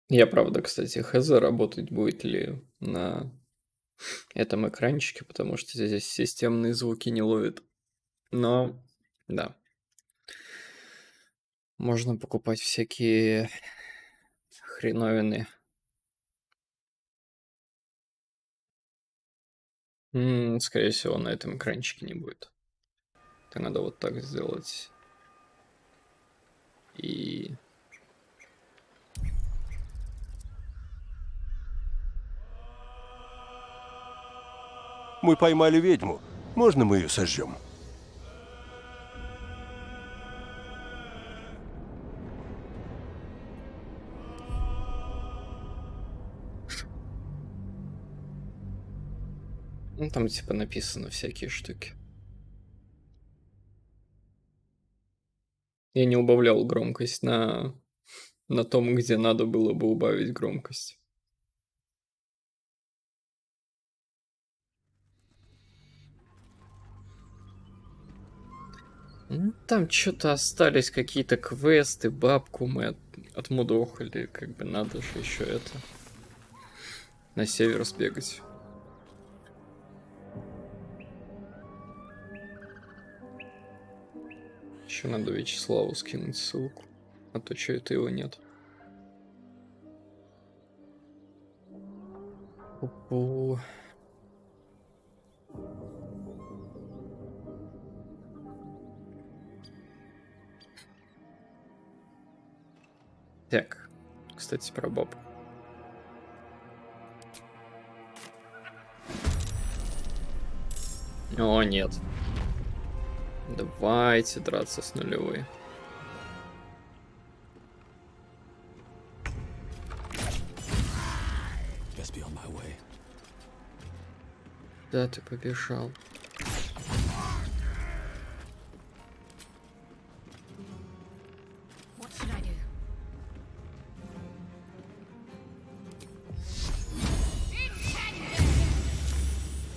Я, правда, кстати, хз, работать будет ли на этом экранчике, потому что здесь системные звуки не ловит. Но, да, можно покупать всякие хреновины. Скорее всего, на этом экранчике не будет. Это надо вот так сделать. И... Мы поймали ведьму. Можно мы ее сожжем? Ну, там типа написано всякие штуки. Я не убавлял громкость на том, где надо было бы убавить громкость. Ну, там что-то остались какие-то квесты, бабку мы отмудохали, как бы надо же еще это на север сбегать. Еще надо Вячеславу скинуть ссылку, а то что это его нет. Пу-пу. Так, кстати, про бабку. О, нет. Давайте драться с нулевой. Да, ты побежал.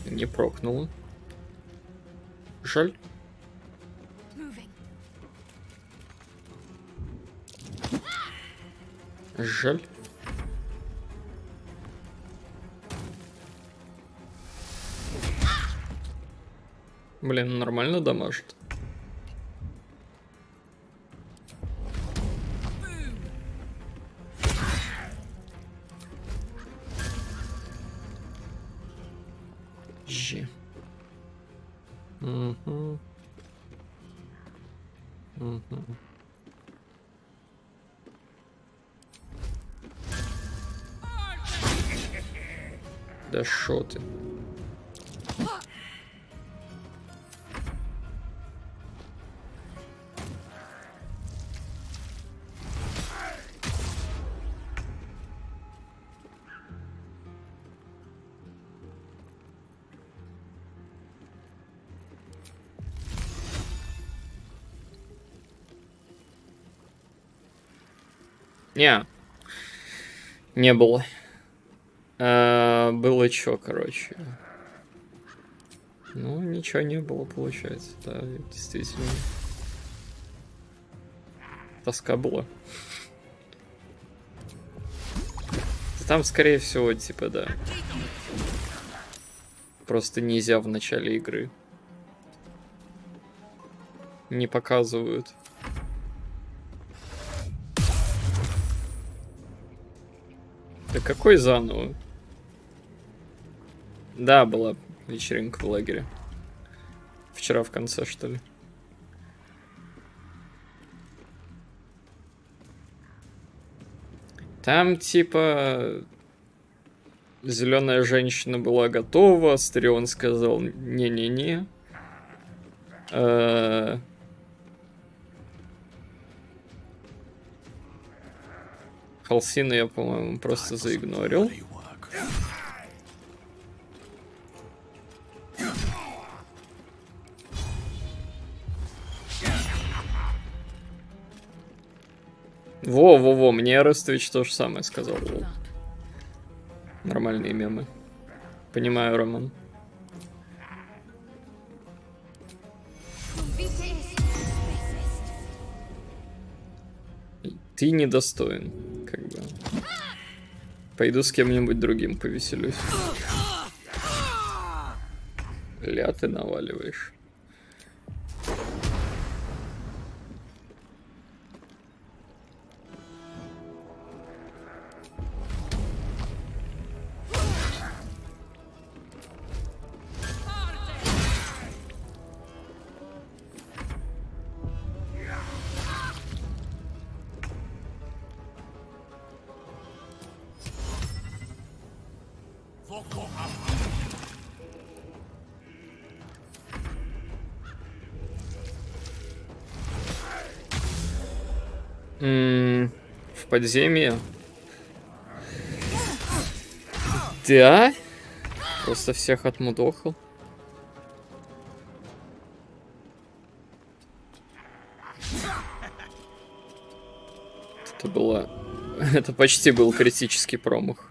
Не прокнуло. Жаль. Жаль. Блин, нормально дамажит. Жи. Угу. Угу. Да шо ты? Не было. Было чё, короче. Ну, ничего не было, получается. Да, действительно. Тоска была. Там, скорее всего, типа, да. Просто нельзя в начале игры. Не показывают. Да какой заново? Да, была вечеринка в лагере. Вчера в конце, что ли. Там, типа, зеленая женщина была готова, Астарион сказал не-не-не. Халсина я, по-моему, просто заигнорил. Во-во-во, мне Арестович то же самое сказал. Во. Нормальные мемы. Понимаю, Роман. Ты недостоин, как бы. Пойду с кем-нибудь другим повеселюсь. Ля, ты наваливаешь. В подземье. Да? Просто всех отмудохал. Это было... Это почти был критический промах.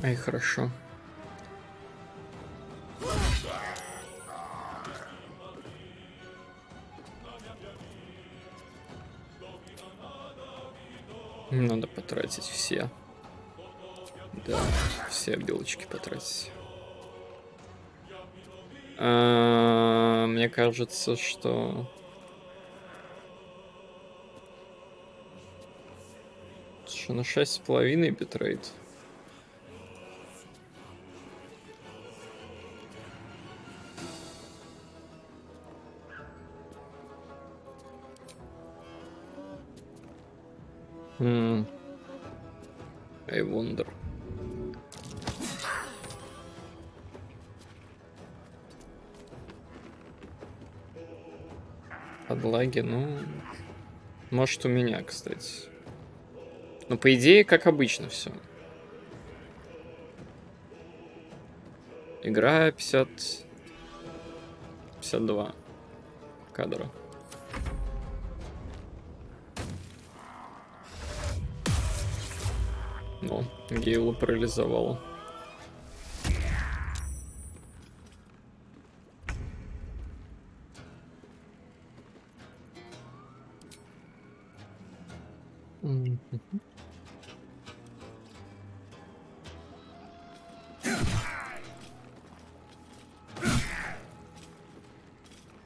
Ай, хорошо. Надо потратить все. Да, все белочки потратить. Мне кажется, что... Что на 6,5 битрейт. I wonder. Подлаги, ну... Может, у меня, кстати. Но по идее, как обычно, все. Игра 52 кадра. Ну, Гейла парализовала.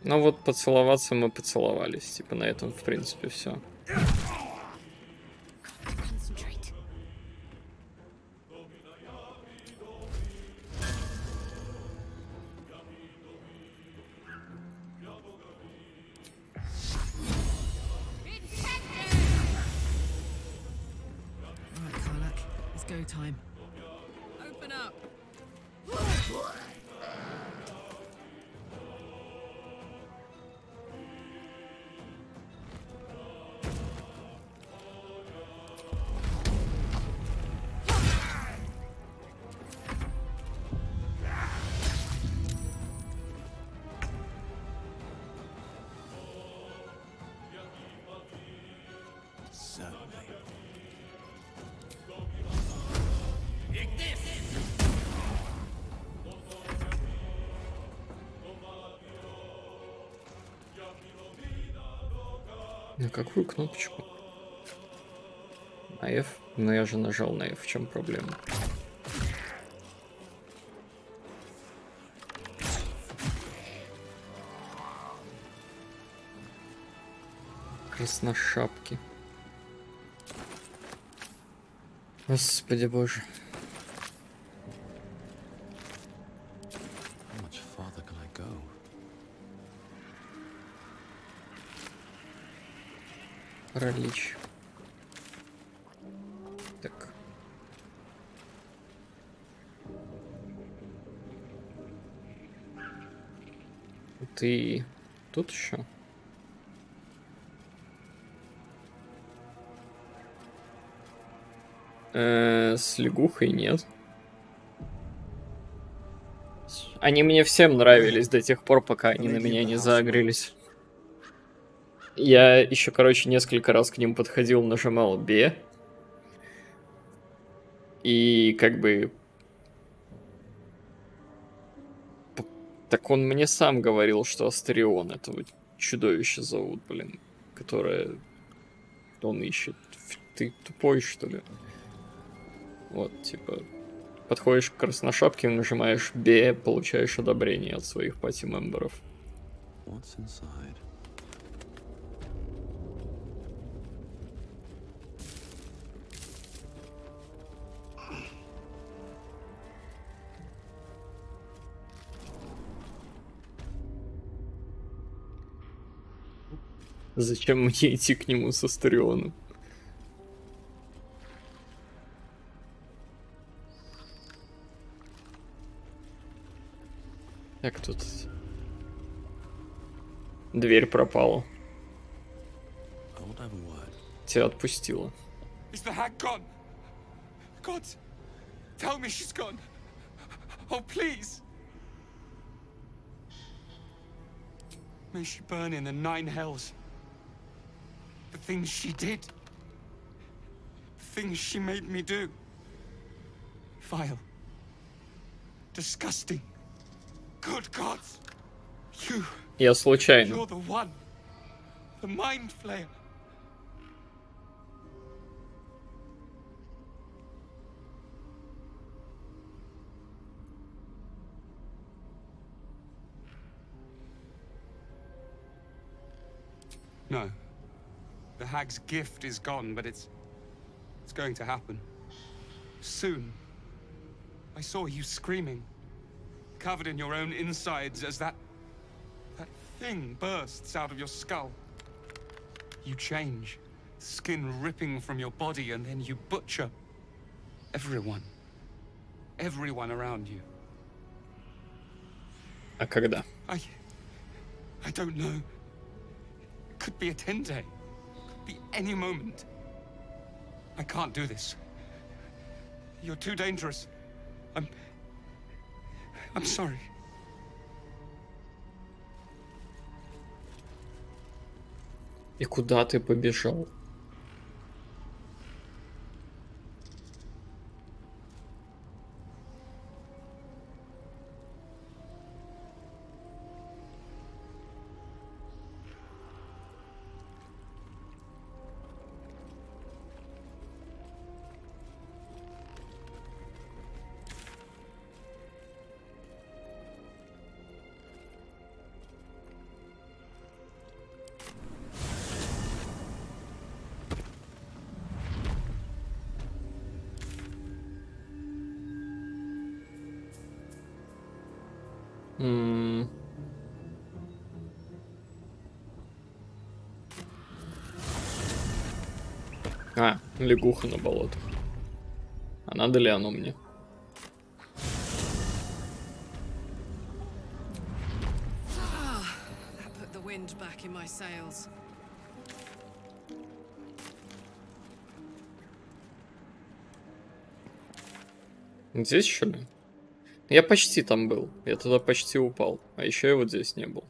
Ну вот поцеловаться мы поцеловались. Типа на этом, в принципе, все. На какую кнопочку? На F? Но я же нажал на F. В чем проблема? Красношапки. Господи боже. Паралич. Так. Ты тут еще? С лягухой нет. Они мне всем нравились до тех пор, пока они на меня не заагрились. Я еще, короче, несколько раз к ним подходил, нажимал Б. И как бы... Так он мне сам говорил, что Астерион этого чудовище зовут, блин. Которое он ищет. Ты тупой, что ли? Вот, типа... Подходишь к красношапке, нажимаешь Б, получаешь одобрение от своих пати-мемберов. Зачем мне идти к нему со Астерионом? Как тут? Дверь пропала. Тебя отпустила. Tell me she's gone. Oh, please. May she burn in the 9 hells. The things she did. The things she made me do. Vile. Disgusting. Good gods. Я случайно. You're the one. The mind flayer. No. The hag's gift is gone, but it's going to happen. Soon. I saw you screaming, covered in your own insides as that thing bursts out of your skull. You change, skin ripping from your body, and then you butcher everyone. Everyone around you. А когда? I don't know. Could be a 10-day. Could be any moment. I can't do this. You're too dangerous. I'm sorry. И куда ты побежал? А, лягуха на болотах. А надо ли оно мне? Здесь что ли? Я почти там был. Я туда почти упал. А еще я вот здесь не был.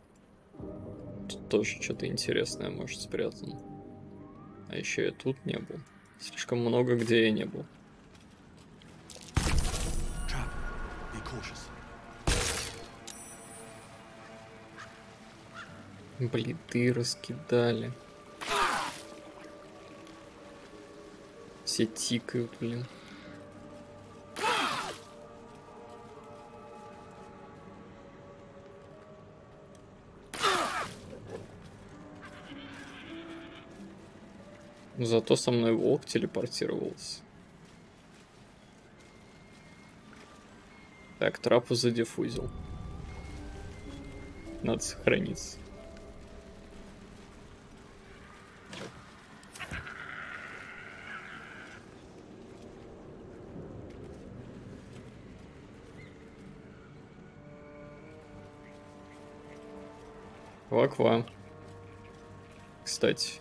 Тут тоже что-то интересное может спрятано. А еще я тут не был. Слишком много где я не был. Блин, ты раскидали. Все тикают, блин. Зато со мной волк телепортировался. Так, трапу задиффузил. Надо сохраниться. Ква-ква. Кстати.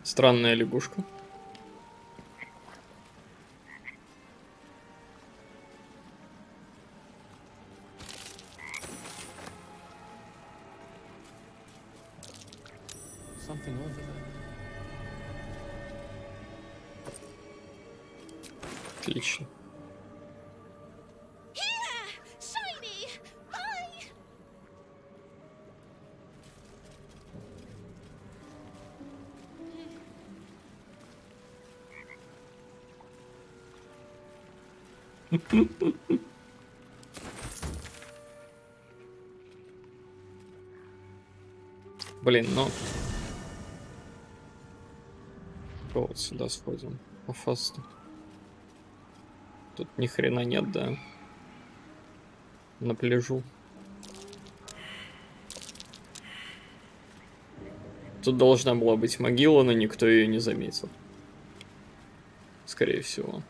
Странная лягушка. Отлично. Блин, ну... Вот сюда сходим. По фасту. Тут ни хрена нет, да. На пляжу. Тут должна была быть могила, но никто ее не заметил. Скорее всего.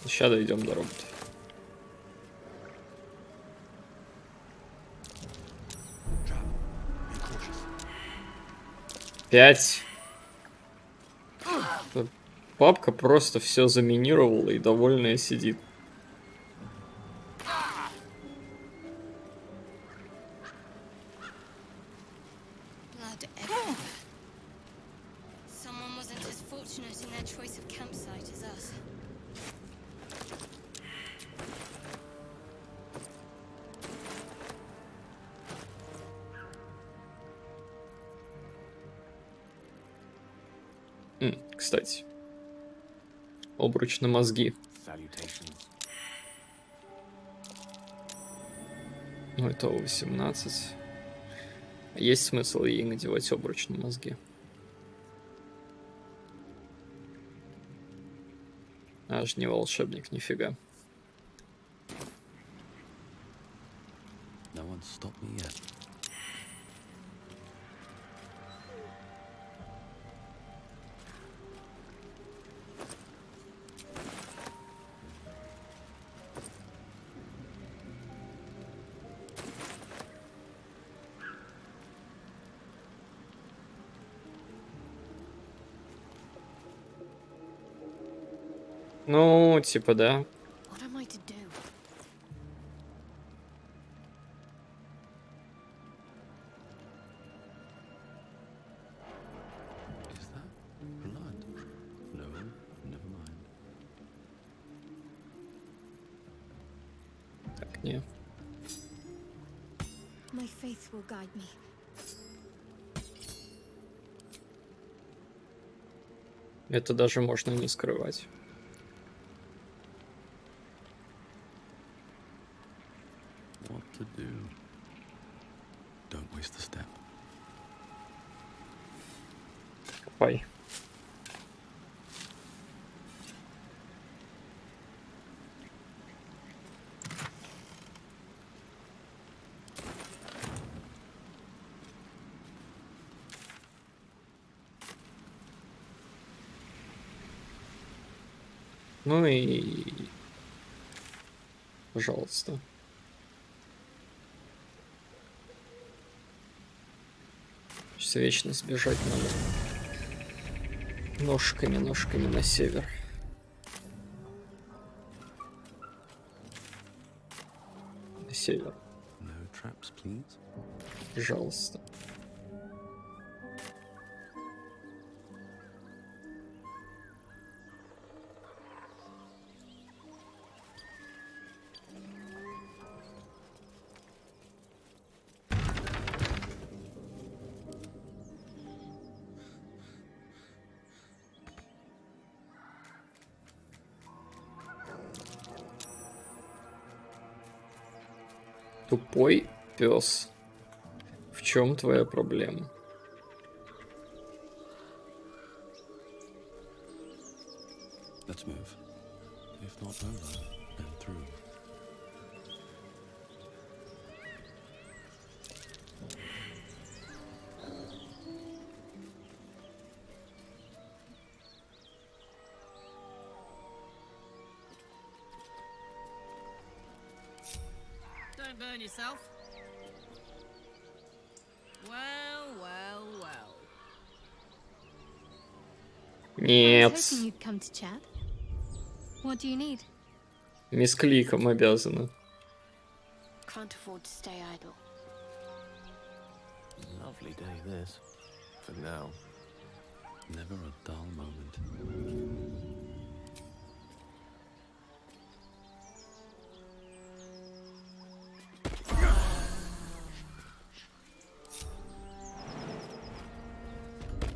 Сейчас дойдем до робота. Пять. Папка просто все заминировала и довольная сидит. Кстати. Обруч на мозги. Ну, это 18. Есть смысл ей надевать обруч на мозги? Аж не волшебник, нифига. Ну, типа, да. Так, не. Это даже можно не скрывать. Копай. Ну и... Пожалуйста. Сейчас вечно сбежать надо. Ножками на север. На север. No traps, please. Пожалуйста. Тупой пес. В чем твоя проблема? Let's move. If not over, then through. Don't burn yourself. Well. Нет. I was hoping you'd come to chat. What do you need? Мискликом обязана. Can't afford to stay idle. Lovely day, this. For now. Never a dull moment.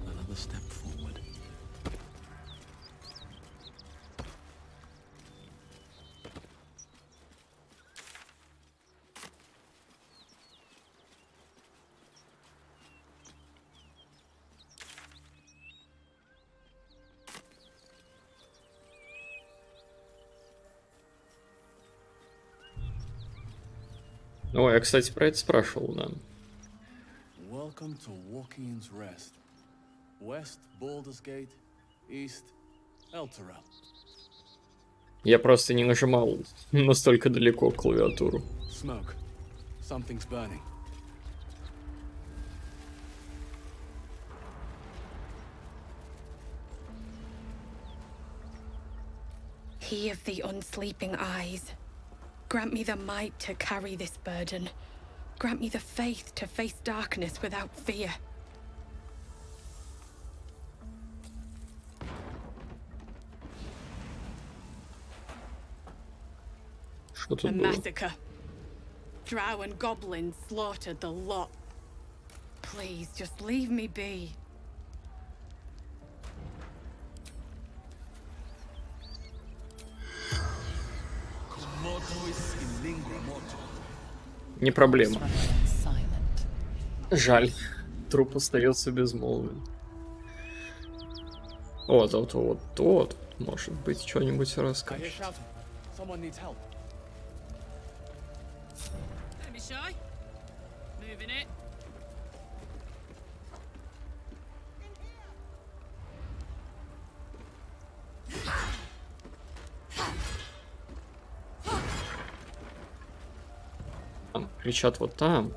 Another step forward. Ой, я, кстати, про это спрашивал, да. Welcome to Walking's Rest. West, Baldur's Gate. East, Elturel. Я просто не нажимал настолько далеко клавиатуру. Smoke. Something's burning. He of the unsleeping eyes. Grant me the might to carry this burden. Grant me the faith to face darkness without fear. Что A тут было? massacre. Drow and goblins slaughtered the lot. Please, just leave me be. Не проблема. Silent. Жаль. Труп остается безмолвен. Вот, может быть, что-нибудь I hear расскажет. shouting. Someone needs help. Don't be shy. Moving it. Там кричат вот там.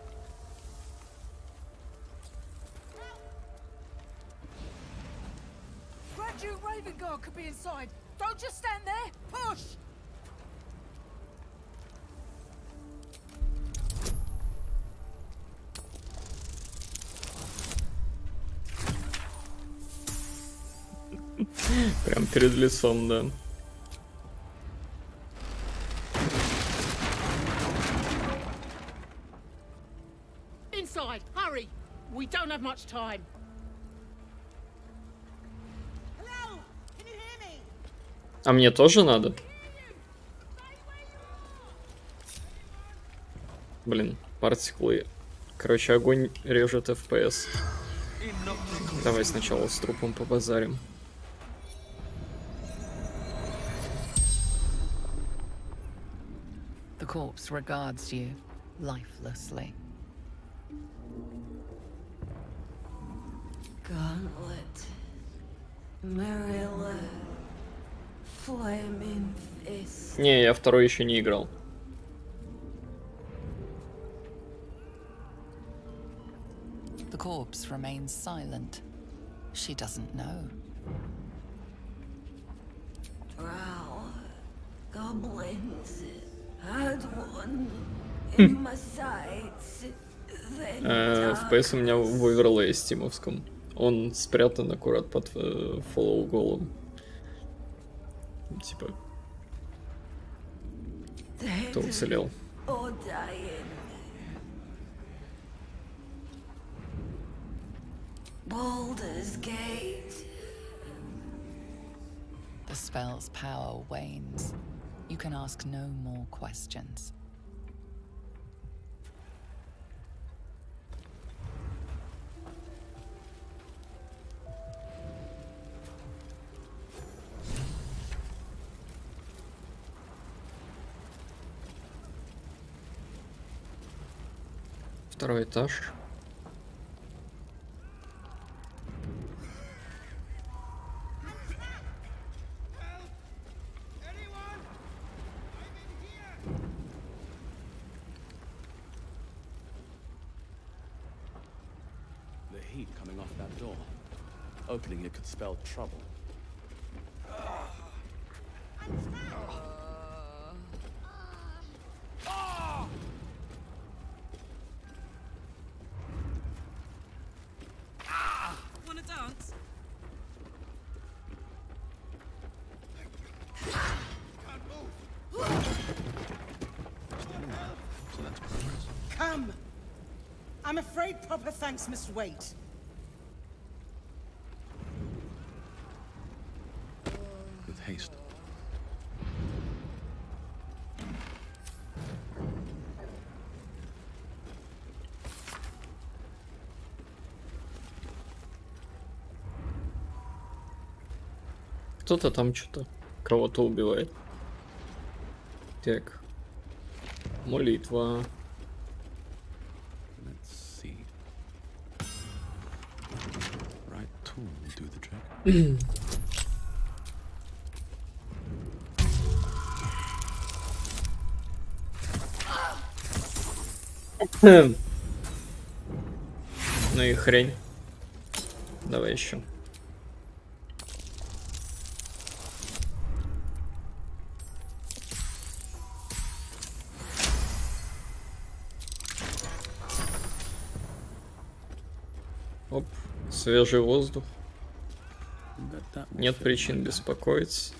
Graduate Raven Guard could be inside. Don't just stand there. Push! Прям перед лицом, да. Inside, hurry! We don't have much time. Hello? Can you hear me? А мне тоже надо? Блин, партиклы. Короче, огонь режет FPS. Давай сначала с трупом побазарим. The corpse regards you lifelessly. Gauntlet, Marilla, Flaming Fist. Не, я второй еще не играл. The corpse remains silent. She doesn't know. goblins had one in my sights. FPS у меня в оверлее стимовском. Он спрятан аккурат под фоллоу-голом. Типа... Кто уцелел? Baldur's Gate. The spell's power wanes. You can ask no more questions. Второй этаж. The heat coming off that door. Opening it could spell trouble. Wanna dance? Come! I'm afraid proper thanks must wait. With haste. Кто-то там что-то кого-то убивает. Так. Молитва. Let's see. Right tool will do the trick. Ну и хрень. Давай еще. Оп, свежий воздух. Нет причин беспокоиться.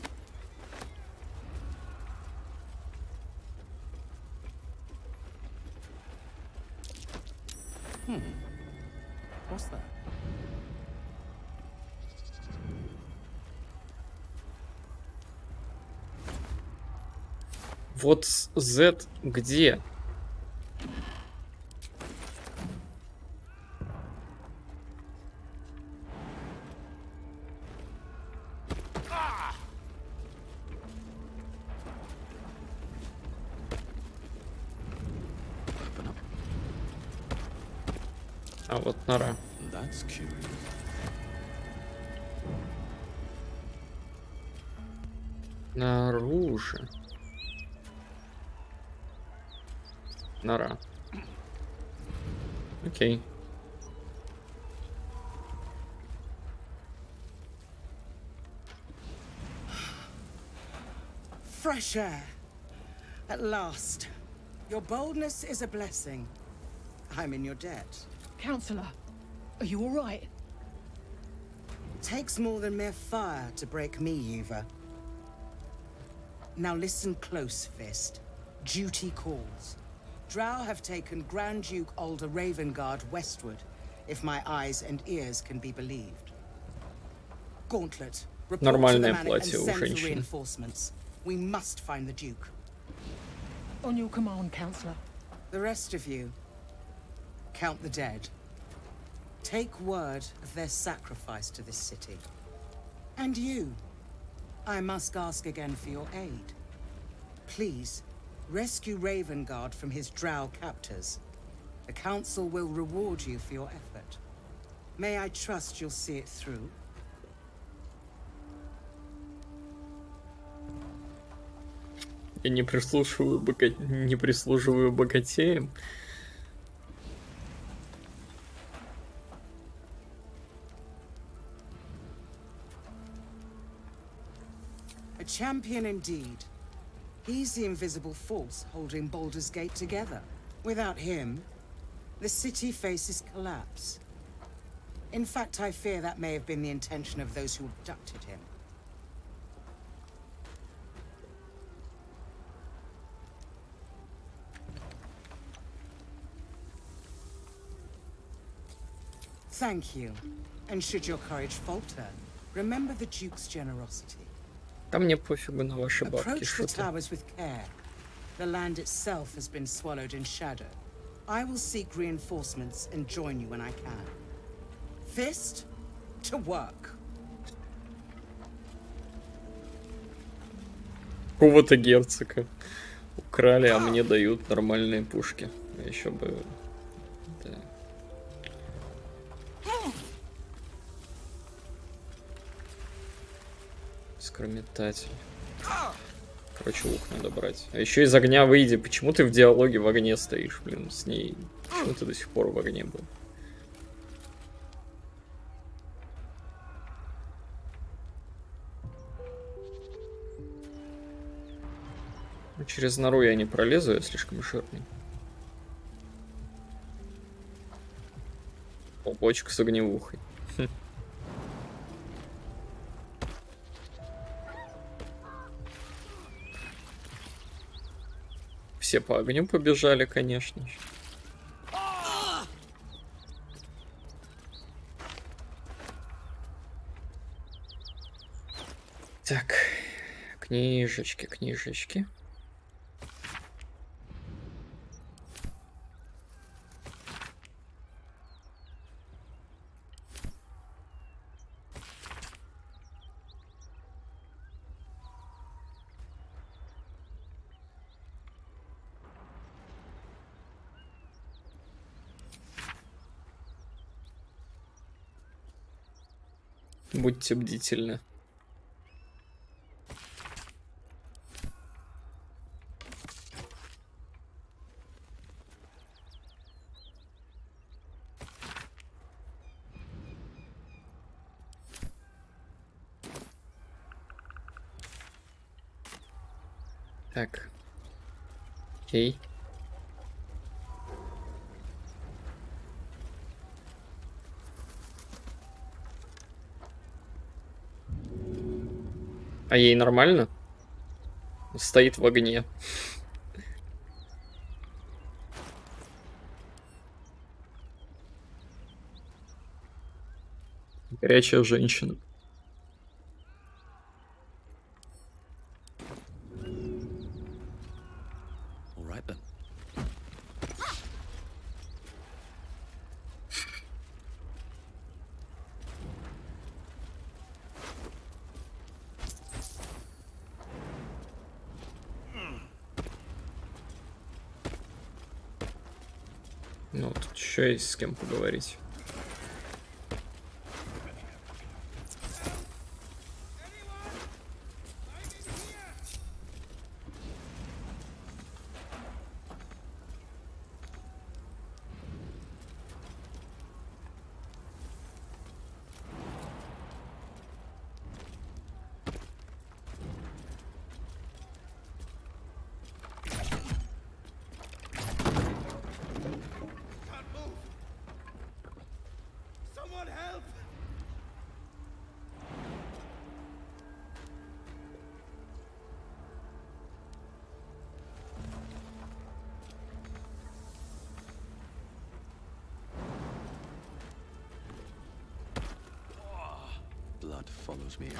What's that? Вот Z где? А вот нора. That's curious. Наружу. Нора. Окей. Fresh air. At last. Your boldness is a blessing. I'm in your debt. Counselor, are you all right? Takes more than mere fire to break me, Eva. Now listen close, Fist. Duty calls. Drow have taken Grand Duke Alder Ravengard westward, if my eyes and ears can be believed. Gauntlet, report to the man and send for reinforcements. We must find the Duke. On your command, Counselor. The rest of you, count the dead. Take word of their sacrifice to this city. And you, I must ask again for your aid. Please, rescue Ravengard from his drow captors. The Council will reward you for your effort. May I trust you'll see it through? Я не прислуживаю богатеям. A champion indeed. He's the invisible force holding Baldur's Gate together. Without him, the city faces collapse. In fact, I fear that may have been the intention of those who abducted him. Thank you. And should your courage falter, remember the Duke's generosity. Да мне пофигу на ваши бабки, Approach the что-то. towers with care. The land itself has been swallowed in shadow. I will seek reinforcements and join you when I can. Fist to work. Какого-то герцога украли, а мне дают нормальные пушки. Еще бы... Да. Скрометатель. Короче, лук надо брать. А еще из огня выйди. Почему ты в диалоге в огне стоишь, блин, с ней? Почему ты до сих пор в огне был? Через нору я не пролезу, я слишком жирный. О, бочка с огневухой. Все по огню побежали, конечно же. Так, книжечки, книжечки. Будьте бдительны. Так. Окей. А ей нормально? Стоит в огне. Горячая женщина. Ну, тут еще есть с кем поговорить. Blood follows me.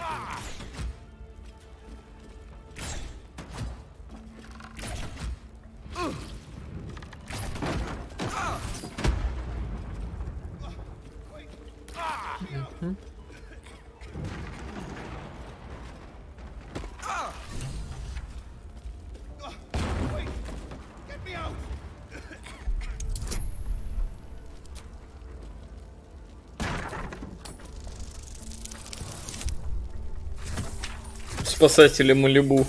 Спасатели Малибу.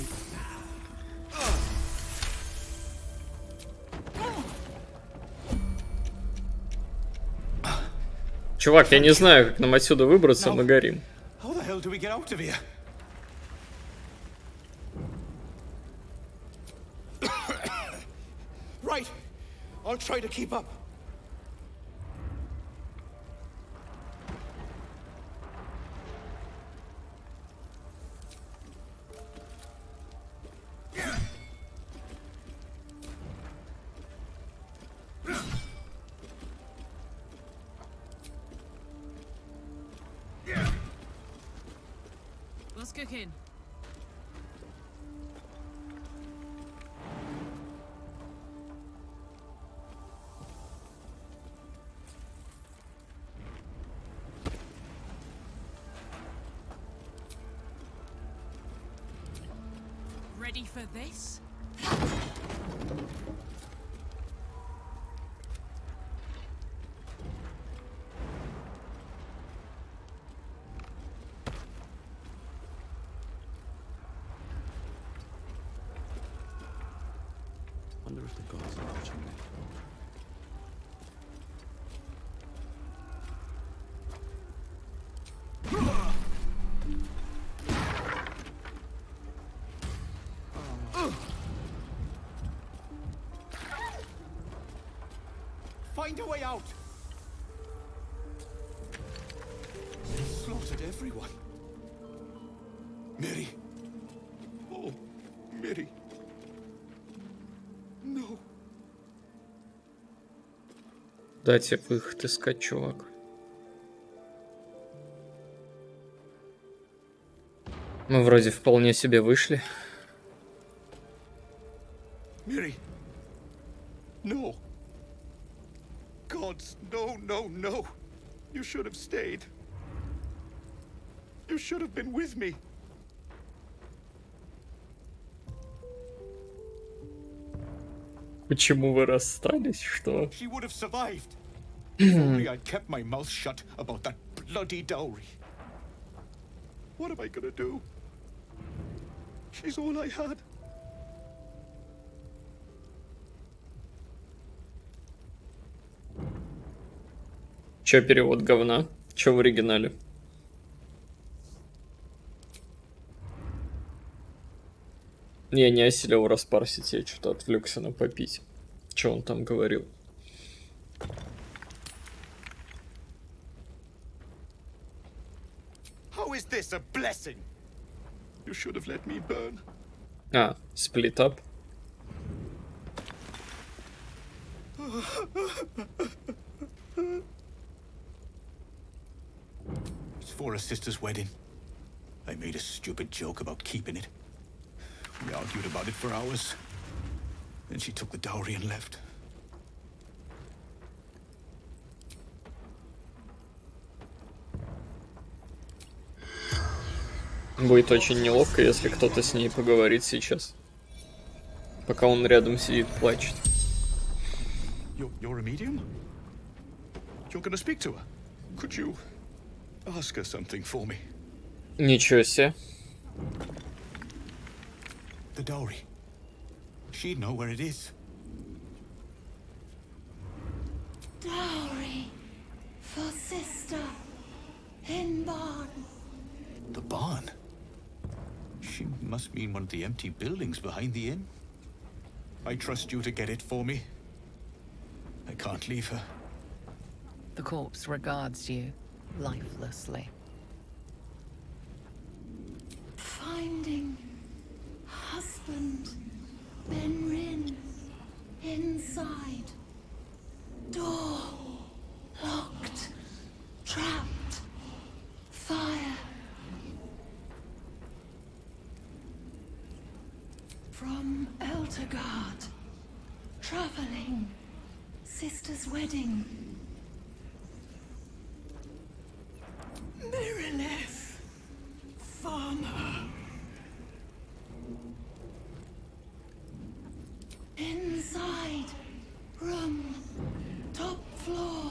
Чувак, я не знаю, как нам отсюда выбраться, мы горим. right. I'll try to keep up. What's cooking? Ready for this? Wonder if the gods are watching me. Find a way out. Slaughtered everyone. Mary. Oh, Mary. No. Дайте выход искать, чувак. Мы вроде вполне себе вышли. Mary. No. Gods, no, no, no. You should have stayed. You should have been with me. Почему вы расстались? Что? She would have survived. If only I'd kept my mouth shut about that bloody dowry. What am I gonna do? She's all I had. Чё перевод говна? Чё в оригинале? Я не осилил распарсить, я что-то отвлекся на попить. Чё он там говорил? How is this a blessing? You should have let me burn. А, split up. It's for a sister's wedding. I made a stupid joke about keeping it. We argued about it for hours. Then she took the dowry and left. Будет очень неловко, если кто-то с ней поговорит сейчас. Пока он рядом сидит, плачет. You're a medium? You're gonna speak to her? Could you ask her something for me? Ничего себе. The dowry. She'd know where it is. Dowry for sister in barn. The barn? She must mean one of the empty buildings behind the inn. I trust you to get it for me. I can't leave her. The corpse regards you lifelessly. Finding husband Benrin inside. Door locked. Trapped. Fire. From Eltergard. Traveling. Sister's wedding. Mirrorless. Farmer. Inside. Room. Top floor.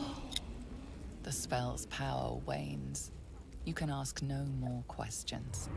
The spell's power wanes. You can ask no more questions.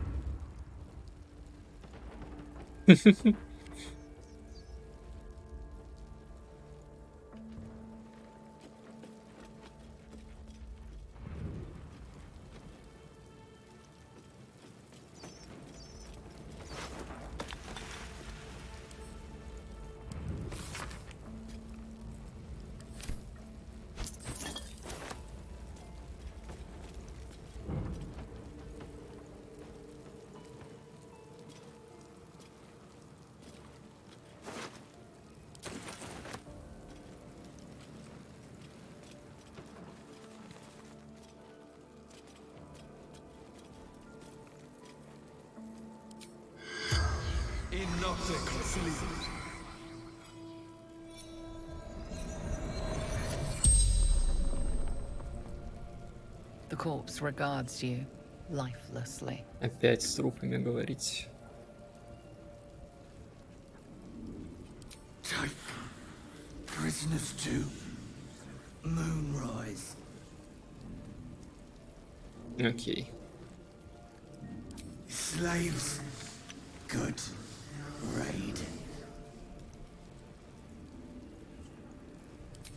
In nothing sleep. The corpse regards you lifelessly. Опять с трупами говорить. Take prisoners to Moonrise. Окей. Slaves, good raid.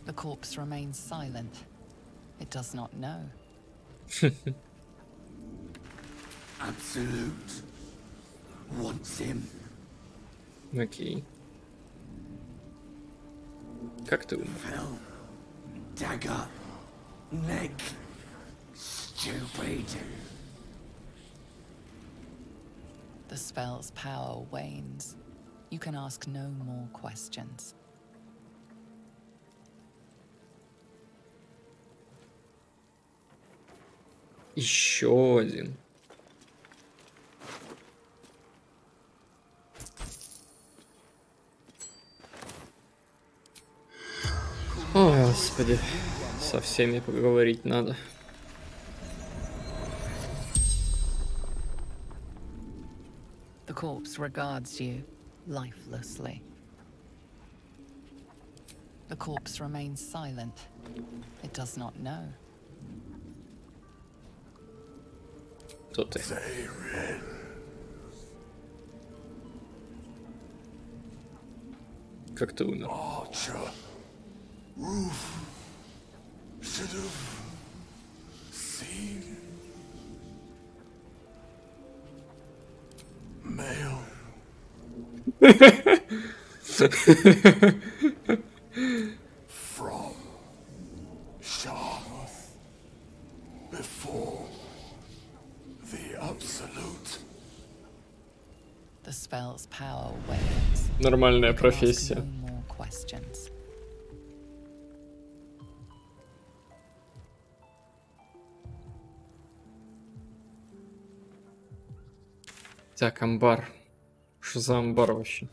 The corpse remains silent. It does not know. Absolute wants him. Окей. Как ты умер? Fell, dagger, neck, stupid. The spell's power wanes. You can ask no more questions. Еще один. О, Господи. Со всеми поговорить надо. The corpse regards you lifelessly. The corpse remains silent. It does not know. Кто ты? Как ты умер? Archer. Roof. Should have seen. Male. From Sharth. Before the absolute. The spell's power wanes. Нормальная You can ask профессия. no more questions. Так, амбар. Что за амбар вообще?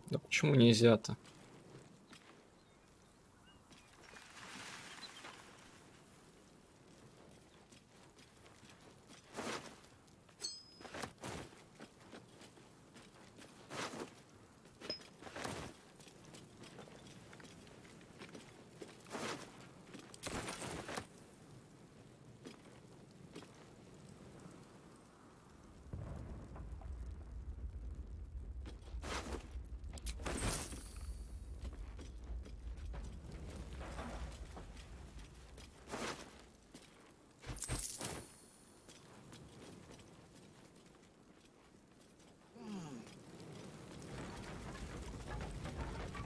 Да почему нельзя-то?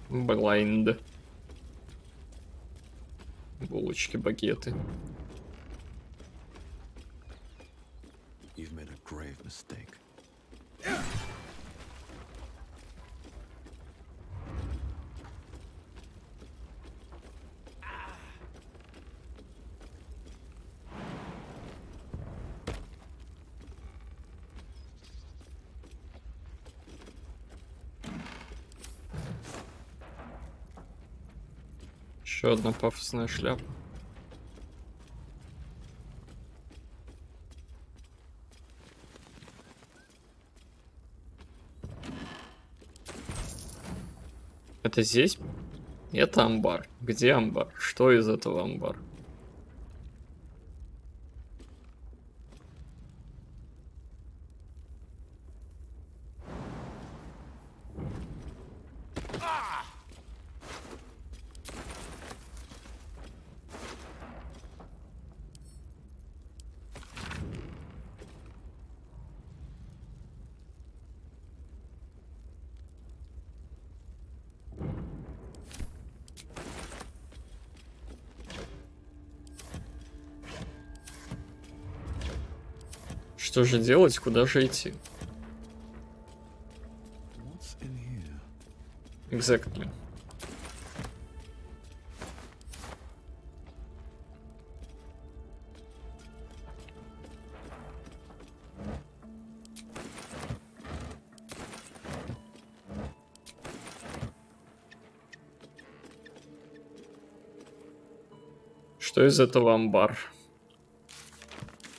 Блайнд. Булочки, багеты. You've made a grave mistake. Еще одна пафосная шляпа. Это здесь? Это амбар. Где амбар? Что из этого амбар? Что же делать? Куда же идти? Exactly. Что из этого амбар?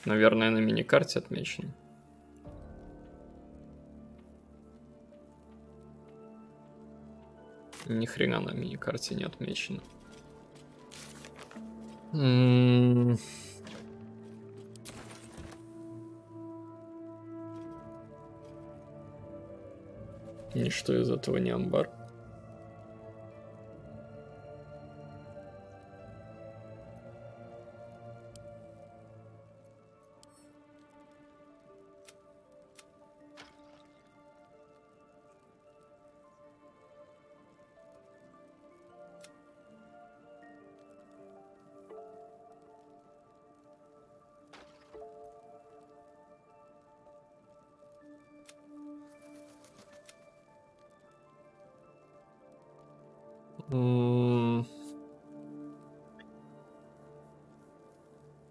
Наверное, на миникарте отмечен. Ни хрена на миникарте не отмечено. Ничто из этого не амбар.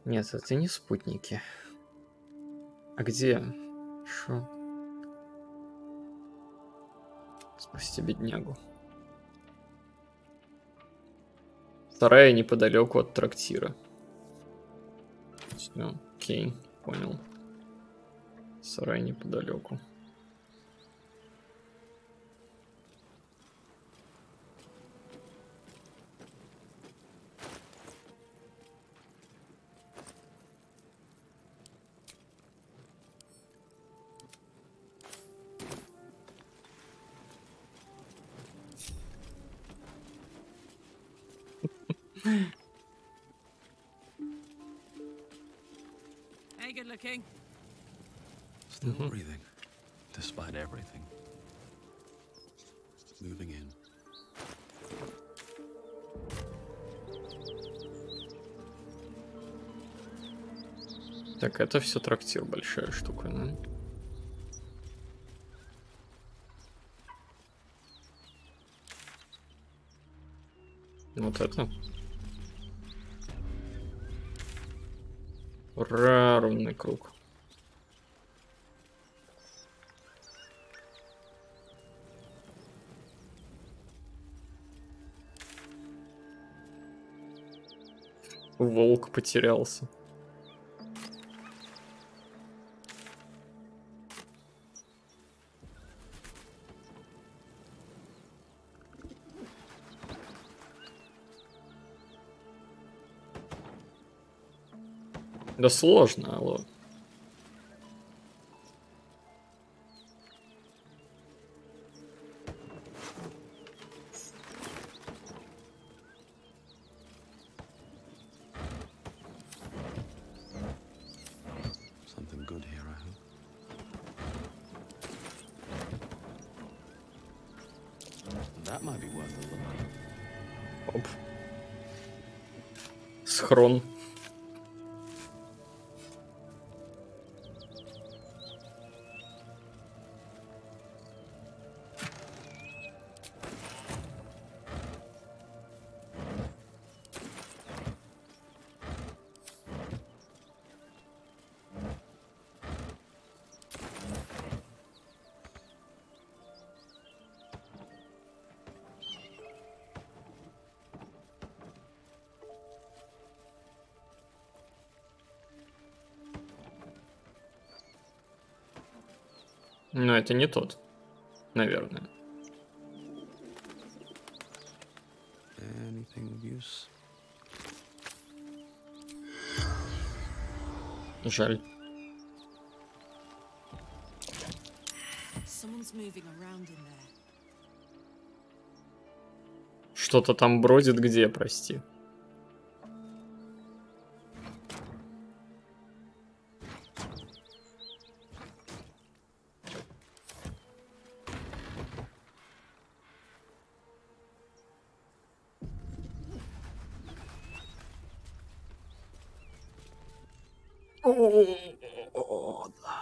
Нет, это не спутники. А где? Шо? Спасти беднягу. Сарай неподалеку от трактира. Все, окей, понял. Сарай неподалеку. Hey, good looking. Still breathing, despite everything. Moving in. Так, это все трактир, большая штука, да? Вот это. Ура, рунный круг. Волк потерялся. Да сложно, алло. Something good here, I hope. That might be worth a look. Оп. Схрон. Но это не тот, наверное. Anything of use? Жаль. Someone's moving around in there. Что-то там бродит где, прости. О, да.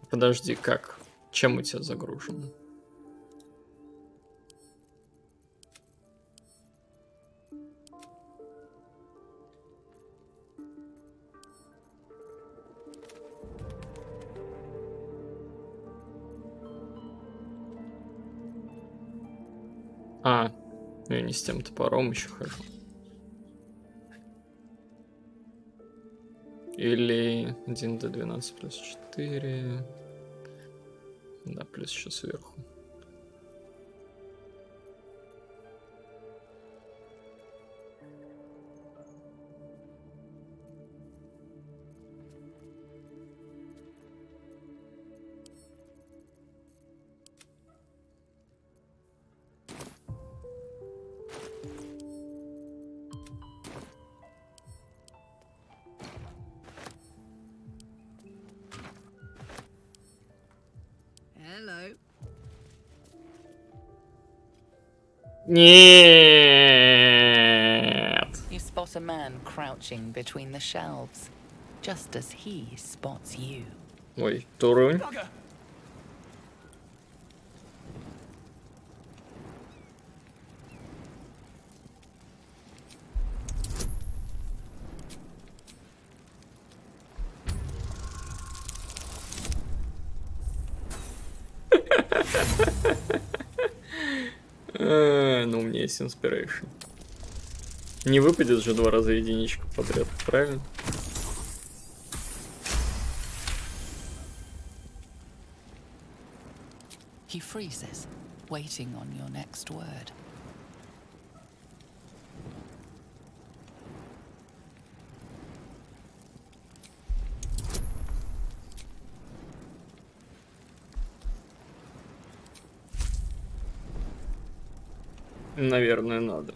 Подожди, как? Чем у тебя загружено? А, ну я не с тем топором еще хожу. Или 1d12 плюс 4. Да, плюс еще сверху. Hello. Нет. You spot a man crouching between the shelves, just as he spots you. Ой, турунь. Ну, у меня есть inspiration. Не выпадет же 2 раза единичку подряд, правильно? He freezes, waiting on your next word. Наверное, надо.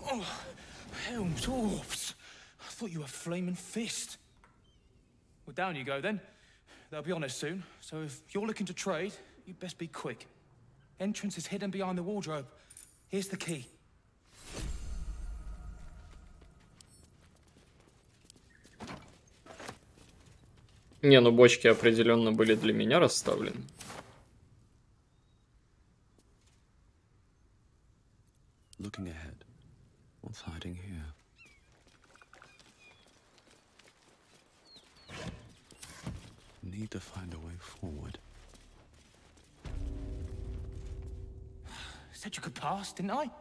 Oh, Helm's Orbs. I thought you were Flaming Fist. Well, down you go then. They'll be on us soon, so if you're looking to trade, you best be quick. Entrance is hidden behind the wardrobe. Here's the key. Не, ну бочки определенно были для меня расставлены. Looking ahead. What's hiding here? Need to find a way forward. Said you could pass, didn't I?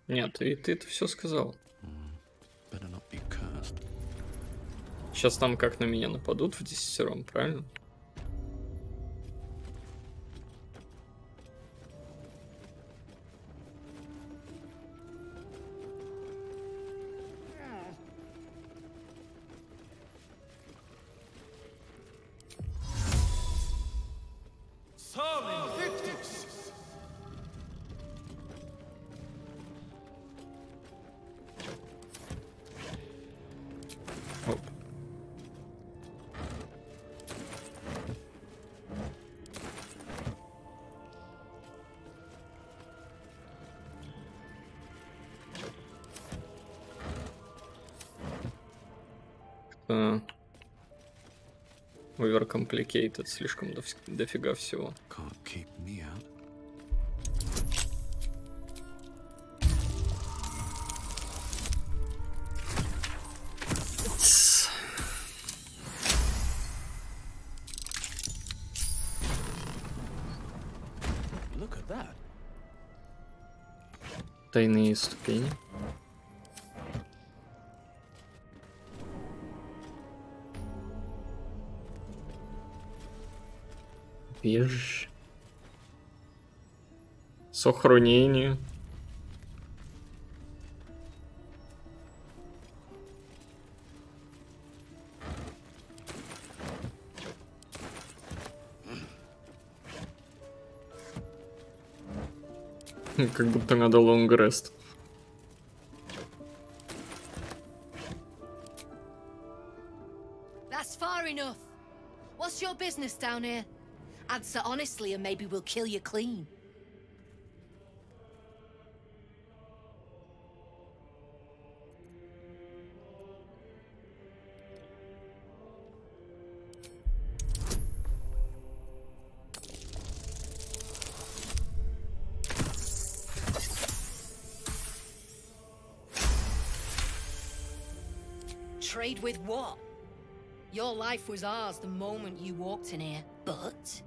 Нет, и ты-то все сказал. Better not be cursed. Сейчас там как на меня нападут в 10-ром, правильно? Overcomplicated, слишком дофига всего. Can't keep me out. Look at that. Тайные ступени. Убежище. Сохранение. Как будто надо long rest. That's far business down here. Answer honestly and maybe we'll kill you clean. Trade with what? Your life was ours the moment you walked in here, but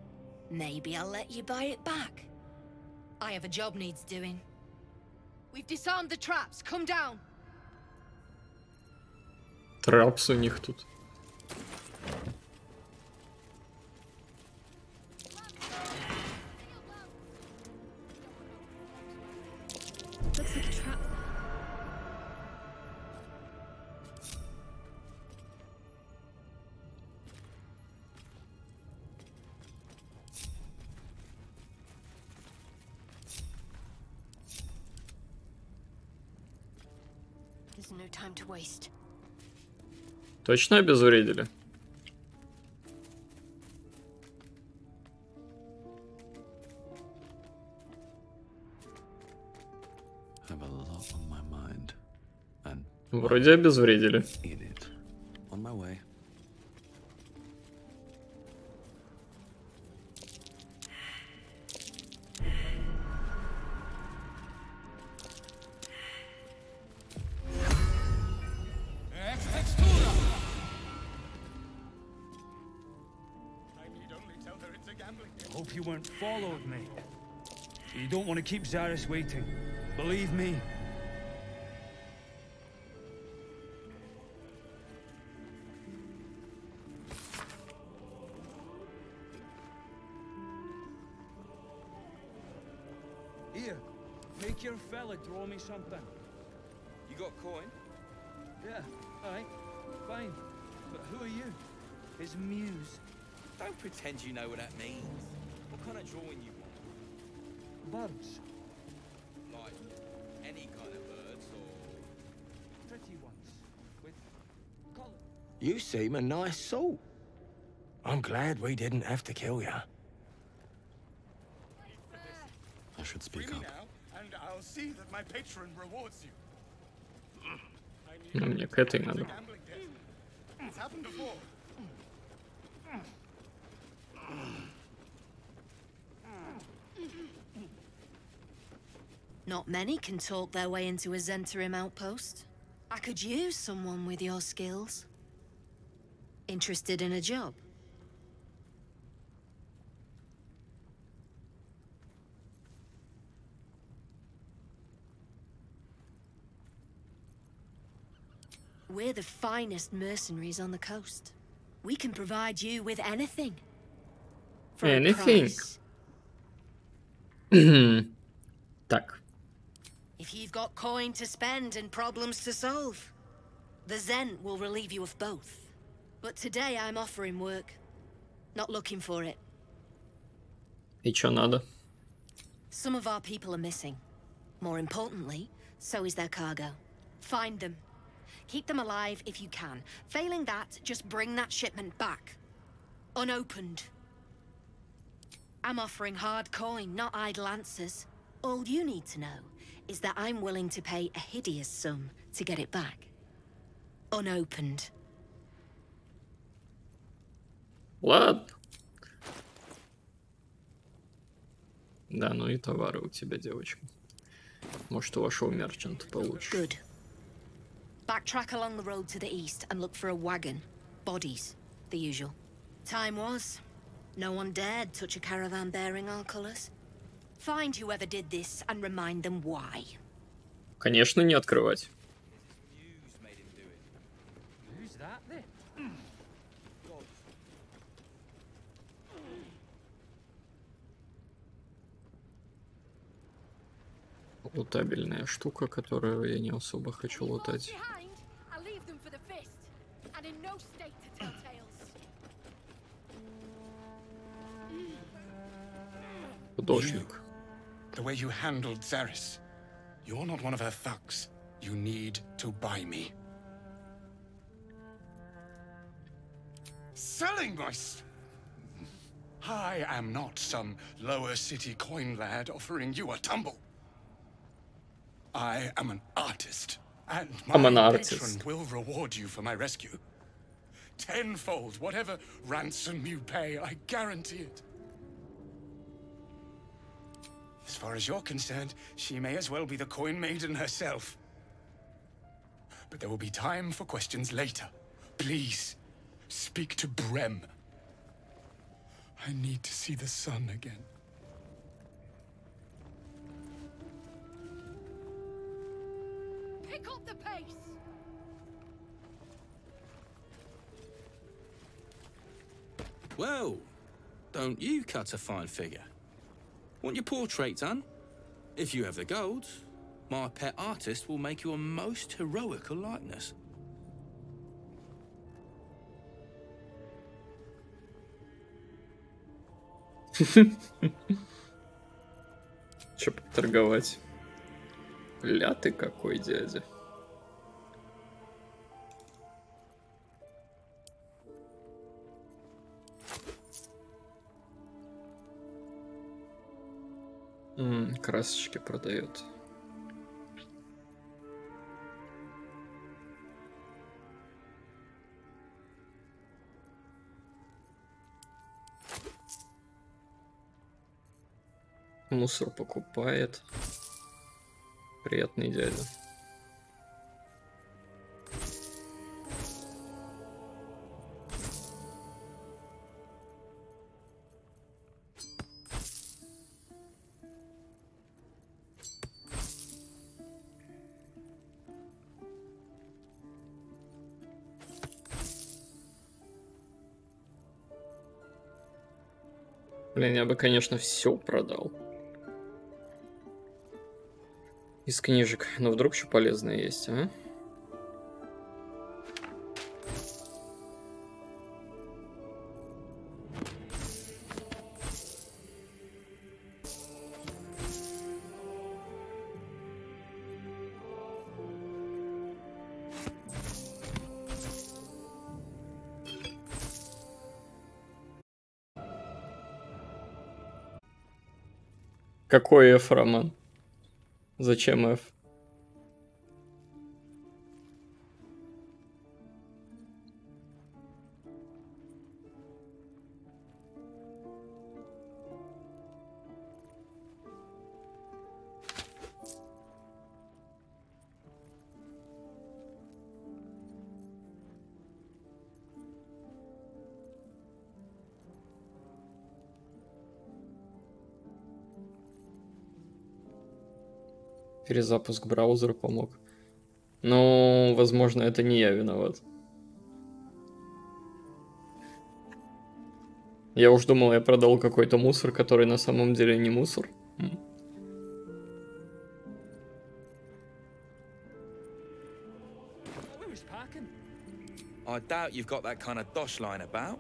maybe I'll let you buy it back. I have a job needs doing. We've disarmed the traps. Come down. Трапс у них тут. Looks like a trap. There's no time to waste. Точно обезвредили? Have a lot on my mind. And Вроде обезвредили. in it. On my way. Hope you weren't followed, mate. You don't want to keep Zaris waiting. Believe me. Here, make your fella draw me something. You got coin? Yeah, alright, fine. But who are you? His muse. Don't pretend you know what that means. What kind of drawing you want? Birds. Like, any kind of birds, or... Pretty ones. With color. You seem a nice soul. I'm glad we didn't have to kill you. I should speak up. Now, and I'll see that my patron rewards you. Ну, мне к этой надо. It's happened before. Not many can talk their way into a Zentarim outpost. I could use someone with your skills. Interested in a job? We're the finest mercenaries on the coast. We can provide you with anything. For a Anything? price. Так. If you've got coin to spend and problems to solve, the Zen will relieve you of both. But today I'm offering work. Not looking for it. И чё надо? Some of our people are missing. More importantly, so is their cargo. Find them. Keep them alive if you can. Failing that, just bring that shipment back. Unopened. I'm offering hard coin, not idle answers. All you need to know is that I'm willing to pay a hideous sum to get it back. Unopened. Ладно. Да, ну и товары у тебя, девочка. Может, у вашего мерчанта получше. Good. Backtrack along the road to the east and look for a wagon. Bodies. The usual. Time was. No one dared touch a caravan bearing our colors. Find whoever did this and remind them why. Конечно, не открывать. Who's that then? Лутабельная штука, которую я не особо хочу лутать. Художник. The way you handled Zaris. You're not one of her thugs. You need to buy me. Selling my... I am not some lower city coin lad offering you a tumble. I am an artist, and my patron will reward you for my rescue. Tenfold, whatever ransom you pay, I guarantee it. As far as you're concerned, she may as well be the coin maiden herself. But there will be time for questions later. Please, speak to Brem. I need to see the sun again. Pick up the pace! Well, don't you cut a fine figure? Want your portrait done? If you have the gold, my pet artist will make you a most heroical likeness. Че поторговать? Ля ты какой, дядя. Красочки продает. Мусор покупает. Приятный дядя. Блин, я бы, конечно, все продал. Из книжек. Но вдруг что полезное есть, а? Какой F, Роман? Зачем F? Перезапуск браузера помог. Но, возможно, это не я виноват. Я уж думал, я продал какой-то мусор, который на самом деле не мусор. I doubt you've got that kind of dosh line about.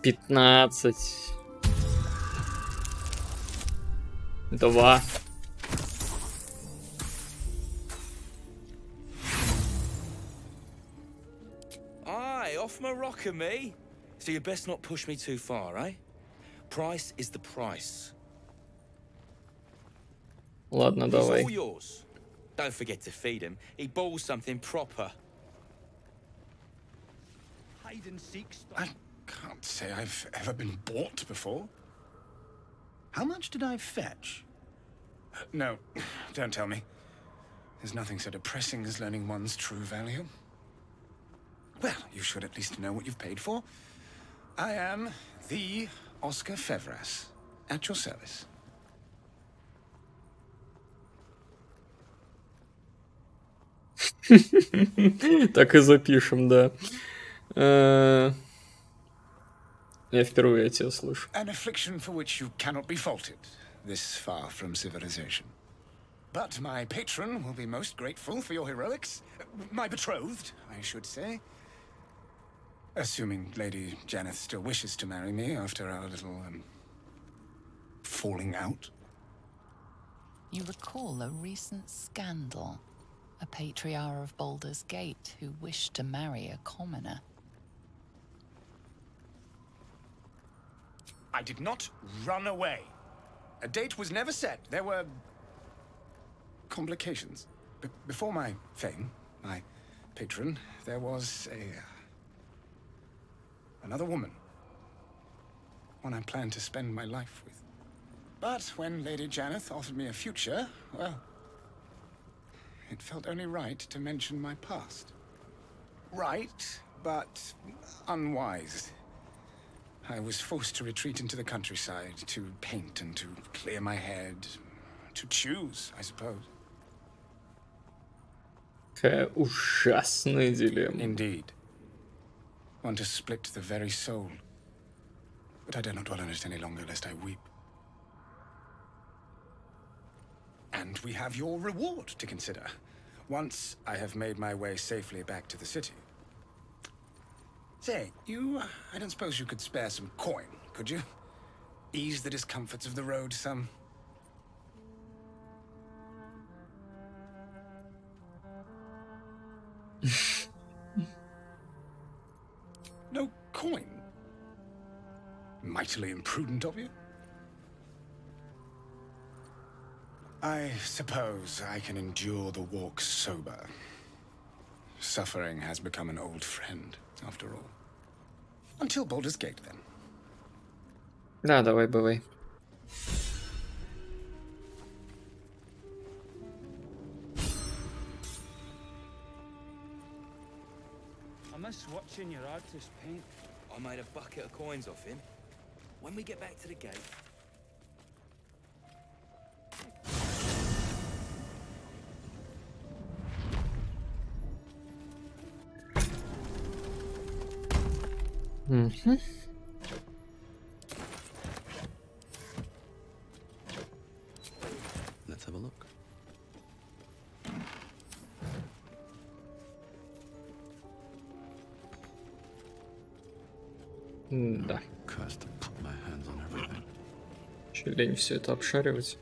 15. 2. Aye, off Morocco, me. So you best not push me too far, eh? Price is the price. Ладно, давай. He's all yours. Don't forget to feed him. He balls something proper. Hide and seek stuff. I can't say I've ever been bought before. How much did I fetch? No, don't tell me. There's nothing so depressing as learning one's true value. Well, you should at least know what you've paid for. I am the Oscar Fevras, at your service. Так и запишем, да. Я впервые тебя слышу. An affliction for which you cannot be faulted, this far from civilization. But my patron will be most grateful for your heroics. My betrothed, I should say. Assuming Lady Janeth still wishes to marry me after our little, falling out. You recall a recent scandal. A patriarch of Baldur's Gate who wished to marry a commoner. I did not run away. A date was never set. There were complications. Before my fame, my patron, there was another woman. One I planned to spend my life with. But when Lady Janeth offered me a future, well, it felt only right to mention my past. Right, but unwise. I was forced to retreat into the countryside, to paint and to clear my head. To choose, I suppose. Какая ужасная дилемма. Indeed. One to split the very soul. But I dare not dwell on it any longer, lest I weep. And we have your reward to consider. Once I have made my way safely back to the city. Say, I don't suppose you could spare some coin, could you? Ease the discomforts of the road some. No coin? Mightily imprudent of you. I suppose I can endure the walk sober. Suffering has become an old friend, after all. Until Baldur's Gate, then. Да, давай, бывай. I must watching your artist paint. I made a bucket of coins off him. When we get back to the gate. Mm-hmm. Let's have a look. Да. Че лень все это обшаривать.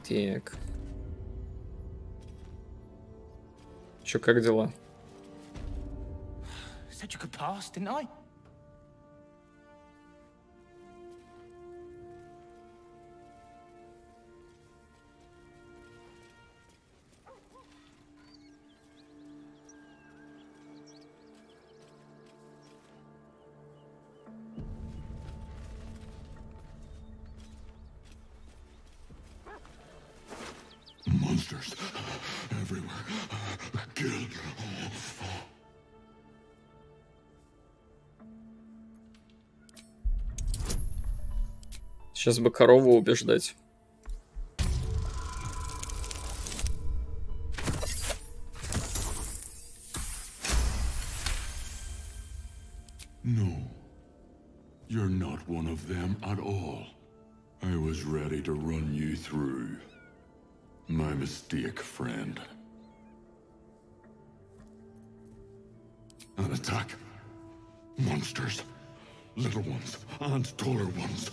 Так. Чё, как дела? Said you could pass, didn't I? Monsters everywhere. Kill. Сейчас бы корову убеждать. No, you're not one of them at all. I was ready to run you through. My mistake, friend. An attack. Monsters. Little ones and taller ones.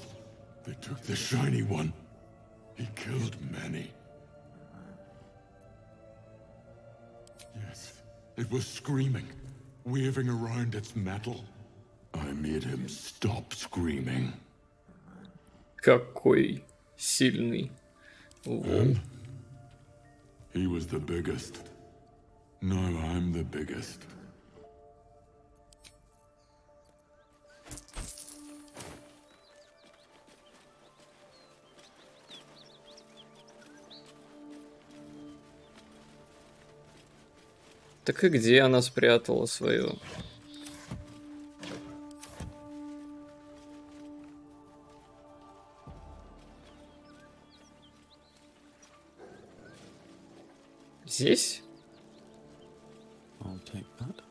They took the shiny one. He killed many. Yes, it was screaming, waving around its metal. I made him stop screaming. Какой сильный. He was the biggest. Now I'm the biggest. Так и где она спрятала свою? Здесь? I'll take that.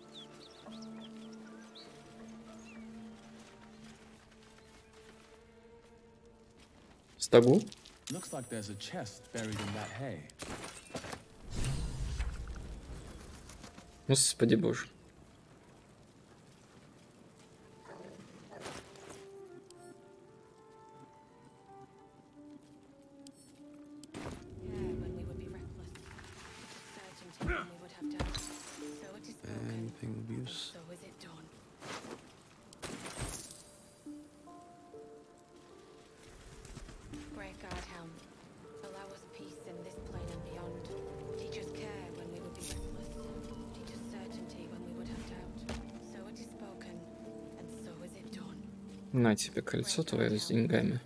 В стогу? Looks like there's a chest buried in that hay. Господи боже. knows? So is it done. Great God, Helm. Allow us peace in this plane and beyond. Teach us care when we would be restless. Teach us certainty when we would have doubt. So it is spoken, and so is it done. На тебе кольцо твое с деньгами.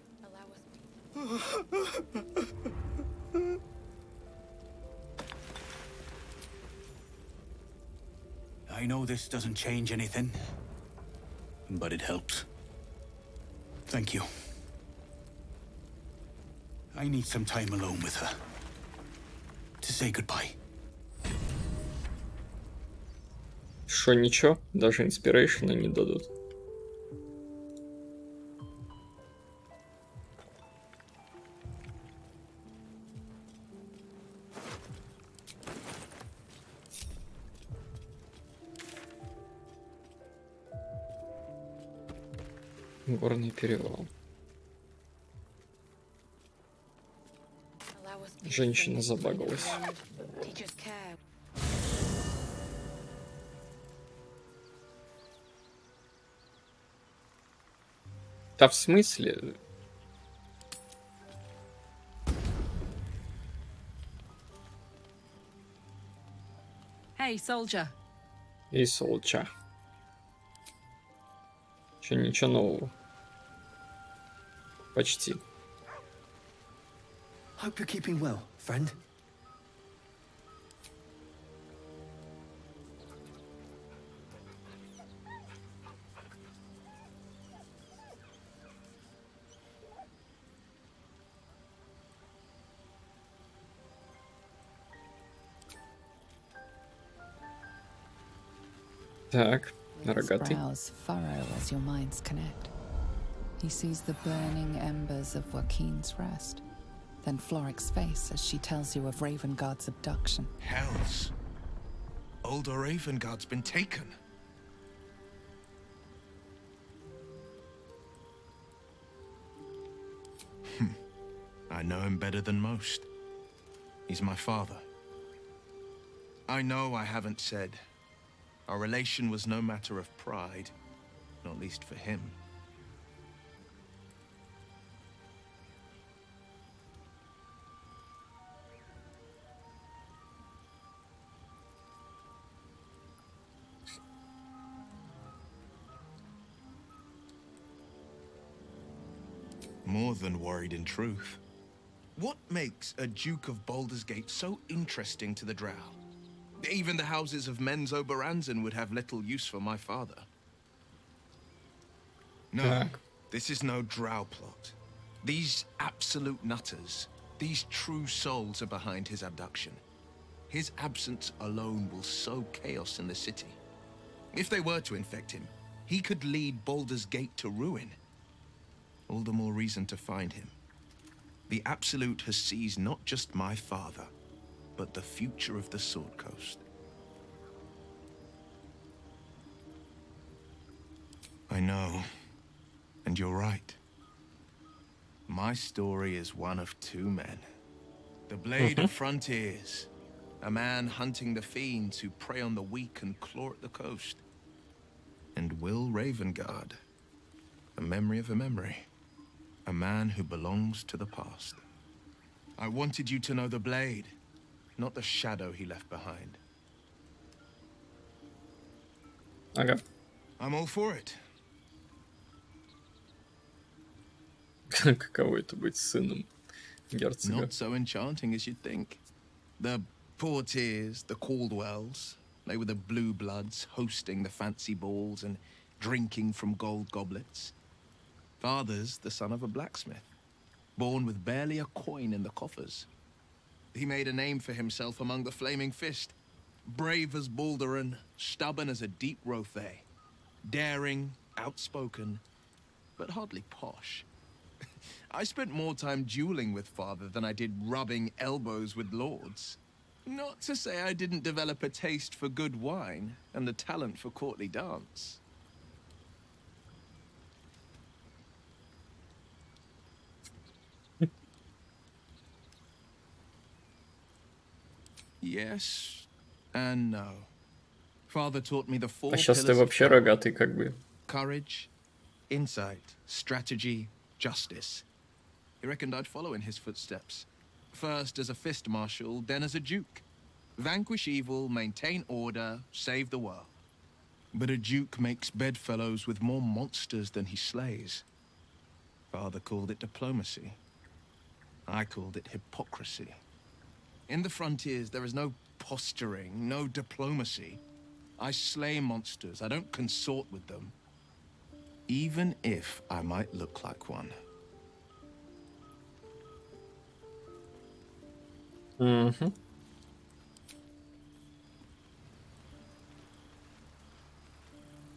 I know this doesn't change anything, but it helps. Thank you. I need some time alone with her. To say goodbye. Шо, ничего? Даже инспирейшена не дадут. Горный перевал. Женщина забагалась. Да в смысле? Hey, soldier. И солча. Че, ничего нового. Почти. Hope you're keeping well, friend. Так, His рогатый. brows furrow as your minds connect. He sees the burning embers of Joaquin's rest, then Floric's face as she tells you of Ravengard's abduction. Hells. Older Ravengard's been taken. I know him better than most. He's my father. I know I haven't said. Our relation was no matter of pride, not least for him. More than worried, in truth. What makes a Duke of Baldur's Gate so interesting to the Drow? Even the houses of Men's Oberanzen would have little use for my father. No, this is no Drow plot. These absolute nutters, these true souls are behind his abduction. His absence alone will sow chaos in the city. If they were to infect him, he could lead Baldur's Gate to ruin. All the more reason to find him. The Absolute has seized not just my father, but the future of the Sword Coast. I know, and you're right. My story is one of two men. The Blade of Frontiers, a man hunting the fiends who prey on the weak and claw at the coast. And Will Ravengard, a memory of a memory. A man who belongs to the past. I wanted you to know the Blade, not the shadow he left behind. Okay. I'm all for it. Каково это быть сыном герцога? Not so enchanting as you'd think. The Portiers, the Caldwells, they were the blue bloods hosting the fancy balls and drinking from gold goblets. Father's the son of a blacksmith, born with barely a coin in the coffers. He made a name for himself among the Flaming Fist. Brave as Baldur, stubborn as a deep Rothay. Daring, outspoken, but hardly posh. I spent more time dueling with father than I did rubbing elbows with lords. Not to say I didn't develop a taste for good wine and the talent for courtly dance. Yes and no. Father taught me the four А сейчас ты pillars of вообще power. рогатый как бы. Courage, insight, strategy, justice. He reckoned I'd follow in his footsteps. First as a fist marshal, then as a duke. Vanquish evil, maintain order, save the world. But a duke makes bedfellows with more monsters than he slays. Father called it diplomacy. I called it hypocrisy. In the frontiers, there is no posturing, no diplomacy. I slay monsters. I don't consort with them. Even if I might look like one. Угу.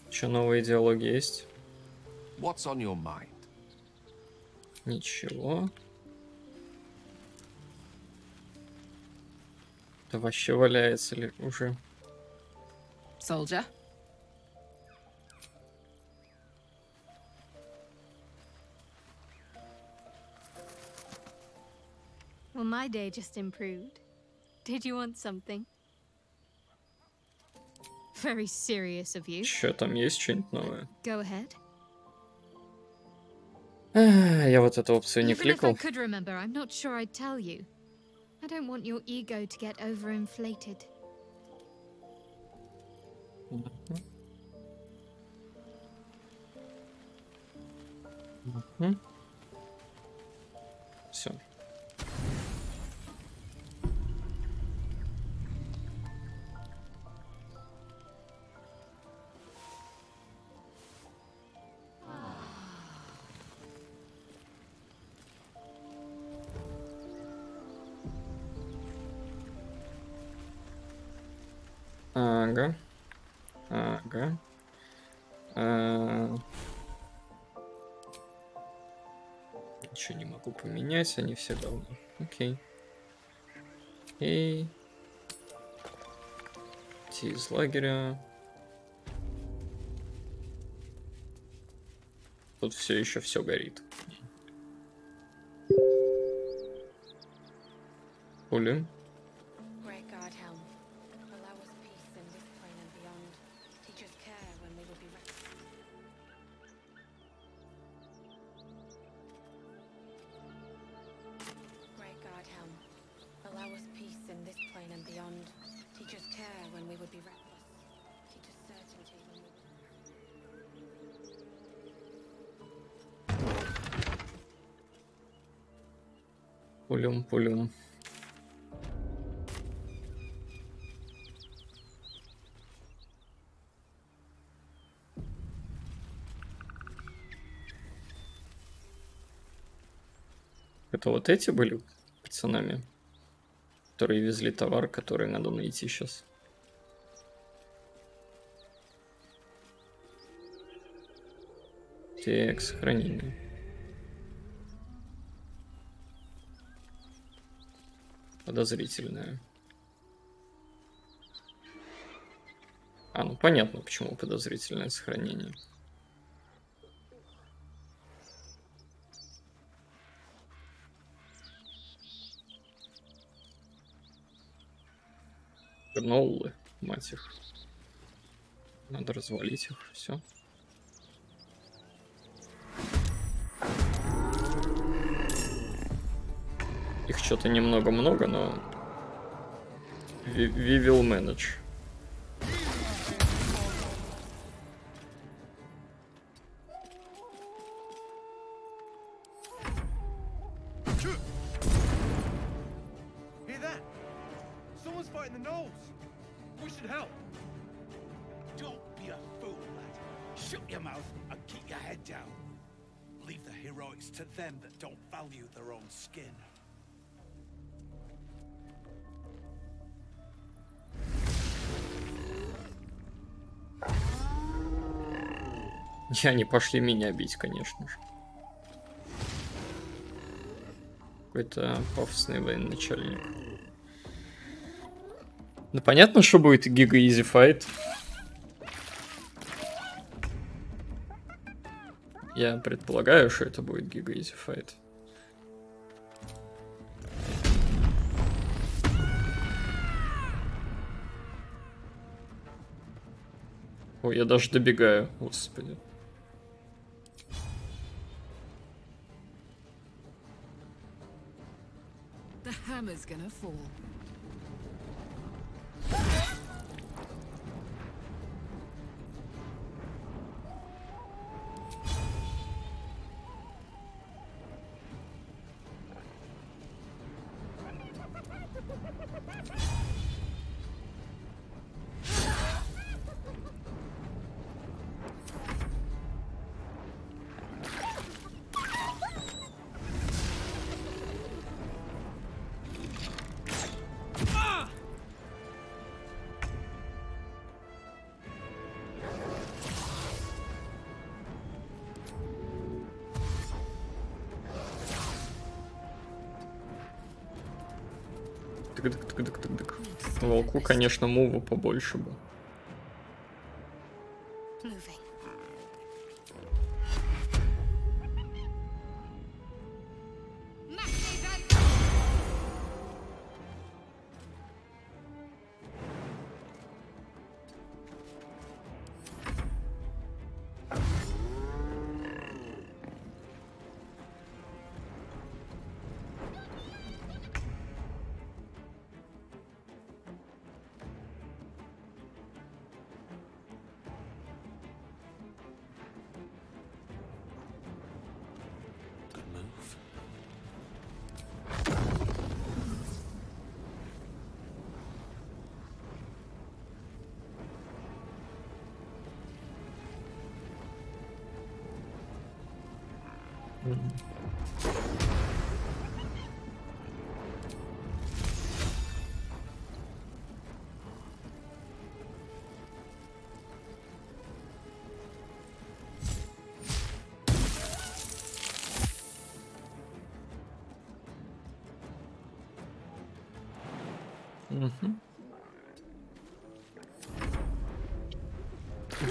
Что, новые диалоги есть? What's on your mind? Ничего. Да вообще валяется ли уже? Soldier. Well, my day just improved. Did you want something? Very serious of you. Что там есть что-нибудь новое? Go ahead. Я вот эту опцию не Even if I кликал. could remember, I'm not sure I'd tell you. I don't want your ego to get overinflated. Все. Ага. Ага. Ничего не могу поменять, они все давно. Окей. Окей. Идти из лагеря. Тут все еще все горит. Пули. Пулюм. Это вот эти были пацанами, которые везли товар, который надо найти сейчас. Так, сохранение. Подозрительное. Ну понятно, почему подозрительное сохранение. Гноллы, мать их. Надо развалить их, все. Их что-то немного-много, но we will manage. Hear that? Someone's fighting the gnolls. We should help. Don't be a fool, lad. Shut your mouth and keep your head down. Leave the heroics to them that don't value their own skin. И они пошли меня бить, конечно же. Какой-то пафосный военачальник. Ну понятно, что будет гига-изи файт. Я предполагаю, что это будет гига-изи файт. Ой, я даже добегаю, господи. The hammer's gonna fall. Тык-тык-тык-тык-тык. Волку, конечно, муву побольше бы.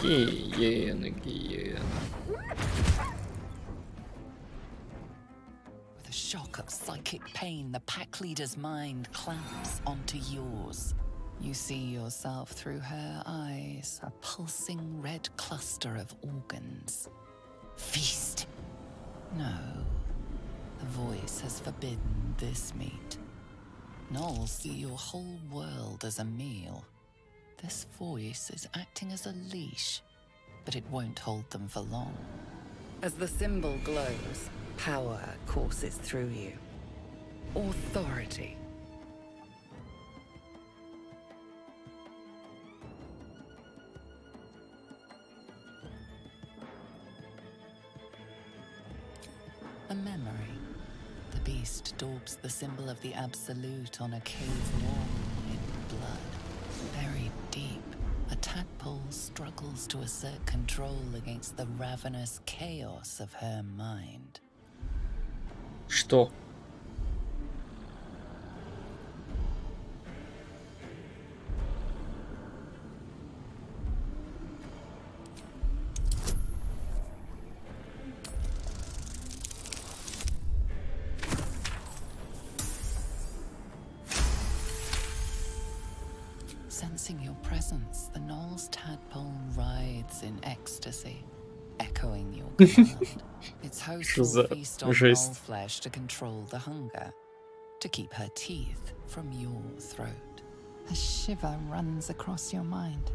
Гиены, гиены. With a shock of psychic pain, the pack leader's mind clamps onto yours. You see yourself through her eyes, a pulsing red cluster of organs. Feast! No, the voice has forbidden this meat. Gnolls see your whole world as a meal. This voice is acting as a leash, but it won't hold them for long. As the symbol glows, power courses through you. Authority. A memory. The beast daubs the symbol of the Absolute on a cave wall in blood. Buried deep, a tadpole struggles to assert control against the ravenous chaos of her mind. Что? Sensing your presence, the Gnoll's tadpole writhes in ecstasy, echoing your command. Its host will feast on gnoll flesh to control the hunger, to keep her teeth from your throat. A shiver runs across your mind.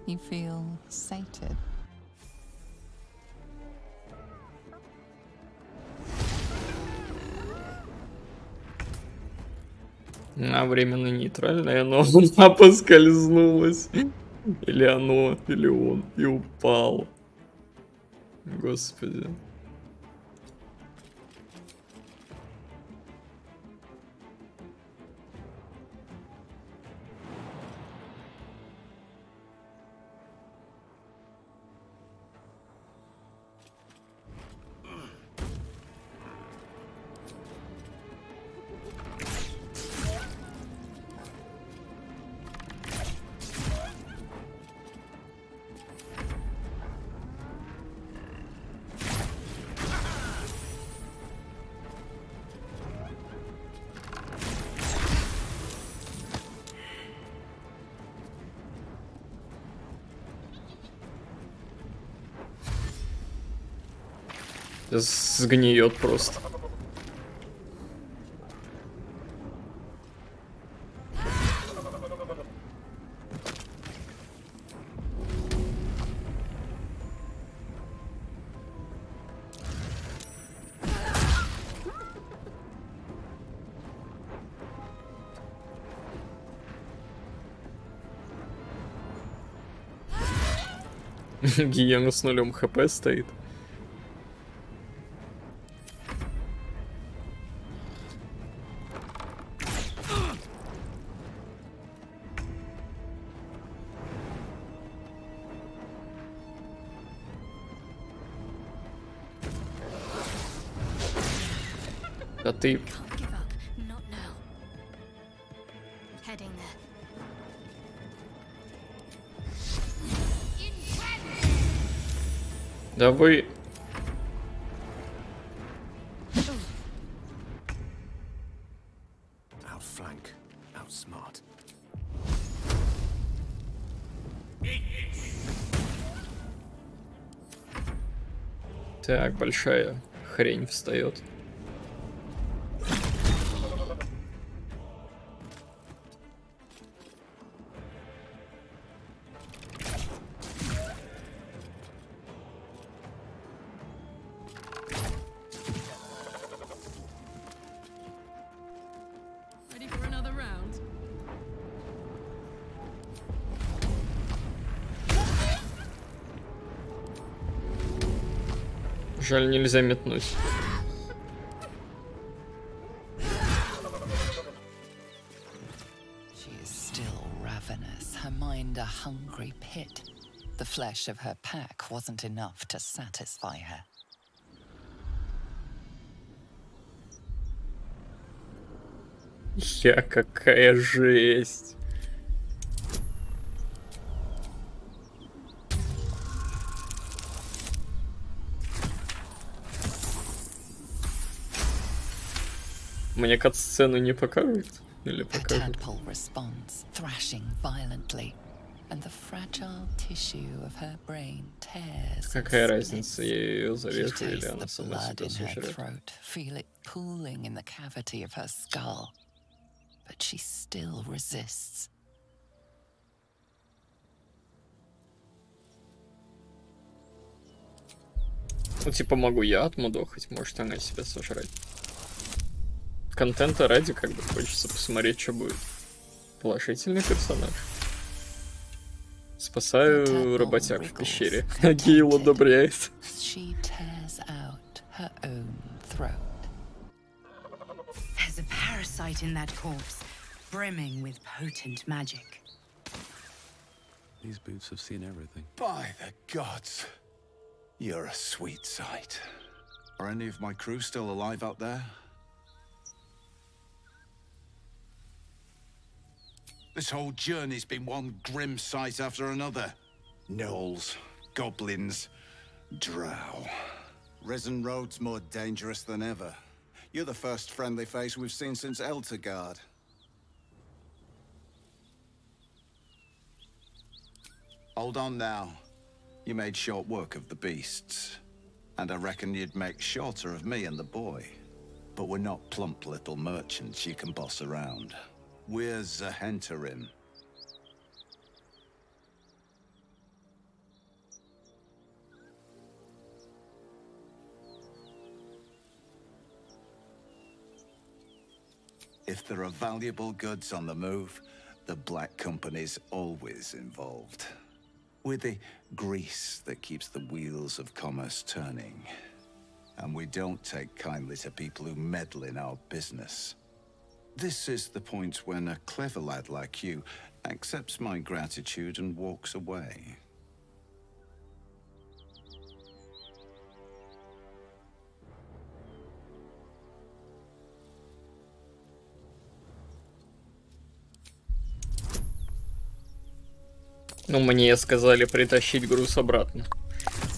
You feel sated. А временно нейтральное, но она поскользнулась. Или оно, или он, и упал. Господи. Сгниет просто. Гиена с 0 хп стоит. А ты... Да вы... Outflank, outsmart. Так, большая хрень встает. Жаль, нельзя метнуть. She is still ravenous, her mind a hungry pit. The flesh of her pack wasn't enough to satisfy her. Какая жесть. Мне кат-сцену не покажут? Или покажут? Tadpole responds, thrashing violently, and the fragile tissue of her brain tears. Какая разница, я ее зарежу или She она tastes the сама blood себя in her сожрет? throat, feel it pooling in the cavity of her skull, but she still resists. Ну, типа, могу я отмудохать, может она себя сожрать. Контента ради, как бы, хочется посмотреть, что будет. Положительный персонаж. Спасаю работяг в пещере. Гейл одобряет. She tears out her own throat. There's a parasite in that corpse, brimming with potent magic. These boots have seen everything. By the gods, you're a sweet sight. Are any of my crew still alive out there? This whole journey's been one grim sight after another. Gnolls, goblins, drow. Risen Road's more dangerous than ever. You're the first friendly face we've seen since Eltergard. Hold on now. You made short work of the beasts. And I reckon you'd make shorter of me and the boy. But we're not plump little merchants you can boss around. We're Zahenterim. If there are valuable goods on the move, the Black Company's always involved. We're the grease that keeps the wheels of commerce turning. And we don't take kindly to people who meddle in our business. This is the point when a clever lad like you accepts my gratitude and walks away. Ну, мне сказали притащить груз обратно.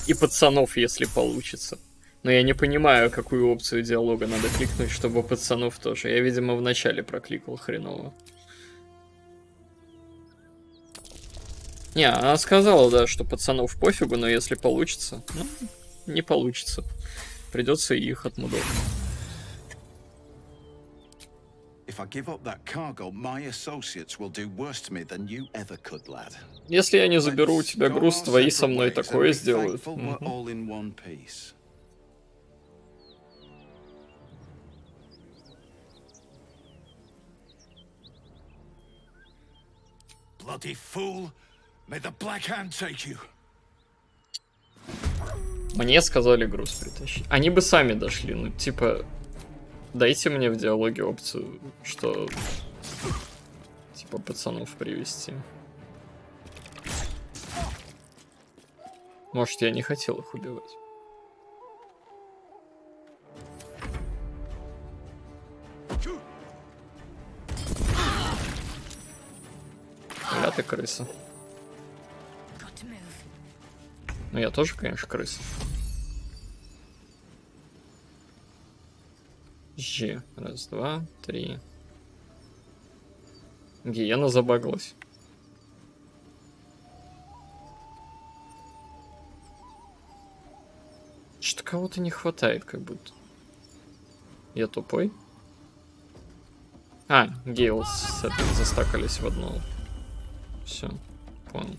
И пацанов, если получится. Но я не понимаю, какую опцию диалога надо кликнуть, чтобы пацанов тоже. Я, видимо, в начале прокликал хреново. Не, она сказала, да, что пацанов пофигу, но если получится, ну, не получится. Придется их отмудовать. Если я не заберу у тебя груз, твои со мной такое сделают. Мне сказали груз притащить. Они бы сами дошли, ну типа... Дайте мне в диалоге опцию, что... Типа пацанов привезти. Может, я не хотел их убивать. Да, ты крыса. Ну, я тоже, конечно, крыса. G. Раз, два, три. Гиена забагалась. Что-то кого-то не хватает, как будто. Я тупой? А, Гейл с этим застакались в одно. Все, понял.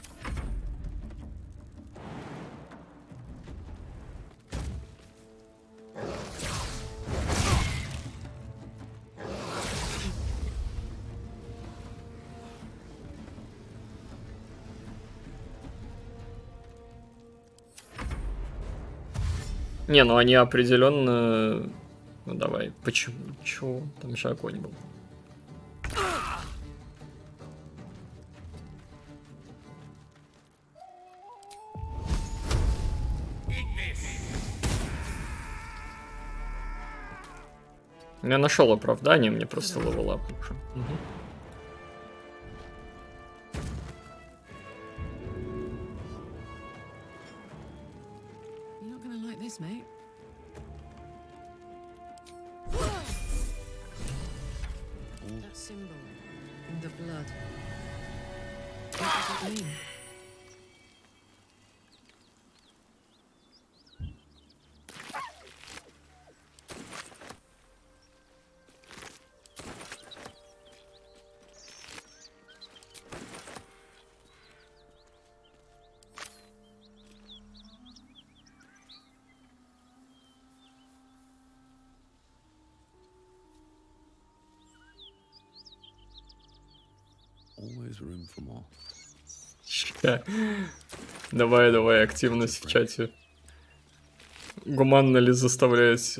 Не, ну они определенно... Ну давай, почему? Чего? Там же огонь был. Я нашел оправдание, мне просто левелап уже. Mate. That symbol in the blood. What does it mean? Давай, активность в чате. Гуманно ли заставлять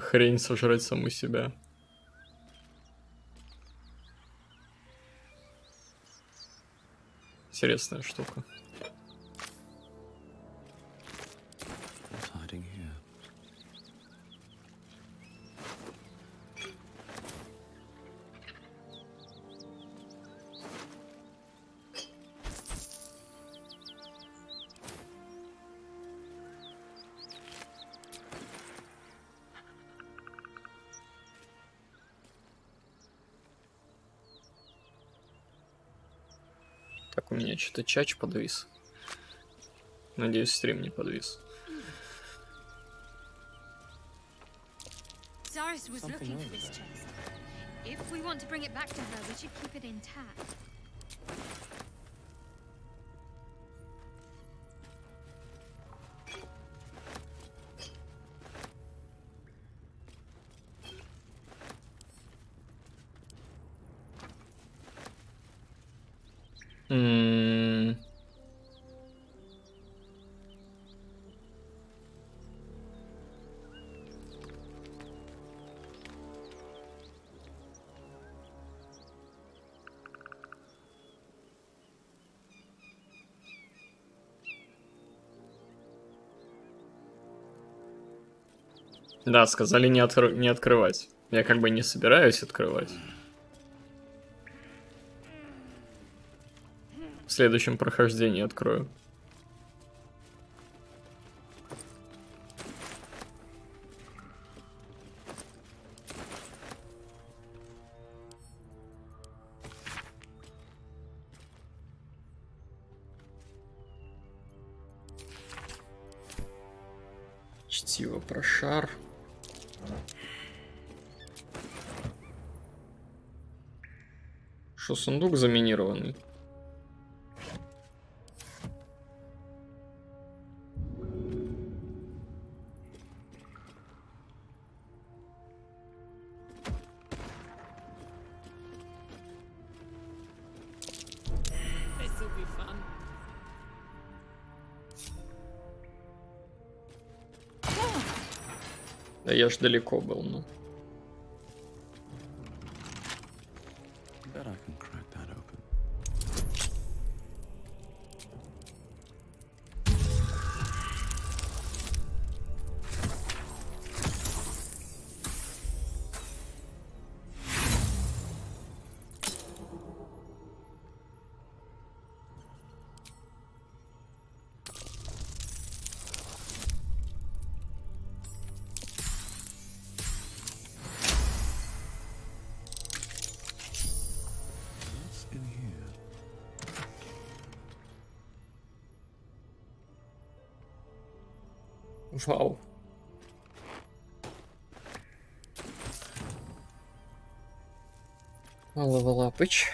хрень сожрать саму себя? Интересная штука. Так, у меня что-то чач подвис. Надеюсь, стрим не подвис. Cyrus was looking for this chest. If we want to bring it back to her, we should keep it intact. Да, сказали не открывать. Я как бы не собираюсь открывать. В следующем прохождении открою. Чтиво про шар. Что, сундук заминированный? Да я ж далеко был, ну. Вау. Лапыч.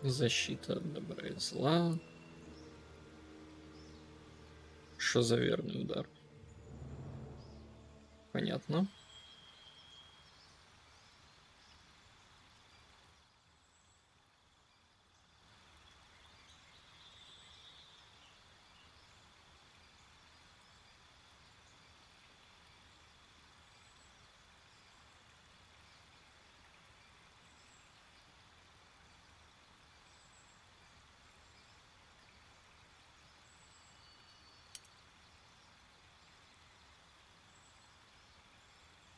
Защита от добра и зла. Что за верный удар? Понятно.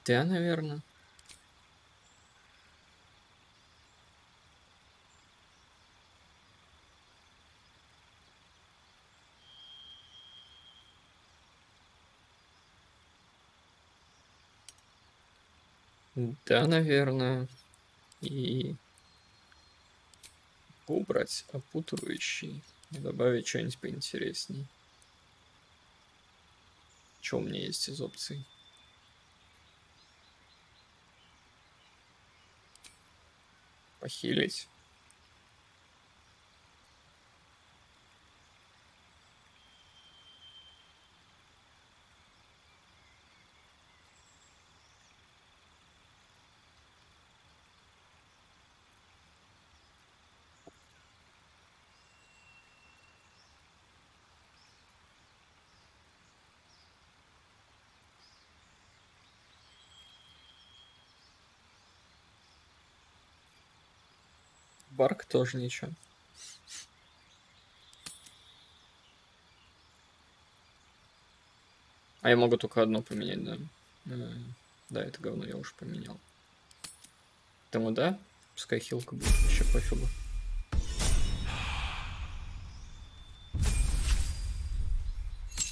Да, наверное. Да, наверное. И убрать опутывающий и добавить что-нибудь поинтересней. Что у меня есть из опций? Похилить. Барк тоже ничего. А я могу только одно поменять, да? Да, это говно я уже поменял. Тому да, пускай хилка будет, еще пофигу.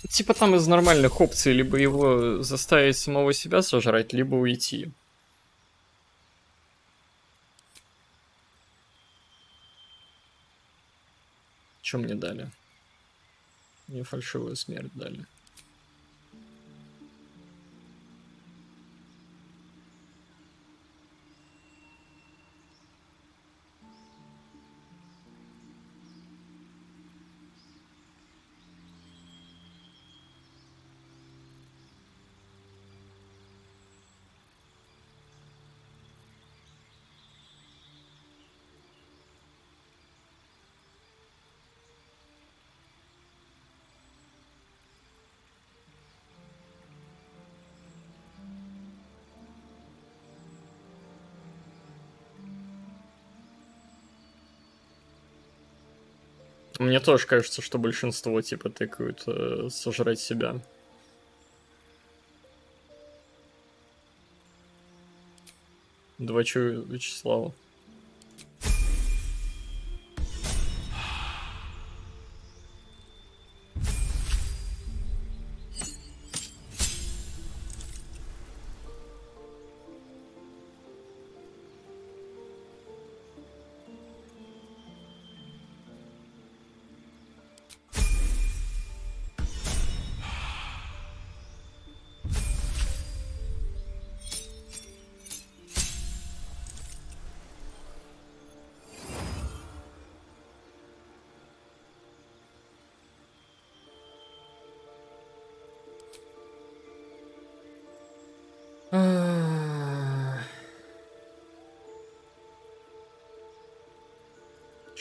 Типа там из нормальных опций либо его заставить самого себя сожрать, либо уйти. Что мне дали? Мне фальшивую смерть дали. Мне тоже кажется, что большинство типа тыкают сожрать себя. Два Вячеслава.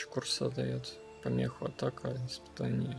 Курса дает помеху, атака, испытание.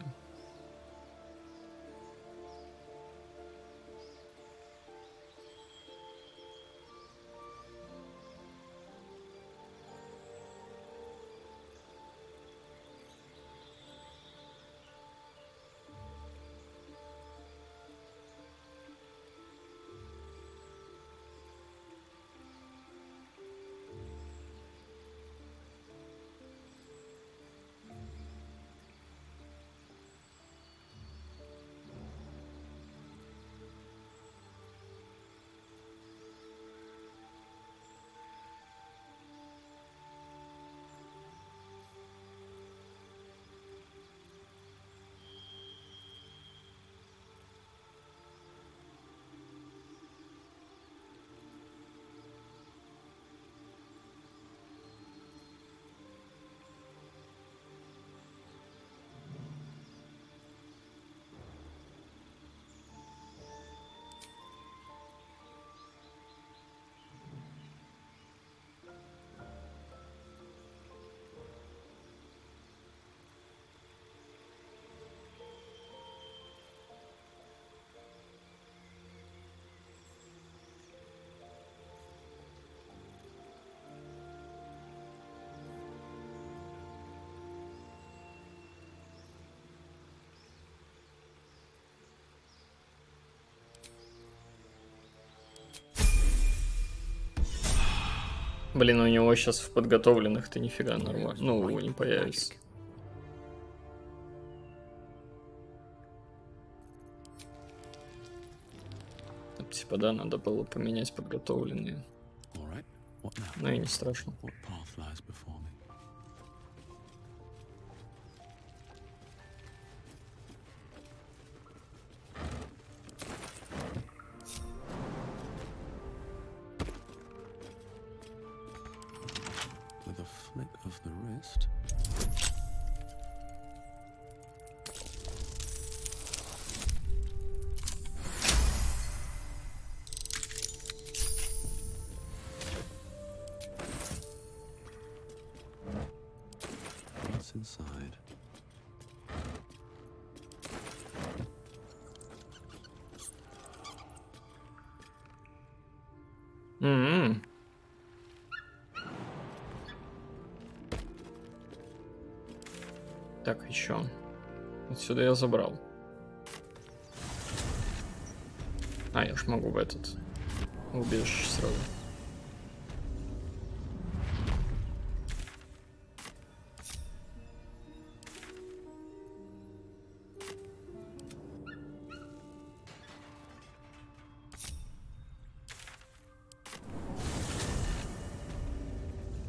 Блин, у него сейчас в подготовленных-то нифига нормально. Ну, не появится. Типа, да, надо было поменять подготовленные. Ну и не страшно. Of the wrist. What's inside? Так, еще. Отсюда я забрал. А, я ж могу в этот убежище сразу.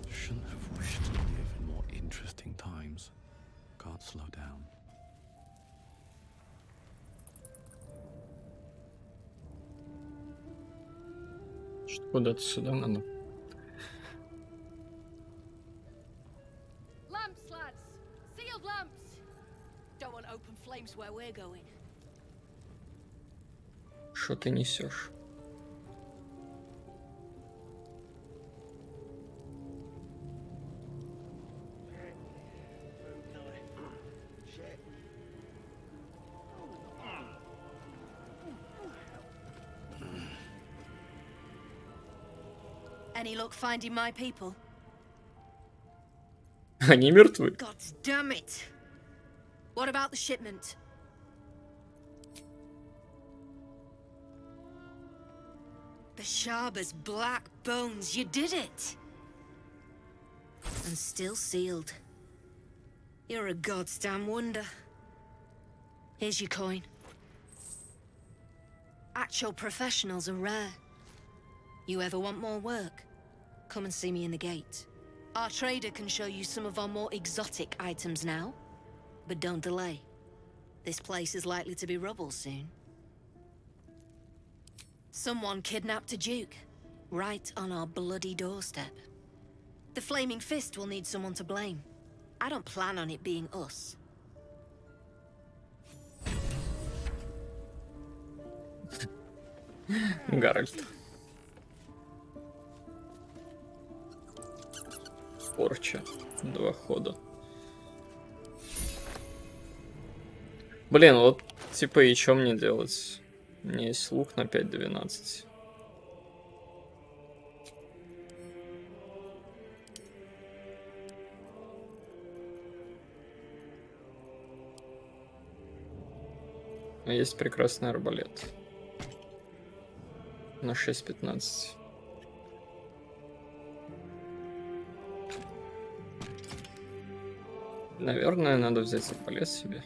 Shouldn't have wished to live in more interesting times. Can't slow down. Куда-то сюда надо. Lamps, lads! Sealed lamps! Don't want open flames where we're going. Что ты несешь? Any luck finding my people? Они мертвы. God damn it! What about the shipment? The Sharber's black bones, you did it! And still sealed. You're a goddamn wonder. Here's your coin. Actual professionals are rare. You ever want more work? Come and see me in the gate. Our trader can show you some of our more exotic items now. But don't delay. This place is likely to be rubble soon. Someone kidnapped a duke, right on our bloody doorstep. The Flaming Fist will need someone to blame. I don't plan on it being us. Гарольд. Порча. 2 хода. Блин, вот типа и чё мне делать? У меня есть лук на 5-12. А есть прекрасный арбалет. На 6-15. Наверное, надо взять арбалет себе.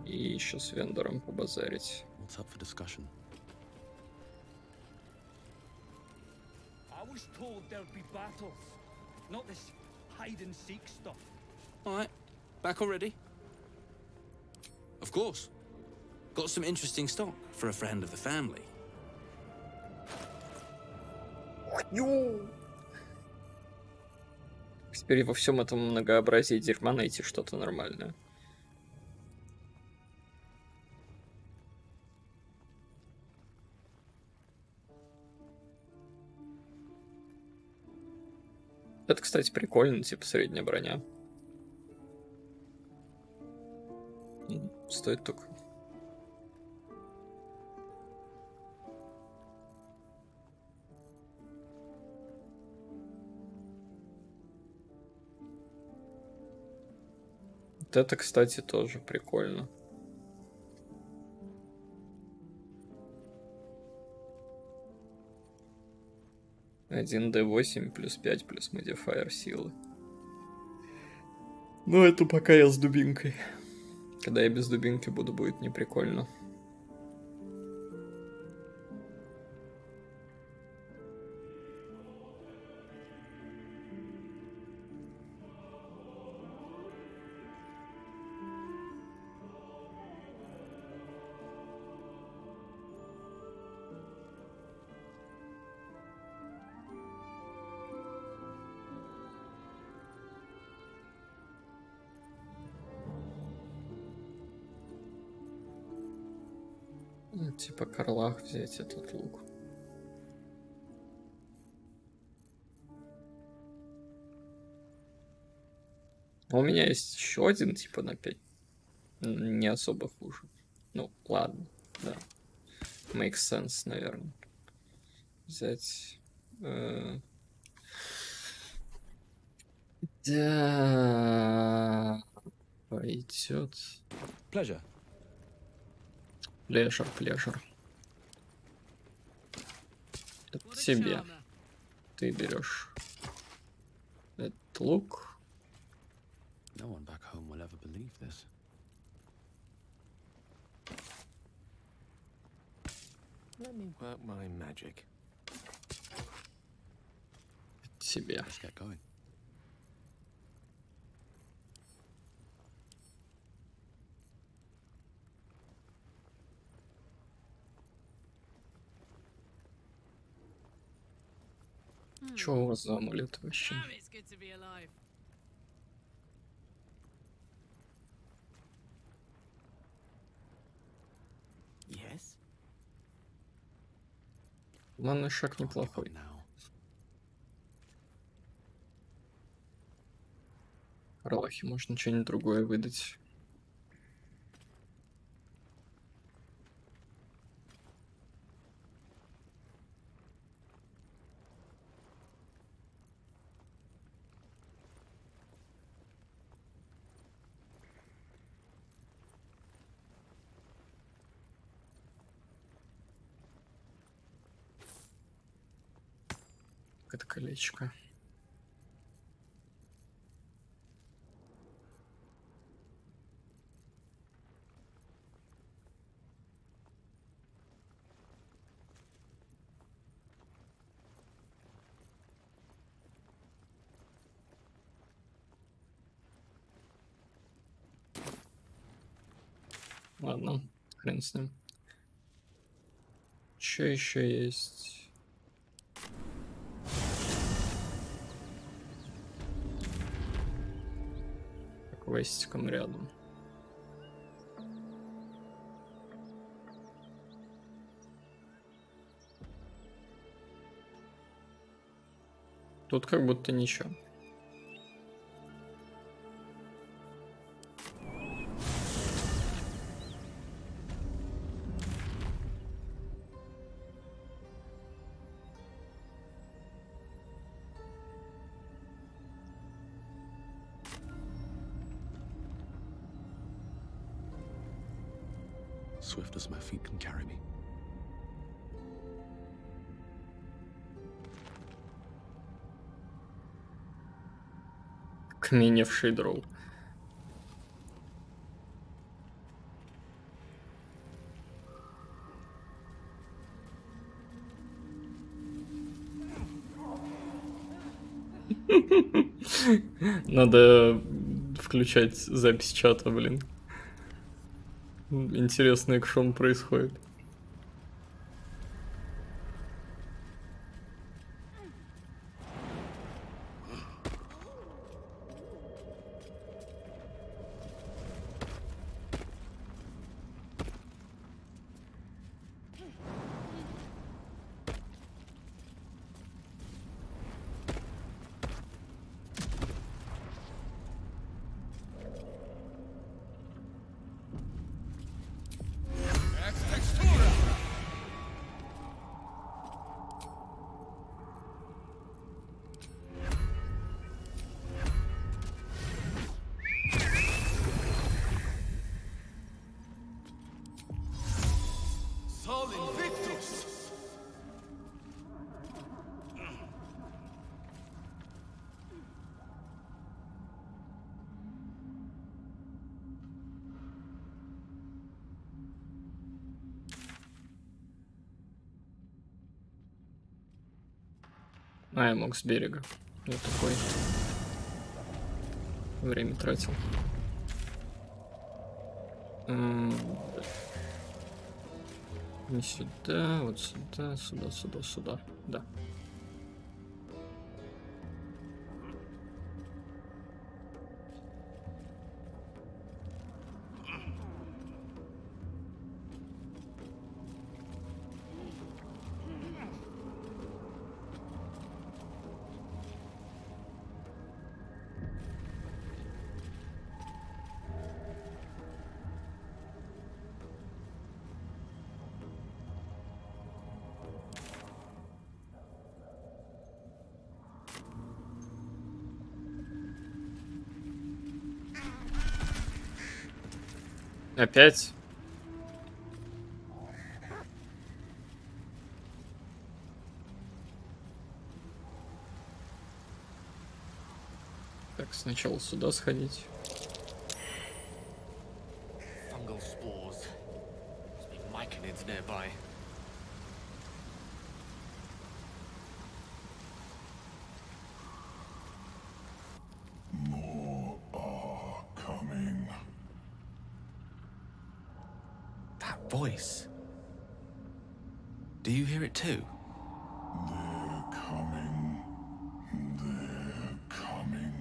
И еще с вендором побазарить. What's up for discussion? I was told there'd be battles, not this hide and seek stuff. All right, back already? Of course. Got some interesting stock for a friend of the family. Теперь во всем этом многообразии дерьма найти что-то нормальное. Это, кстати, прикольно, типа средняя броня. Стоит только. Вот это, кстати, тоже прикольно. Один D8 плюс 5 плюс модифайер силы. Ну, это пока я с дубинкой. Когда я без дубинки буду, будет неприкольно. Типа Карлах взять этот лук. А у меня есть еще один, типа на 5. Не особо хуже. Ну, ладно, да. Makes sense, наверное. Взять... Да... Пойдет. Pleasure. Плежер. Это тебе. Ты берешь этот лук. No one back home will ever believe this. Let me work my magic. Тебе. Let's get going. Чё у вас за амулет вообще? Yes. Манный шаг неплохой. Ралахи можно что-нибудь другое выдать. Это колечко. Ладно, хрен с ним. Что еще есть? К квестикам рядом. Тут как будто ничего. Swift as my feet can carry me. Каменевший дроу. Надо включать запись чата, блин. Интересно, к чему происходит. А, я мог с берега. Я такой. Время тратил. Не сюда, вот сюда, сюда, сюда, сюда. Да. Опять? Так, сначала сюда сходить. Fungal spores. Must be myconids nearby. More are coming. That voice. Do you hear it too? They're coming. They're coming.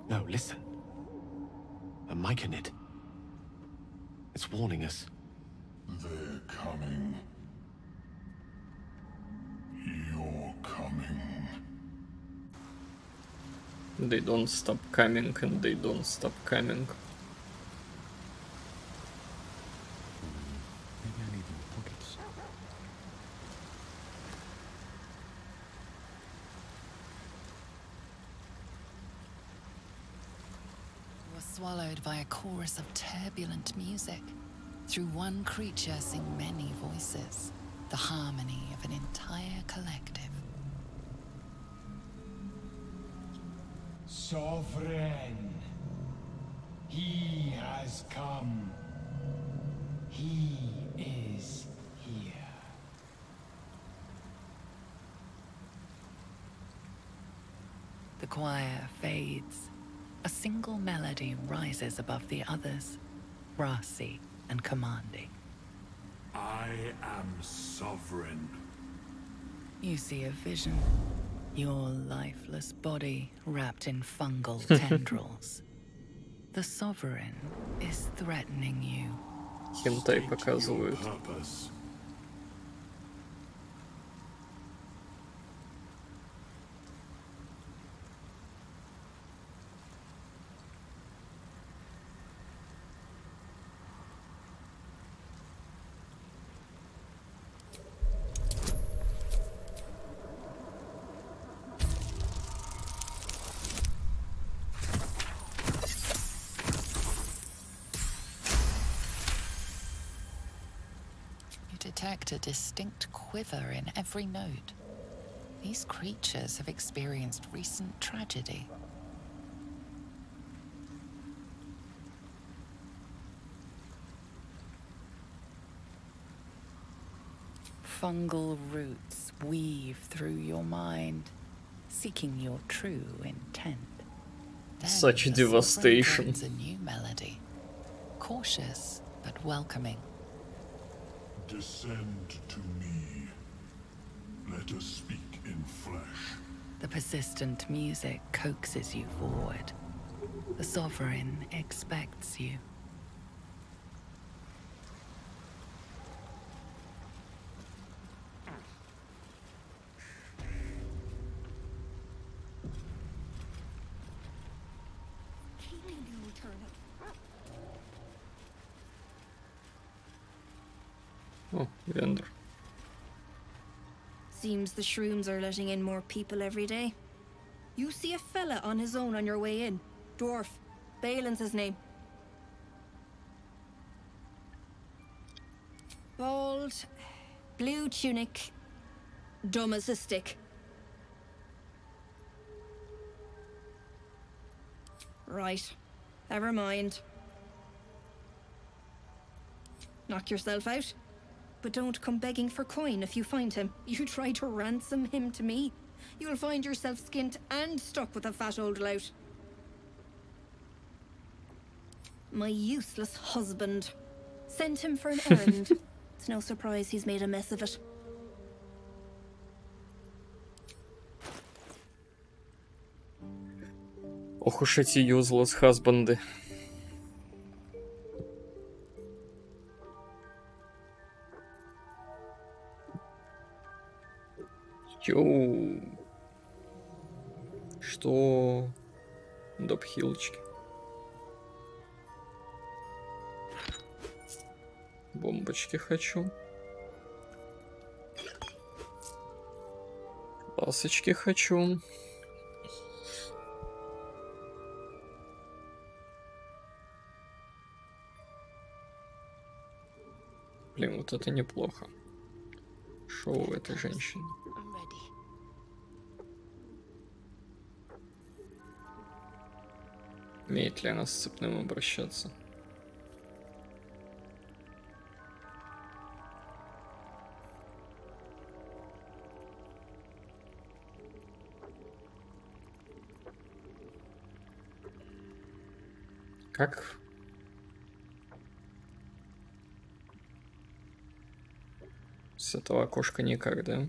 No, listen. A myconid. It's warning us. They're coming. You're coming. They don't stop coming and they don't stop coming. Maybe I need more pockets. swallowed by a chorus of turbulent music. Through one creature sing many voices, the harmony of an entire collective. Sovereign, he has come. He is here. The choir fades. A single melody rises above the others, brassy and commanding. I am sovereign. You see a vision. Your lifeless body wrapped in fungal tendrils. The sovereign is threatening you. Хентай показывают. Detect a distinct quiver in every note. These creatures have experienced recent tragedy. Fungal roots weave through your mind, seeking your true intent. Then Such the devastation. sovereign brings a new melody, cautious but welcoming. Descend to me. Let us speak in flesh. The persistent music coaxes you forward. The sovereign expects you. Oh, vendor. Seems the shrooms are letting in more people every day. You see a fella on his own on your way in. Dwarf. Balin's his name. Bald, blue tunic, dumb as a stick. Right. Never mind. Knock yourself out. But don't come begging for coin if you find him. You try to ransom him to me, you'll find yourself skint and stuck with a fat old lout. My useless husband. Sent him for an errand. It's no surprise he's made a mess of it. Ох уж эти useless husbanды. Йоу. Что? Допхилочки. Бомбочки хочу. Пасочки хочу. Блин, вот это неплохо. Шоу этой женщины. Умеет ли она с цепным обращаться? Как? С этого окошка никак, да?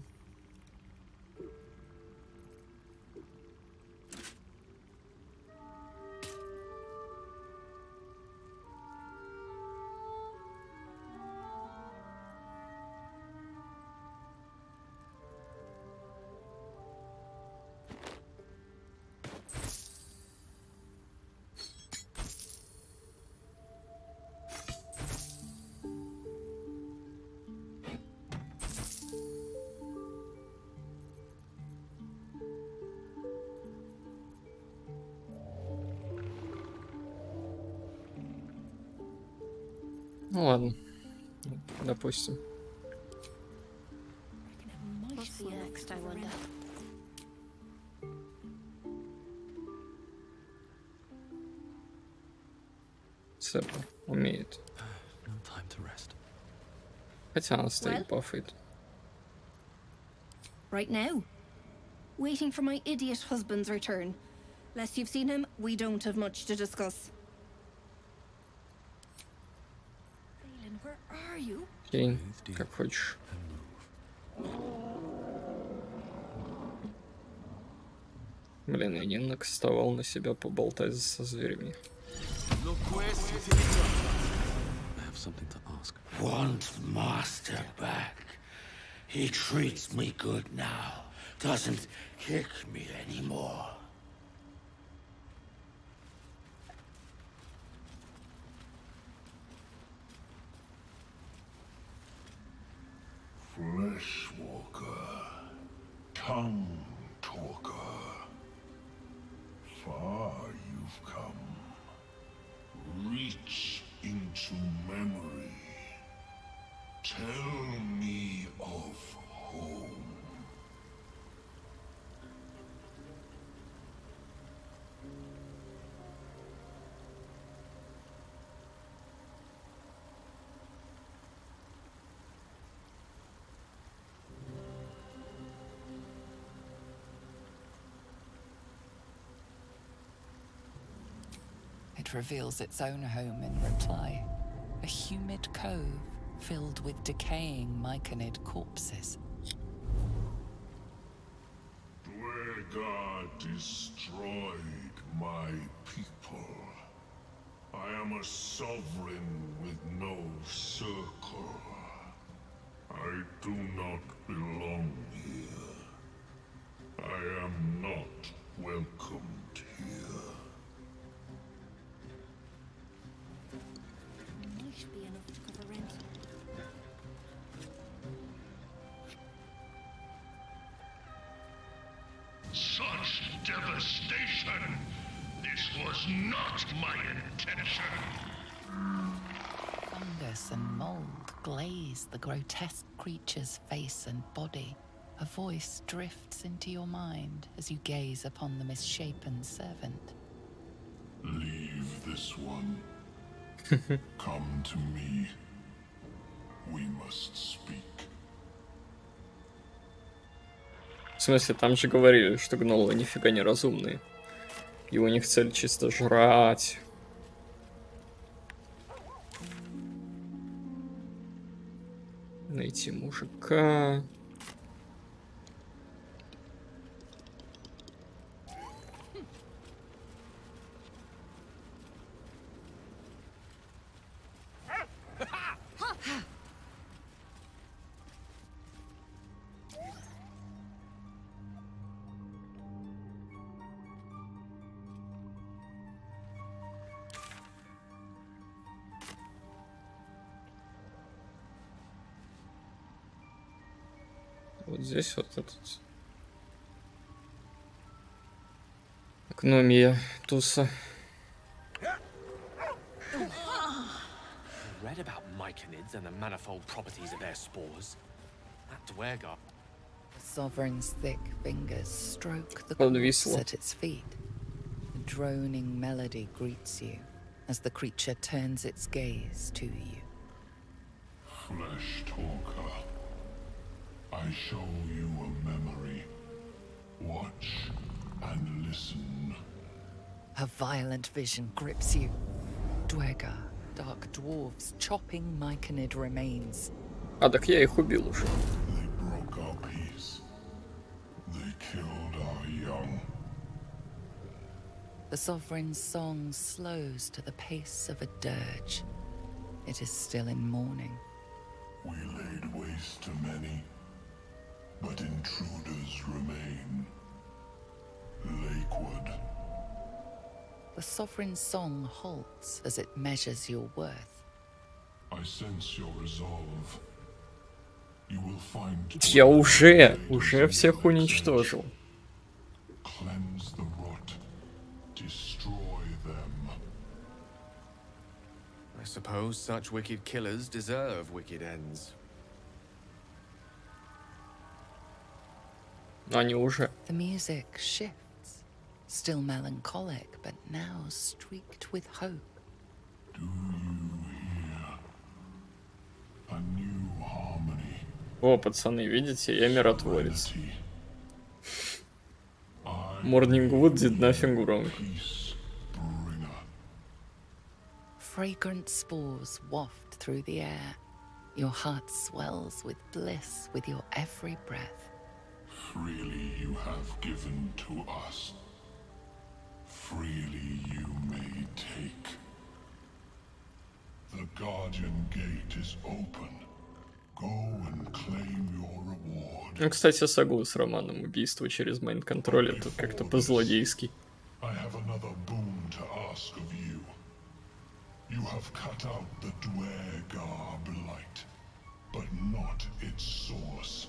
Ну ладно. Допустим. What's next, I wonder? Цепа умеет. Хотя она стоит бафает. Right now. Waiting for my idiot husband's return. Lest you've seen him, we don't have much to discuss. Phelan, where are you? Окей, как хочешь. Блин, я не накастовал на себя поболтать со зверями. Want master back. He treats me good now. Doesn't kick me anymore. Fleshwalker, tongue talker. Far you've come. Reach into memory. Tell me of home. It reveals its own home in reply. A humid cove filled with decaying myconid corpses. Dwergar destroyed my people. I am a sovereign with no circle. I do not belong here. I am not welcomed here. Might be enough to cover rent. Such devastation! This was not my intention! Fungus and mold glaze the grotesque creature's face and body. A voice drifts into your mind as you gaze upon the misshapen servant. Leave this one. Come to me. We must speak. В смысле, там же говорили, что гнолы нифига не разумные. И у них цель чисто жрать. Найти мужика. Вот здесь вот этот. Экономия туса. Read about myconids and the manifold properties of their spores. That dwergar. The sovereign's thick fingers stroke the corpse at its feet. A droning melody greets you as the creature turns its gaze to you. Flesh talker. I show you a memory. Watch and listen. A violent vision grips you. Dwergar, dark dwarves chopping myconid remains. А так я их убил уже. They broke our peace. They killed our young. The sovereign's song slows to the pace of a dirge. It is still in mourning. We laid waste to many, but intruders remain. Lakewood. The sovereign's song halts as it measures your worth. I sense your resolve. You will find. Я уже всех уничтожил. Cleanse the rot. Destroy them. I suppose suppose such wicked killers deserve wicked ends. Они уже. The music shifts, still melancholic, but now streaked with hope. Do you hear a new harmony? О, пацаны, видите, я миротворец. Morningwood did nothing wrong. Fragrant spores waft through the air. Your heart swells with bliss with your every breath. Freely you have given to us. Freely you may take. The Guardian Gate is open. Go and claim your reward. Ну, кстати, согласен с Романом. Убийство через майн-контроль это как-то по-злодейски. I have another boon to ask of you. You have cut out the Dwegar blight, but not its source.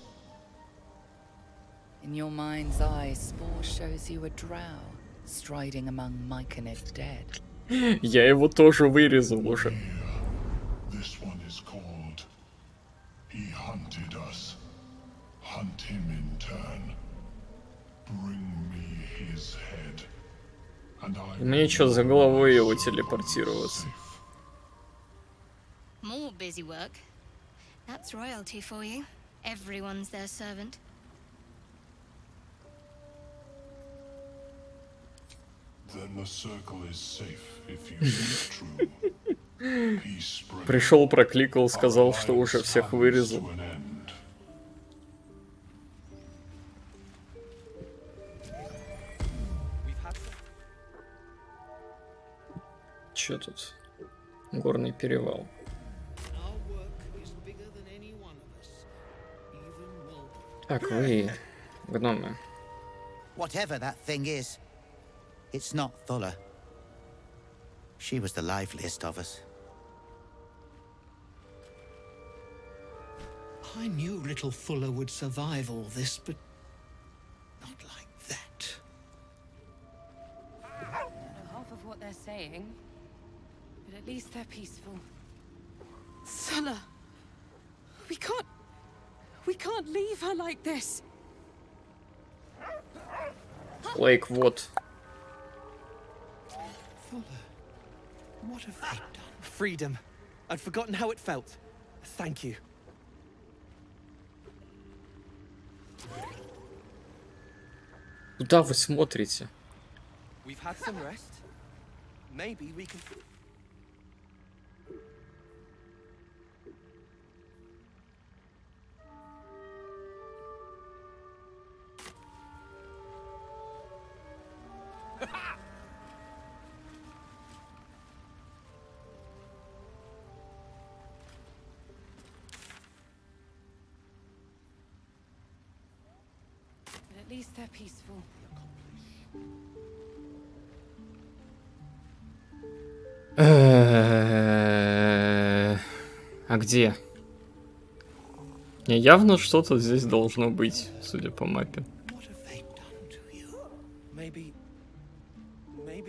In your mind's eye, Spore shows you a drow, striding among Myconid dead. Я его тоже вырезал уже. This one is called. He hunted us. Hunt him in turn. Bring me his head. And I Мне что, за головой его телепортироваться? More busy work. That's royalty for you. Everyone's their servant. Then the circle is safe if you say true. Peace spread. Пришел, прокликал, сказал, что уже всех вырезал. Чё тут? Горный перевал. Так, вы, гномы. Whatever that thing is, it's not Thulla. She was the liveliest of us. I knew little Thulla would survive all this, but not like that. I don't know half of what they're saying, but at least they're peaceful. Thulla! We can't leave her like this! Like what? Thulla, what have they done? Freedom. I'd forgotten how it felt. Thank you. Куда вы смотрите? We've had some rest. Maybe we can... But at least they're peaceful. А где? Не, явно что-то здесь должно быть, судя по мапе. Maybe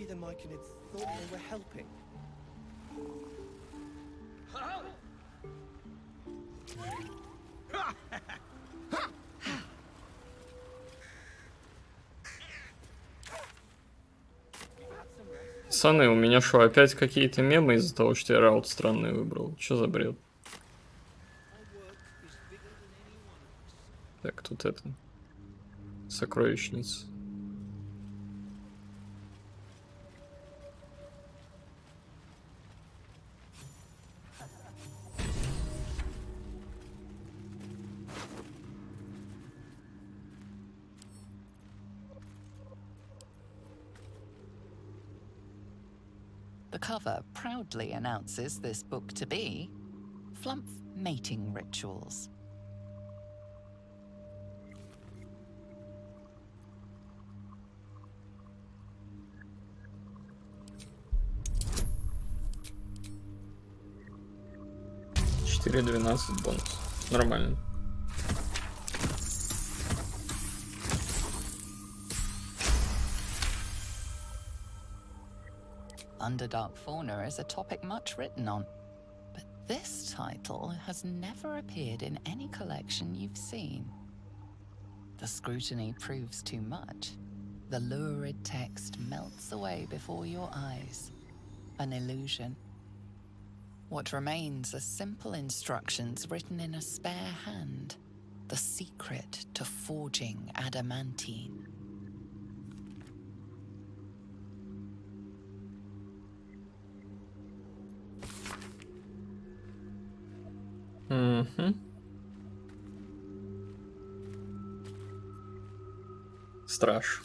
the Myconids thought they were helping. Пацаны, у меня что, опять какие-то мемы из-за того, что я раут странный выбрал? Что за бред? Так, тут это... Сокровищница. The cover proudly announces this book to be Flumph Mating Rituals. $4.12 бонус. Нормально. Underdark fauna is a topic much written on. This title has never appeared in any collection you've seen. The scrutiny proves too much. The lurid text melts away before your eyes. An illusion. What remains are simple instructions written in a spare hand. The secret to forging adamantine. Страж.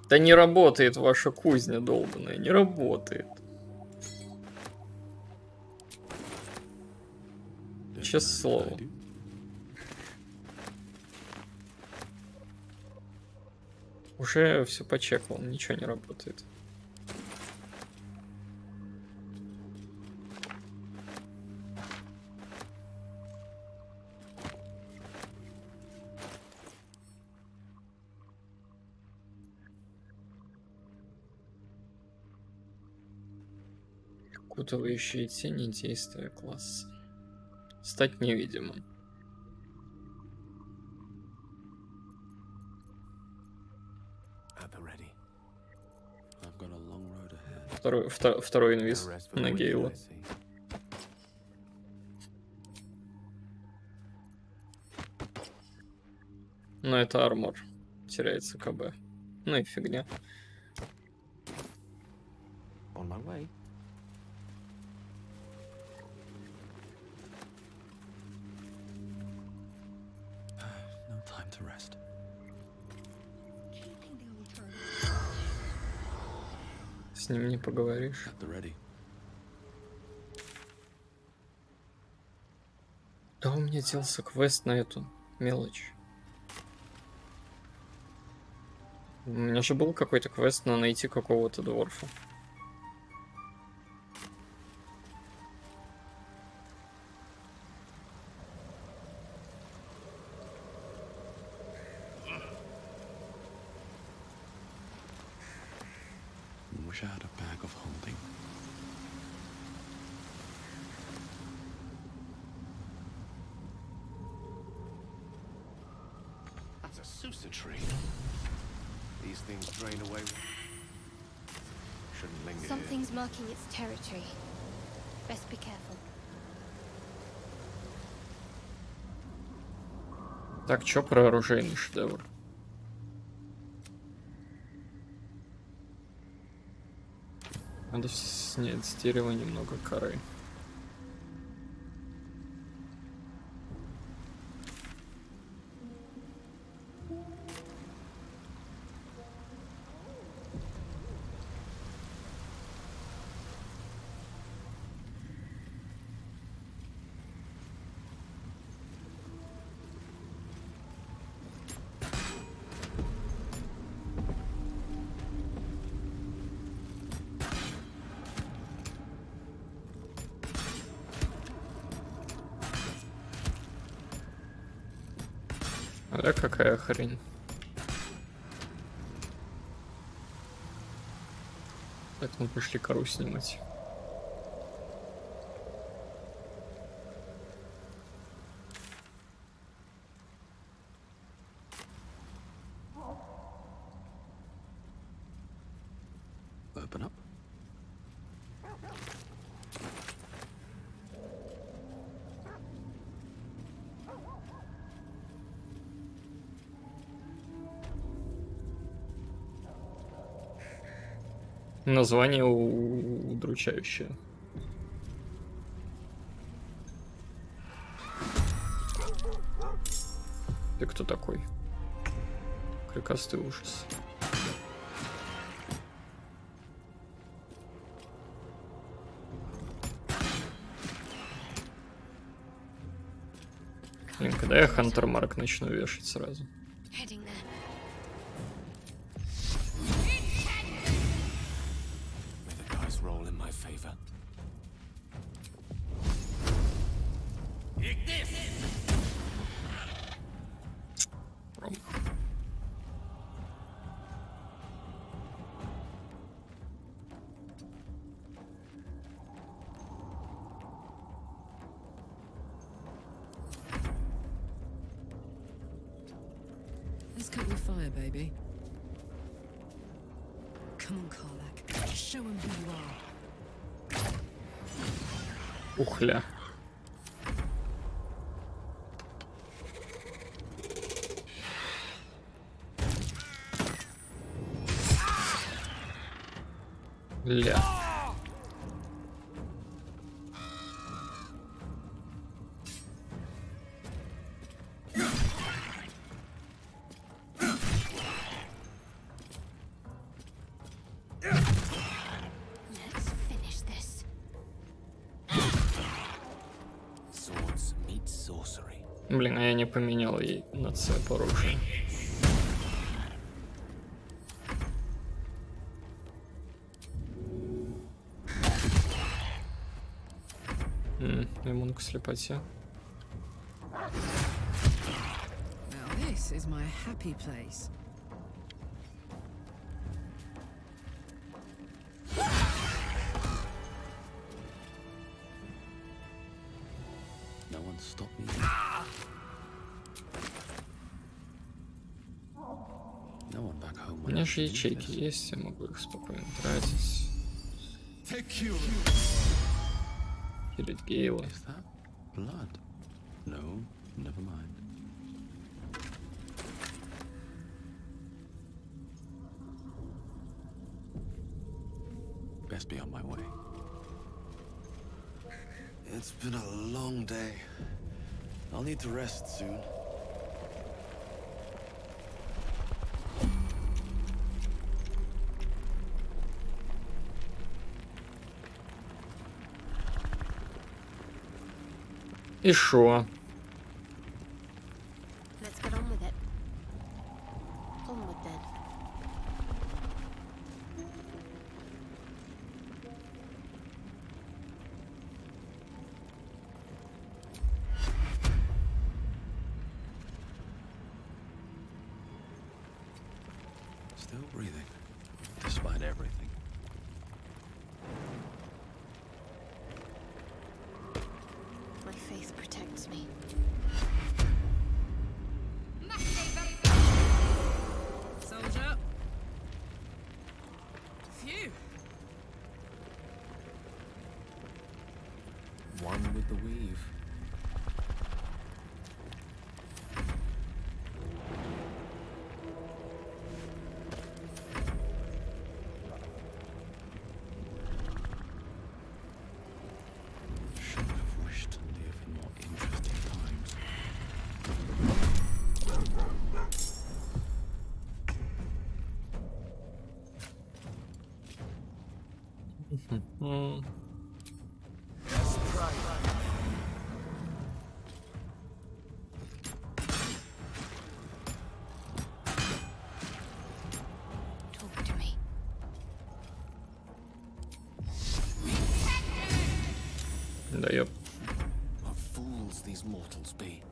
Да не работает ваша кузня долбаная, не работает. Честное слово. Уже все почекал, ничего не работает. Окутывающие тени действия класса. Стать невидимым. Второй инвиз на Гейла. Но это армор. Теряется КБ. Ну и фигня. On my way. No time to rest. С ним не поговоришь. Да у меня делся квест на эту мелочь. У меня же был какой-то квест на найти какого-то дворфа. Wish I had a bag of holding. That's a Susa tree. These things drain away. Shouldn't linger. Something's marking its territory. Best be careful. Так, чё про оружейный шедевр? Надо снять с дерева немного коры. Да какая хрень. Так, мы пошли кору снимать. Open up. Название удручающее. Ты кто такой? Клыкастый ужас. Блин, когда я Хантер Марк начну вешать сразу? Pick up your fire, baby. Come on, Karlak. Show him who you are. Ухля. Ля. Let's finish this. Swords meet sorcery. Блин, а я не поменял ей на цепь оружие. Иммун к слепоте. Now this is my happy place. No one stopped me. No one back home. У меня же ячейки есть, я могу их спокойно тратить. Перед Гейла. Is that blood? No, never mind. Best be on my way. It's been a long day. I'll need to rest soon. И шо? Let's get on with it. Onward then. Still breathing, despite everything. My faith protects me. Soldier. Phew. One with the weave. Should have wished to live in more interesting times. Talk to me. Да ёп. What fools these mortals be.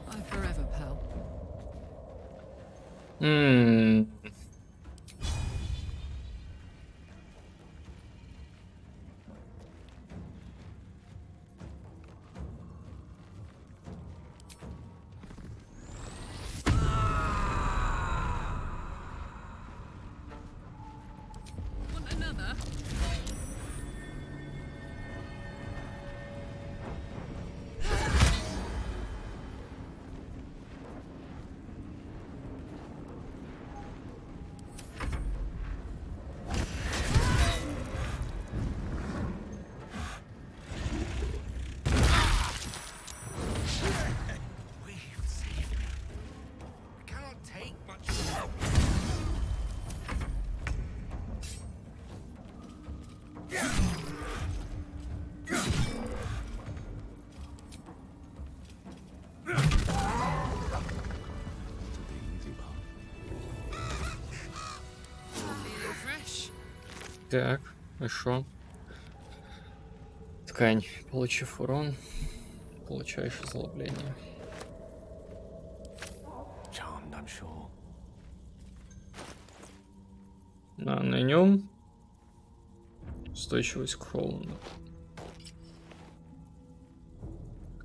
Bye forever, pal. Want another? We've saved me. We cannot take much help. Feeling fresh? Так, хорошо. Ткань. Получив урон, получаешь озлобление. Charmed, I'm sure. На нем Устойчивость к холоду.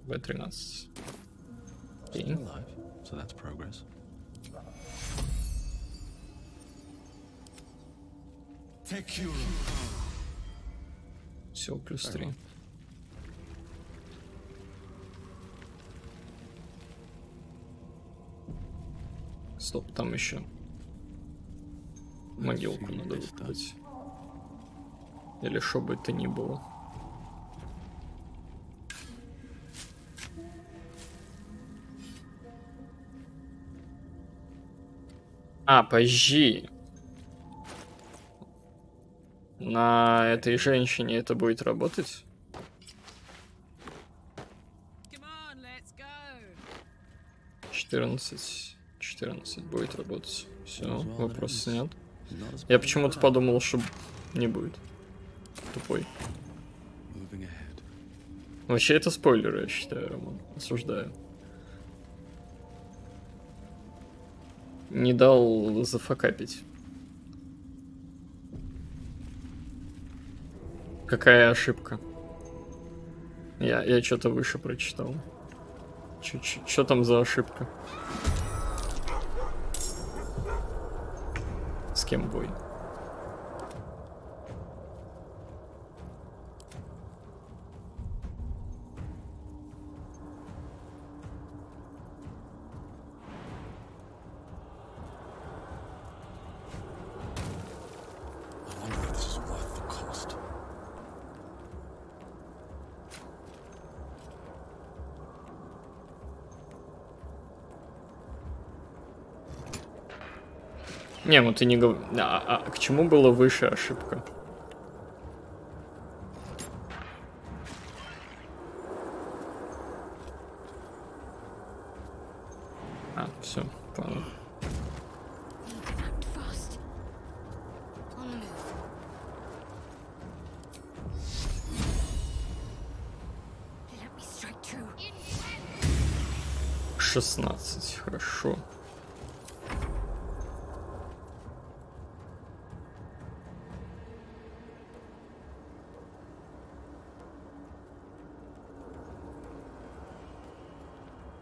В13. Окей. So that's progress. Все, плюс 3. Стоп, там еще могилку надо выкопать. Или что бы это ни было. А, подожди. На этой женщине это будет работать? 14 будет работать. Все, вопросов нет. Я почему-то подумал, что не будет. Тупой. Вообще это спойлеры, я считаю, Роман. Осуждаю. Не дал зафакапить. Какая ошибка? Я что-то выше прочитал. Что там за ошибка? С кем бой? Не, ну ты не говоришь. А к чему было выше ошибка? А, все, понял. «16», хорошо.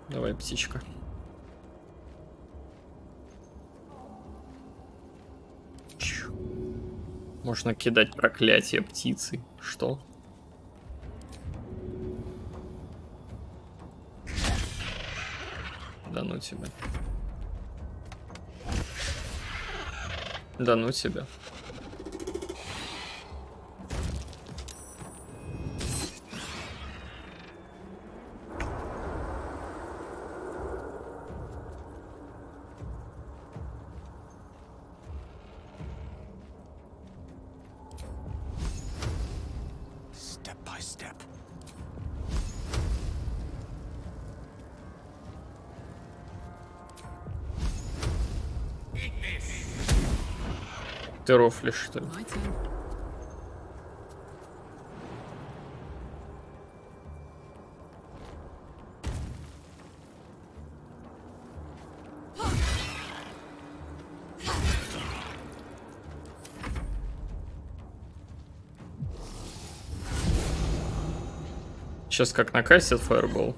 Давай, птичка. Можно кидать проклятие птицы. Что? Да ну тебя. Да ну тебя. Ты рофлишь, что ли? Сейчас как накасит фаербол.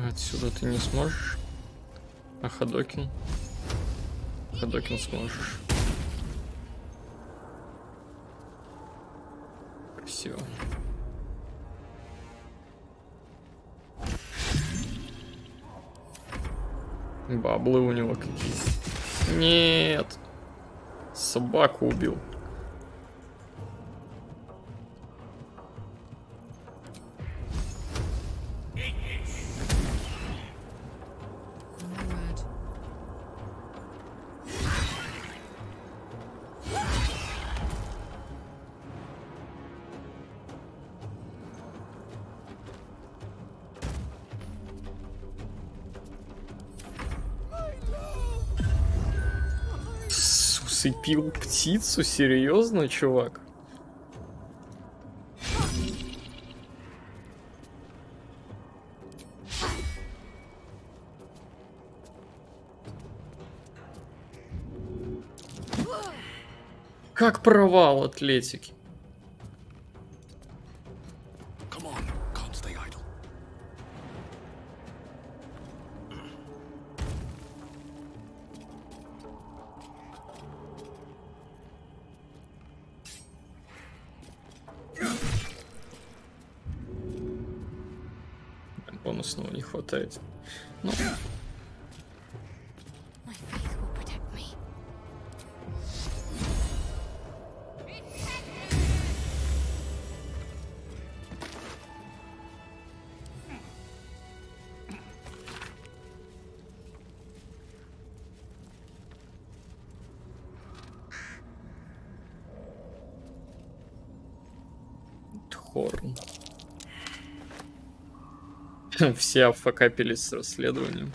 Отсюда ты не сможешь. А Ходокин? Ходокин сможешь. Красиво. Баблы у него какие. Нет. Собаку убил. усыпил птицу? Серьезно, чувак? Как провал атлетики. Бонусного не хватает. Ну. Хорн. Все обфакапились с расследованием.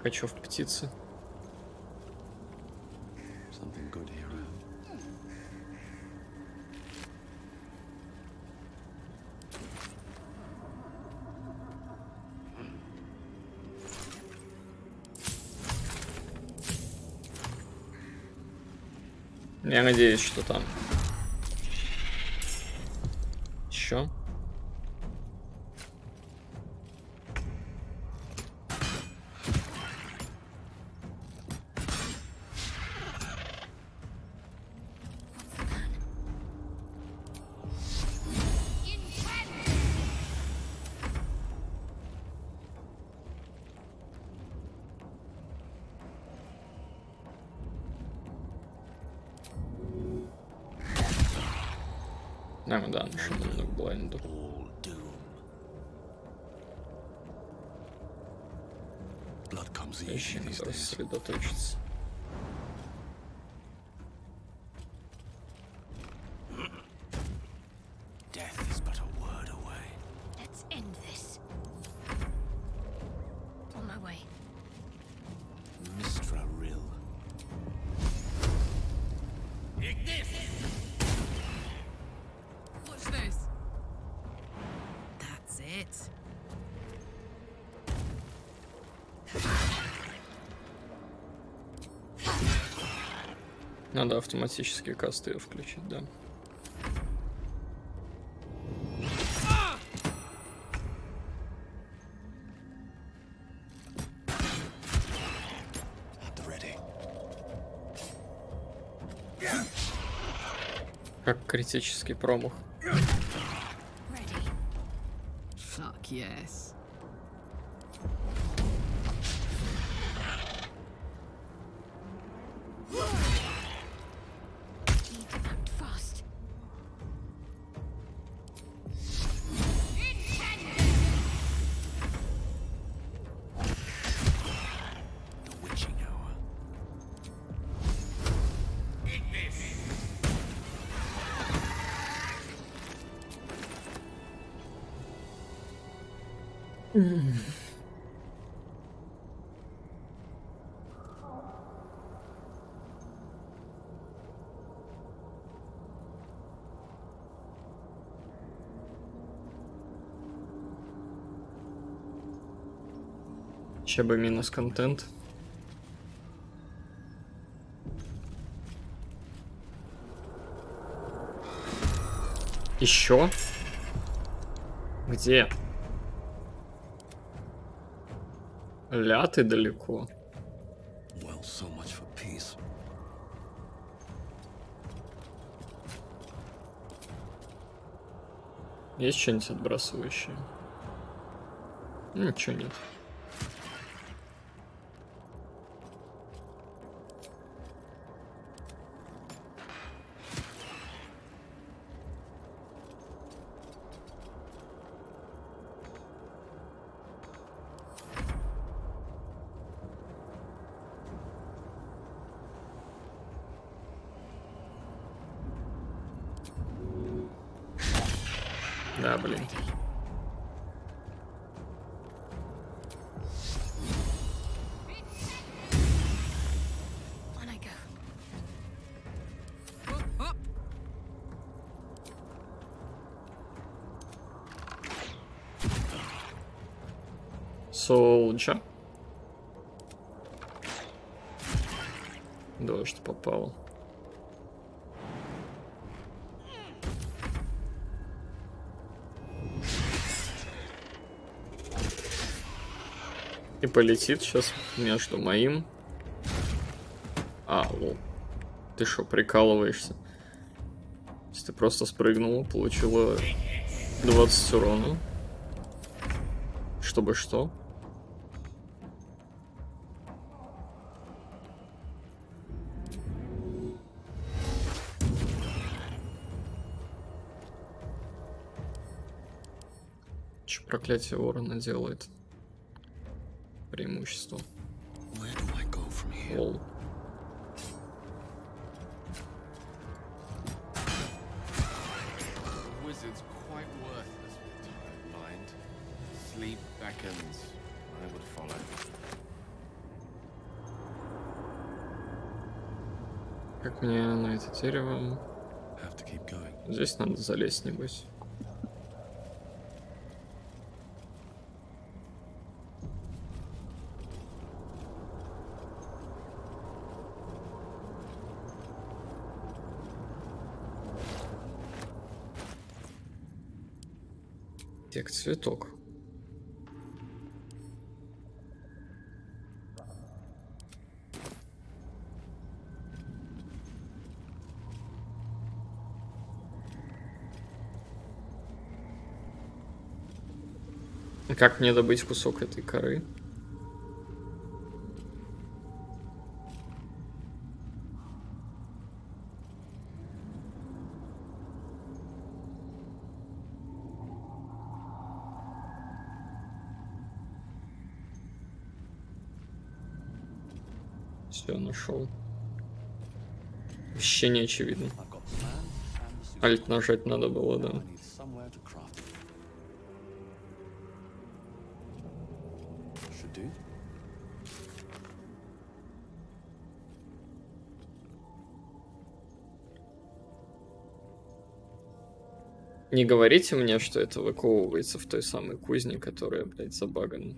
Хочу в птицы. Я надеюсь, что там еще. Да, нашел к блайнду. Еще надо рассредоточиться. Надо автоматические касты ее включить, да. Как критический промах. Fuck yes. Ще бы минус контент. Еще? Где? Ля, ты далеко. Well, so much for peace. Есть что-нибудь отбрасывающее? Ничего нет. Да, блин. Солнце. Дождь попал. И полетит сейчас между моим. А, лол. Ты что, прикалываешься? Если ты просто спрыгнула, получила 20 урона. Чтобы что? Че проклятие ворона делает? Преимущество. Лол. Wizard's quite worthless with tired mind. Sleep beckons. I would follow. Как мне на это дерево? Здесь надо залезть, небось. Так, цветок. Как мне добыть кусок этой коры? Все, нашел. Вообще не очевидно. Альт нажать надо было, да. Не говорите мне, что это выковывается в той самой кузне, которая, блядь, забагана.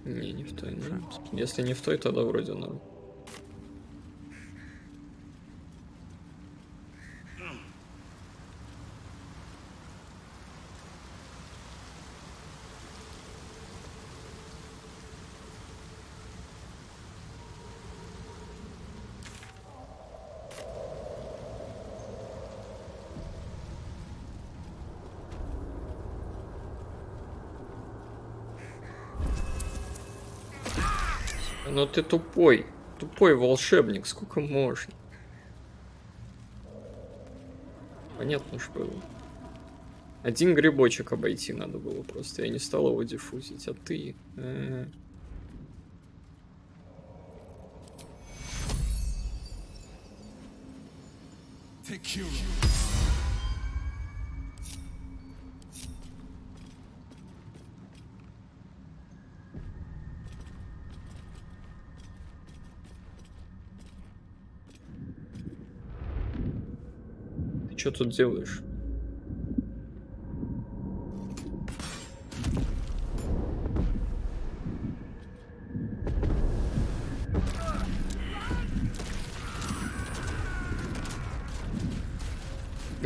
Не, не в той. Ну, если не в той, тогда вроде надо. Но ты тупой. Тупой волшебник. Сколько можно? Понятно ж было. Один грибочек обойти надо было просто. Я не стал его диффузить, а ты... Ты что тут делаешь?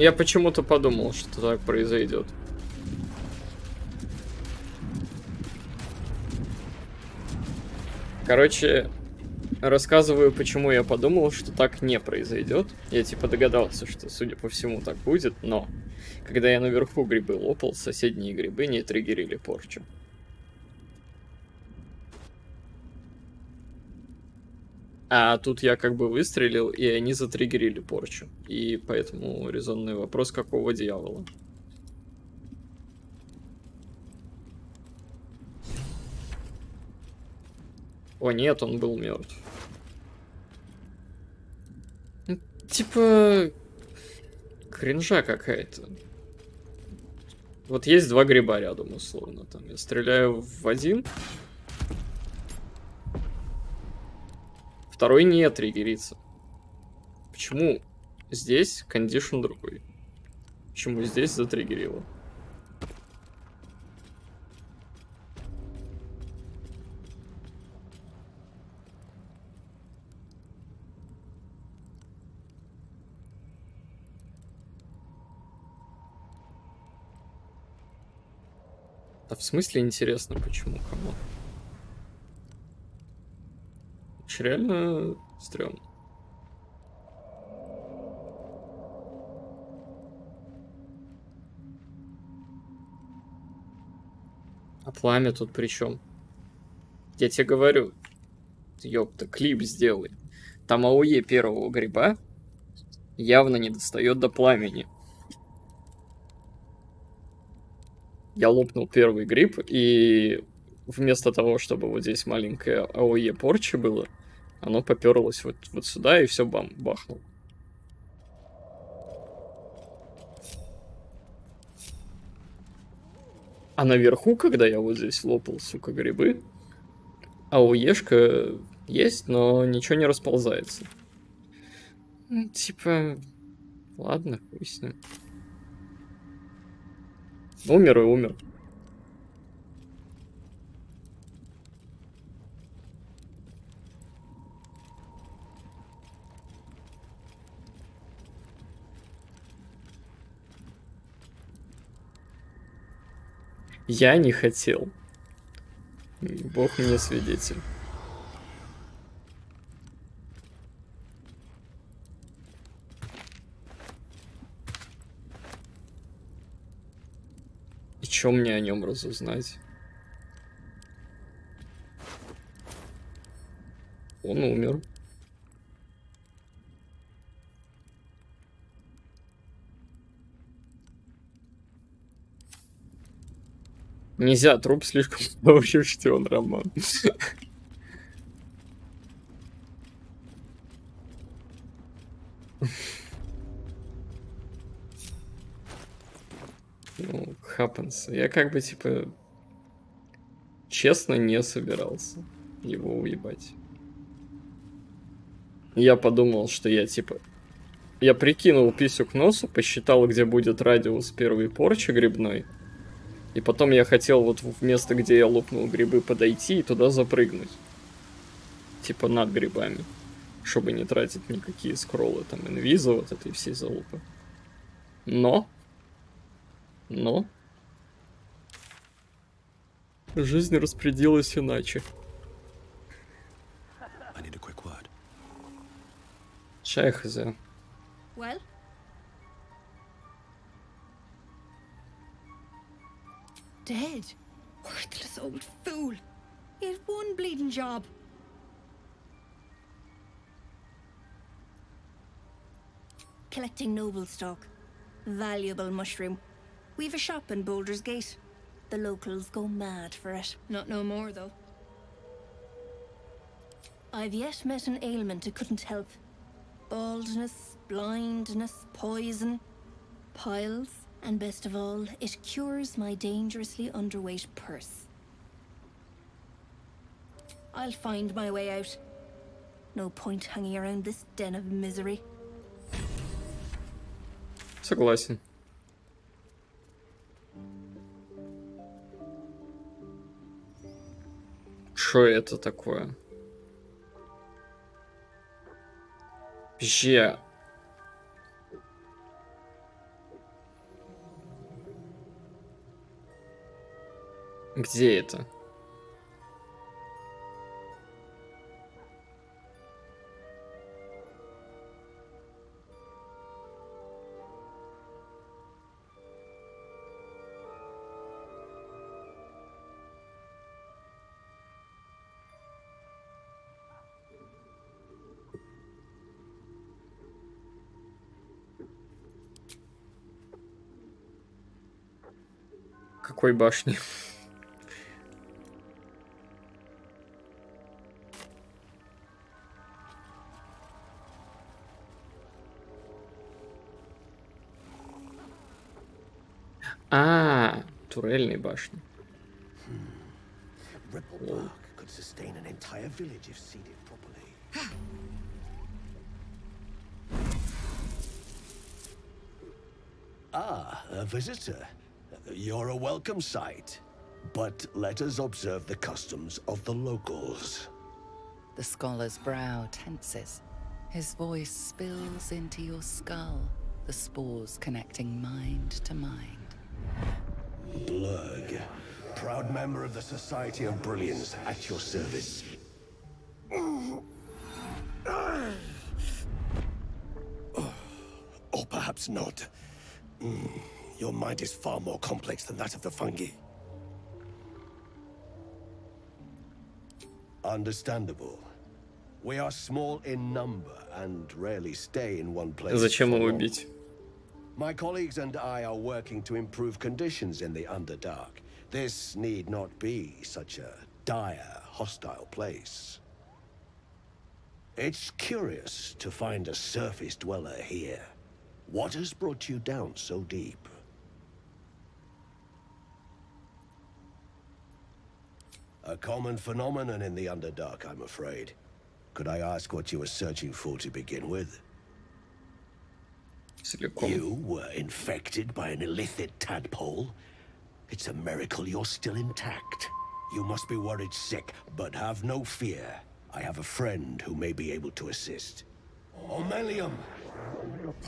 Я почему-то подумал, что так произойдет. Короче, рассказываю, почему я подумал, что так не произойдет. Я типа догадался, что, судя по всему, так будет, но когда я наверху грибы лопал, соседние грибы не триггерили порчу. А тут я как бы выстрелил, и они затриггерили порчу. И поэтому резонный вопрос, какого дьявола? О нет, он был мертв. Типа... кринжа какая-то. Вот есть два гриба рядом, условно. Там я стреляю в один. Второй не триггерится. Почему здесь кондишн другой? Почему здесь затриггерило? А в смысле интересно, почему, кому? Реально стрёмно. А пламя тут при чем? Я тебе говорю, ёпта, клип сделай. Там АОЕ первого гриба явно не достает до пламени. Я лопнул первый гриб, и вместо того, чтобы вот здесь маленькое АОЕ порчи было, оно поперлось вот сюда, и все бахнуло. А наверху, когда я вот здесь лопал, сука, грибы, АОЕшка есть, но ничего не расползается. Ну, типа, ладно, хуй с ним. Умер и умер. Я не хотел. Бог мне свидетель. И чё мне о нем разузнать? Он умер. Нельзя, труп слишком поврежден, Роман. Ну, happens. Я как бы, типа, честно не собирался его уебать. Я подумал, что я, типа... Я прикинул писю к носу, посчитал, где будет радиус первой порчи грибной. И потом я хотел вот в место, где я лопнул грибы, подойти и туда запрыгнуть. Типа над грибами. Чтобы не тратить никакие скроллы, там, инвиза, вот этой всей залупы. Но... Жизнь распределилась иначе. Чай хз. Well? Dead. Worthless old fool. He had one bleeding job. Collecting noble stock. Valuable mushroom. We've a shop in Baldur's Gate. The locals go mad for it. Not no more, though. I've yet met an ailment it couldn't help. Baldness, blindness, poison, piles, and best of all, it cures my dangerously underweight purse. I'll find my way out. No point hanging around this den of misery. Согласен. Что это такое? Вообще. Где это? Какой башни? А, турельные башни. Ripple bark could sustain an entire village if seeded properly. Ah, a visitor. You're a welcome sight. But let us observe the customs of the locals. The scholar's brow tenses. His voice spills into your skull, the spores connecting mind to mind. Blurg, proud member of the Society of Brilliance, at your service. Or perhaps not. Your mind is far more complex than that of the fungi. Understandable. We are small in number and rarely stay in one place. Зачем его бить? My colleagues and I are working to improve conditions in the Underdark. This need not be such a dire, hostile place. It's curious to find a surface dweller here. What has brought you down so deep? A common phenomenon in the Underdark, I'm afraid. Could I ask what you were searching for to begin with? You were infected by an illithid tadpole? It's a miracle you're still intact. You must be worried sick, but have no fear. I have a friend who may be able to assist. Omelium!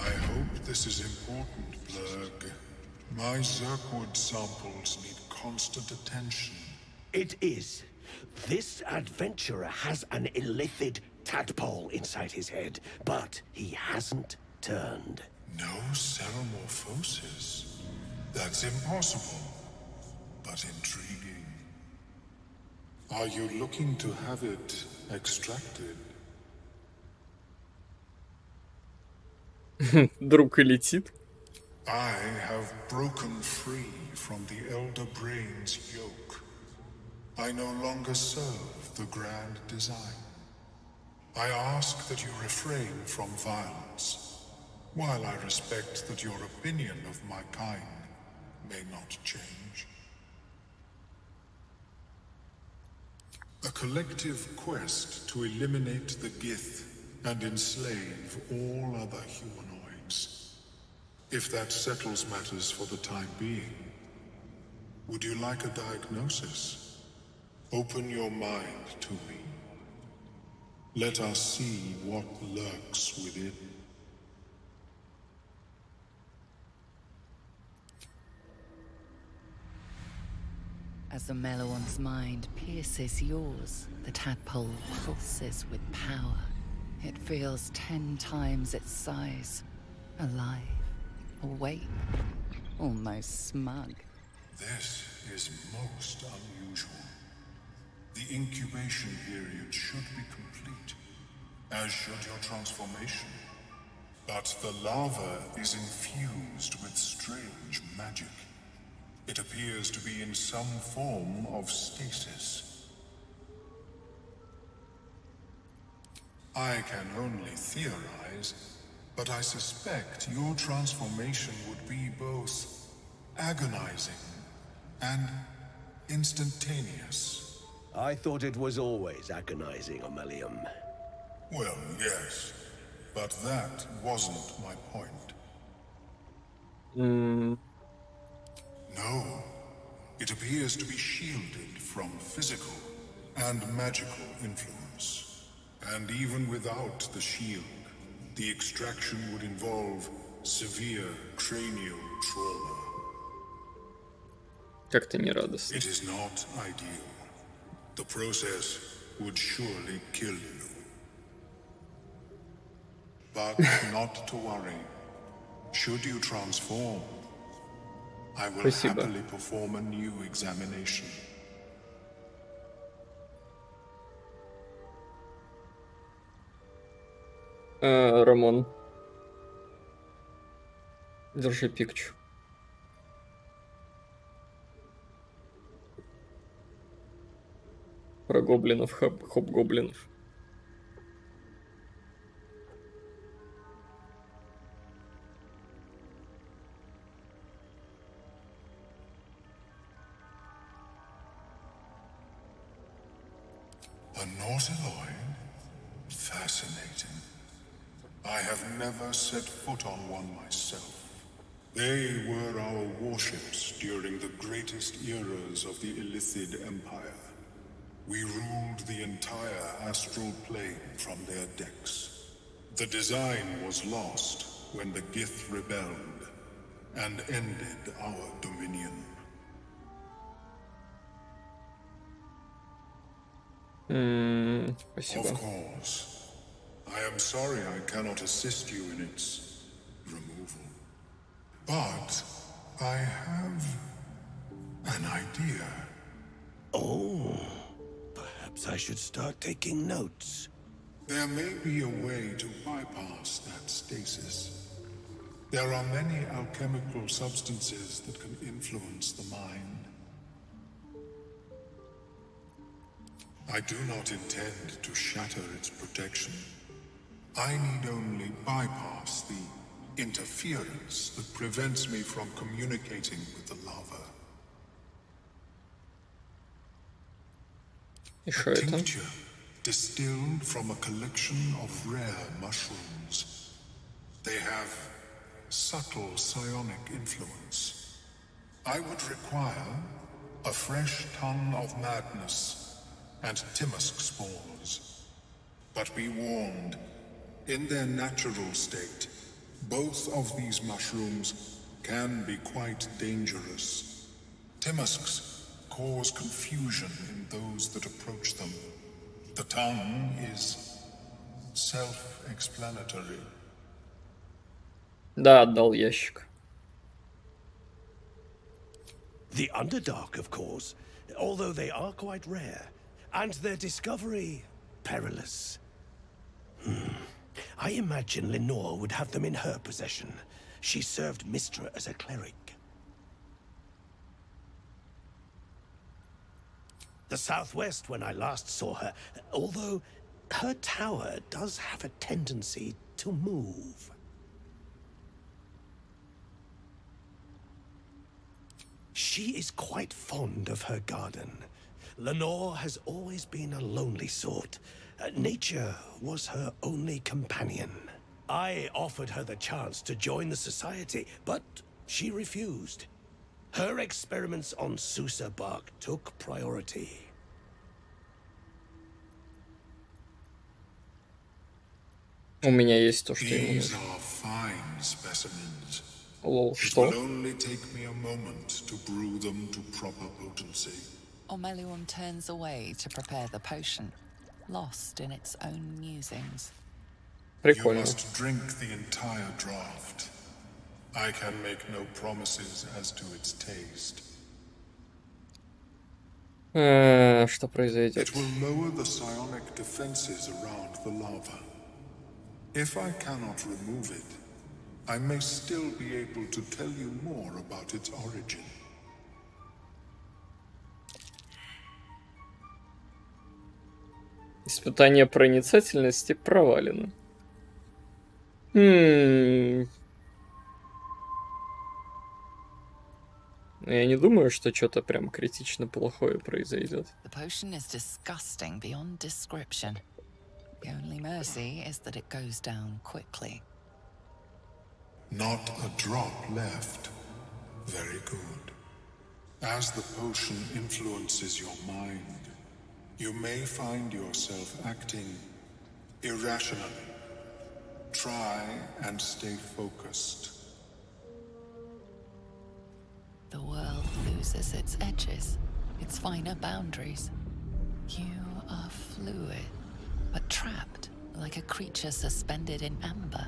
I hope this is important, Blurg. My Zerkwood samples need constant attention. It is. This adventurer has an illithid tadpole inside his head, but he hasn't turned. No ceremorphosis. That's impossible, but intriguing. Are you looking to have it extracted? Друг и летит. I have broken free from the Elder Brain's yoke. I no longer serve the grand design. I ask that you refrain from violence, while I respect that your opinion of my kind may not change. A collective quest to eliminate the Gith and enslave all other humanoids. If that settles matters for the time being, would you like a diagnosis? Open your mind to me. Let us see what lurks within. As the Meloan's mind pierces yours, the tadpole pulses with power. It feels 10 times its size. Alive, awake, almost smug. This is most unusual. The incubation period should be complete, as should your transformation. But the larva is infused with strange magic. It appears to be in some form of stasis. I can only theorize, but I suspect your transformation would be both agonizing and instantaneous. I thought it was always agonizing, Omelium. Well, yes, but that wasn't my point. No, it appears to be shielded from physical and magical influence. And even without the shield, the extraction would involve severe cranial trauma. Как-то не радостно. It is not ideal. The process would surely kill you. But not to worry. Should you transform, I will happily perform a new examination. Рамон. Держи пикчу. Про гоблинов, хоп-гоблинов. A Nautiloid? Fascinating. I have never set foot on one myself. They were our warships during the greatest eras of the Illithid Empire. We ruled the entire astral plane from their decks. The design was lost when the Gith rebelled and ended our dominion. Спасибо. Of course. I am sorry I cannot assist you in its removal. But I have an idea. Oh, perhaps I should start taking notes. There may be a way to bypass that stasis. There are many alchemical substances that can influence the mind. I do not intend to shatter its protection. I need only bypass the interference that prevents me from communicating with the lava. A tincture distilled from a collection of rare mushrooms. They have subtle psionic influence. I would require a fresh ton of madness and Timusk spores. But be warned, in their natural state, both of these mushrooms can be quite dangerous. Timusks cause confusion in those that approach them. The tongue is self-explanatory. Да, отдал ящик. The Underdark, of course, although they are quite rare, and their discovery perilous. I imagine Lenore would have them in her possession. She served Mistra as a cleric. The southwest when I last saw her, although her tower does have a tendency to move. She is quite fond of her garden. Lenore has always been a lonely sort. Nature was her only companion. I offered her the chance to join the society, but she refused. Her experiments on Susa bark took priority. У меня есть то, что ему These нужно. are fine specimens. Лол, It что? will only take me a moment to brew them to proper potency. Omelium turns away to prepare the potion, lost in its own musings. You must drink the entire draft. I can make no promises as to its taste. Что произойдет? It will lower the psionic defenses around the lava. If I cannot remove it, I may still be able to tell you more about its origin. Испытание проницательности провалено. Я не думаю, что что-то прям критично плохое произойдет. The potion is disgusting beyond description. The only mercy is that it goes down quickly. Not a drop left. Very good. As the potion influences your mind, you may find yourself acting irrationally. Try and stay focused. The world loses loses its edges, its finer boundaries. You are fluid, but trapped like a creature suspended in amber.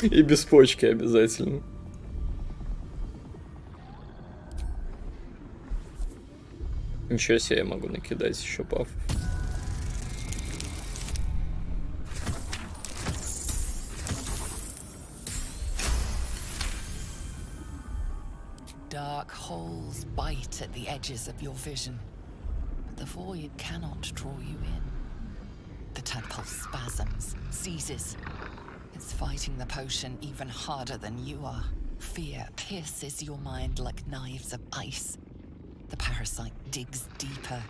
И без почки обязательно. Ничего себе, я могу накидать еще бафов. Dark holes bite at the edges of your vision, but the void cannot draw you in. The tadpole spasms, seizes. It's fighting the potion even harder than you are. Fear pierces your mind like knives of ice. The parasite digs deeper,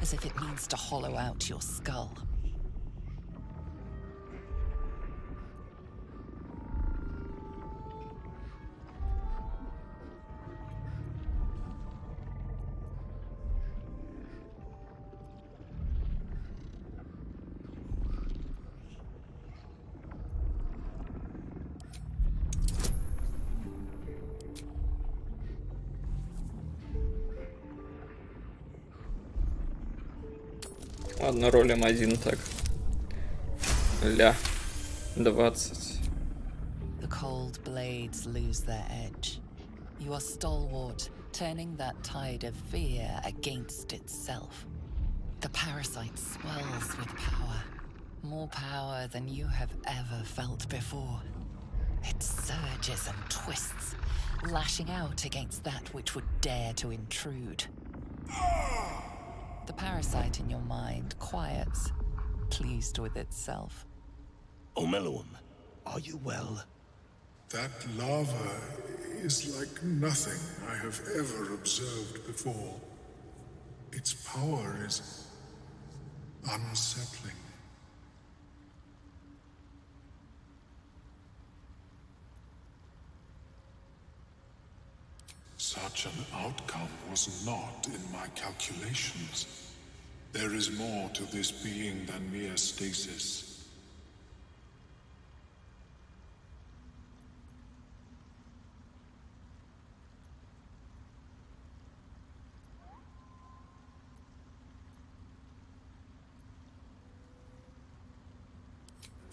as if it needs to hollow out your skull. Ладно, ролим один так. Ля. 20. The cold blades lose their edge. You are stalwart, turning that tide of fear against itself. The parasite swells with power. More power than you have ever felt before. It surges and twists, lashing out against that which would dare to intrude. The parasite in your mind quiets, pleased with itself. Omeluum, are you well? That lava is like nothing I have ever observed before. Its power is unsettling. Such an outcome was not in my calculations. There is more to this being than mere stasis.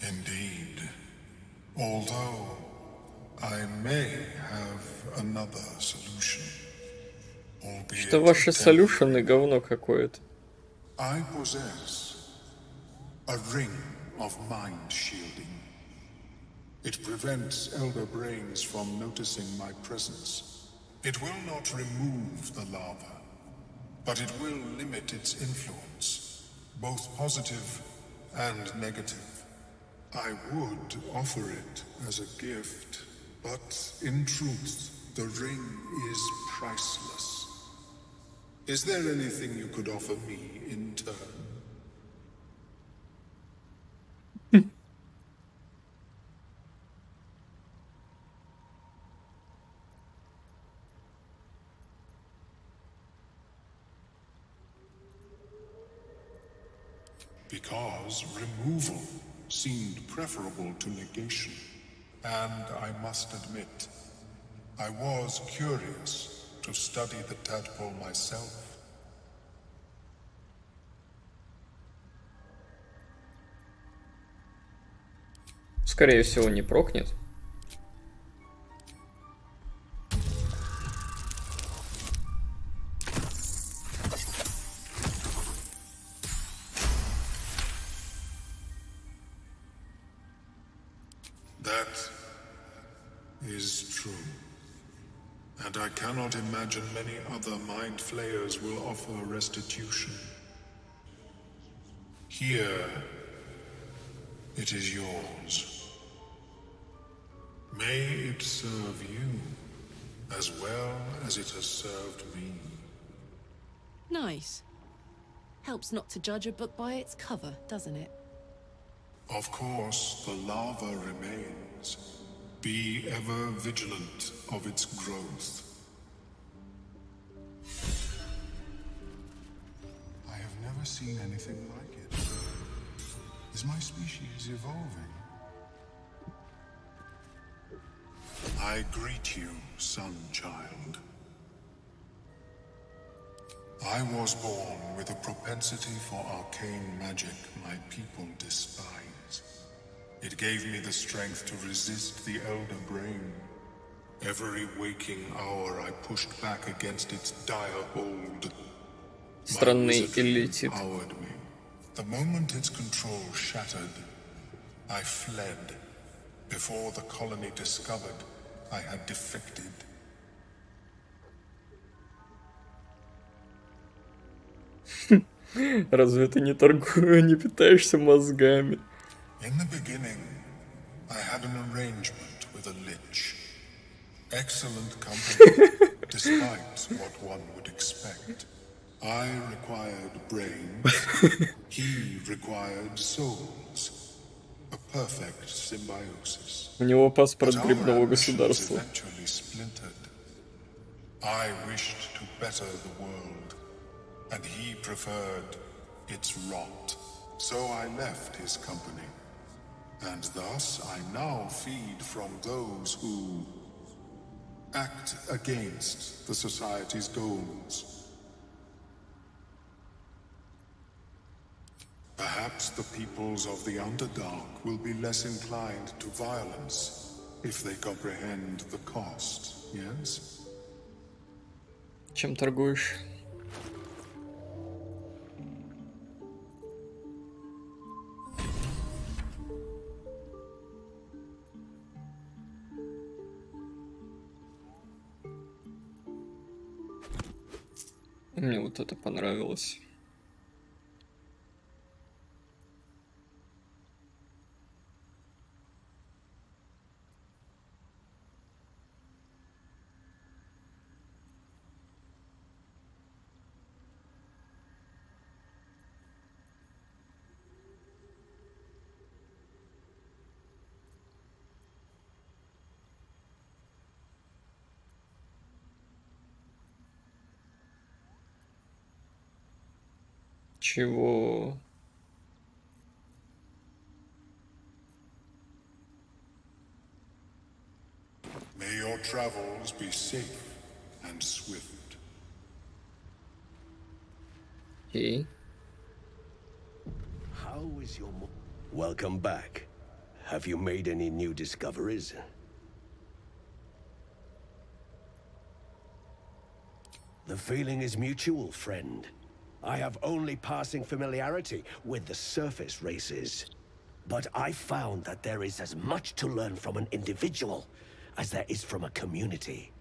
Indeed. Although I may have another solution. Что ваши солюшены говно какое-то. I possess a ring of mind shielding. It prevents elder brains from noticing my presence. It will not remove the lava, but it will limit its influence, both positive and negative. I would offer it as a gift, but in truth, the ring is priceless. Is there anything you could offer me in turn? Because removal seemed preferable to negation. And I must admit, I was curious to study the tadpole myself. Скорее всего, не прокнет. That is true. And I cannot imagine many other mind flayers will offer restitution. Here, it is yours. May it serve you as well as it has served me. Nice. Helps not to judge a book by its cover, doesn't it? Of course, the lava remains. Be ever vigilant of its growth. I have never seen anything like it. Is my species evolving? I greet you, son-child. I was born with a propensity for arcane magic my people despise. It gave me the strength to resist the Elder Brain. Every waking hour I pushed back against its dire hold. Странный элитит. Me. The moment its control shattered, I fled. Before the colony discovered I had defected. Разве ты не питаешься мозгами? In the beginning, I had an arrangement with a lich. Excellent company, despite what one would expect. I required brains, he required souls. A perfect symbiosis. У него паспорт грибного государства. I wished to better the world, and he preferred its rot. So I left his company, and thus I now feed from those who act against the society's goals. Perhaps the peoples of the Underdark will be less inclined to violence if they comprehend the cost, yes? Чем торгуешь? Мне вот это понравилось. Чего? May your travels be safe and swift. Hey. How is your Welcome back. Have you made any new discoveries? The feeling is mutual, friend. I have only passing familiarity with the surface races. But I found that there is as much to learn from an individual as there is from a community.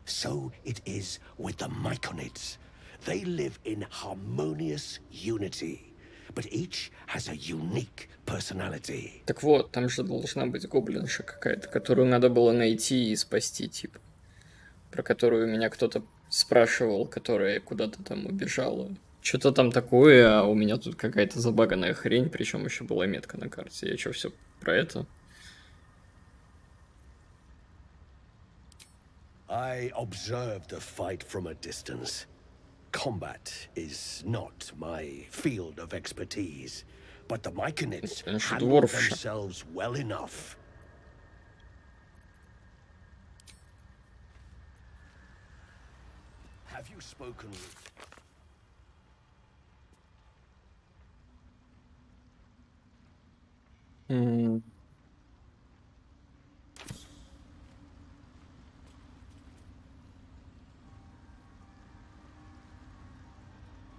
So it is with the Myconids. They live in harmonious unity, but each has a unique personality. Так вот, там же должна быть гоблинша какая-то, которую надо было найти и спасти, типа. Про которую меня кто-то спрашивал, которая куда-то там убежала. Что-то там такое, а у меня тут какая-то забаганная хрень, причем еще была метка на карте. Я что, все про это? I observed the fight from a distance. Combat is not my field of expertise, but the Myconids handle themselves well enough. Have you spoken with...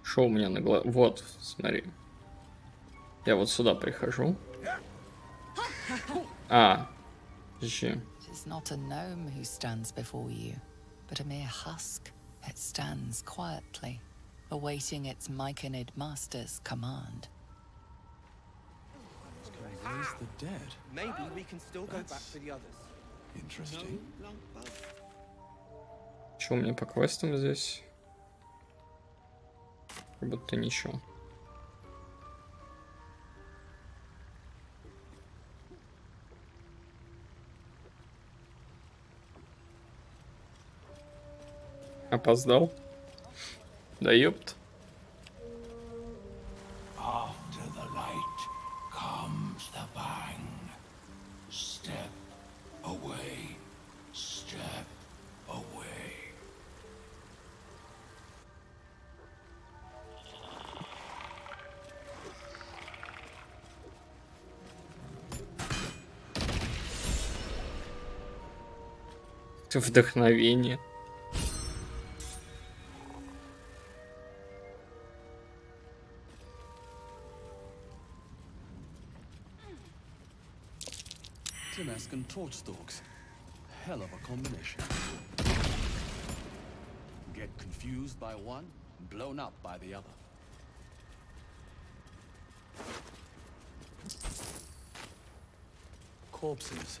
Что у меня на голове? Вот, смотри. Я вот сюда прихожу. Подожди. It is not a gnome who stands before you, but a mere husk. It stands quietly, awaiting its Myconid master's command. Raise the dead. Maybe we can still go back for the others. Interesting. Что у меня по квестам здесь? Как будто ничего. Опоздал? Да ёпт. After the light comes the bang. Step away. Step away. Вдохновение. Timask and torch stalks. Hell of a combination. Get confused by one, blown up by the other. Corpses.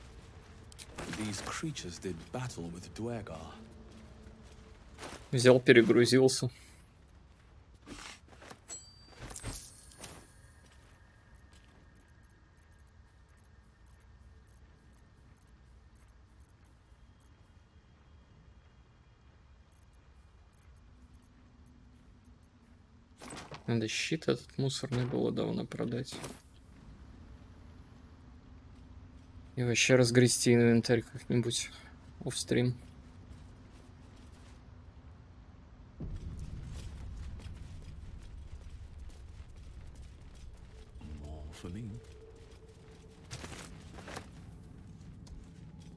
These creatures did battle with Dwergar. Взял, перегрузился. Надо щит этот мусорный было давно продать. И вообще разгрести инвентарь как-нибудь офстрим.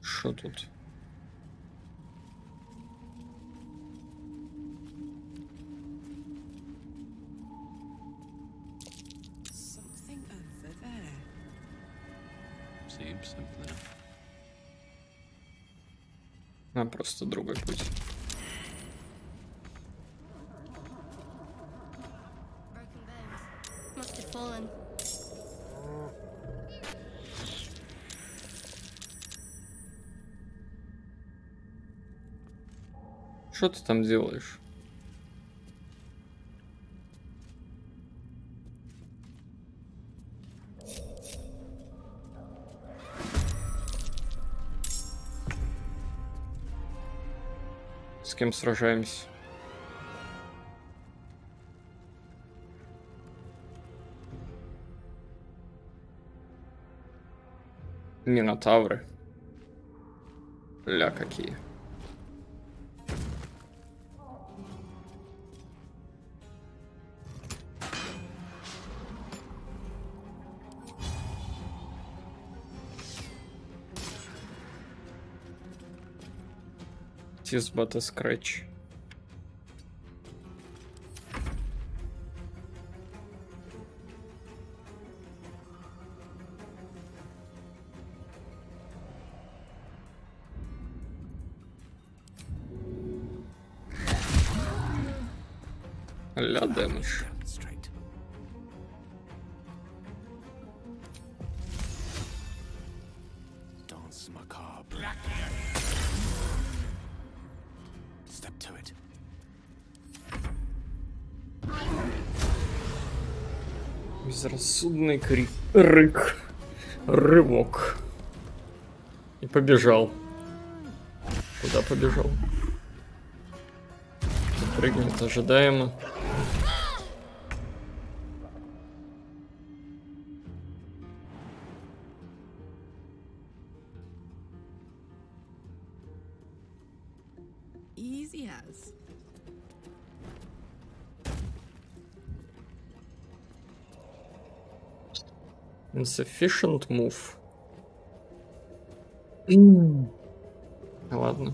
Что тут? Something over there. Seems simple enough. А, просто другой путь. Must have fallen. Что ты там делаешь? С кем сражаемся? Минотавры. Ля какие. Tis but a scratch. Ля дэмэдж. Dance macabre. Step to it. Безрассудный рык. Рывок. И побежал. Куда побежал? Прыгнет ожидаемо. Easy as. Insufficient move. Ладно.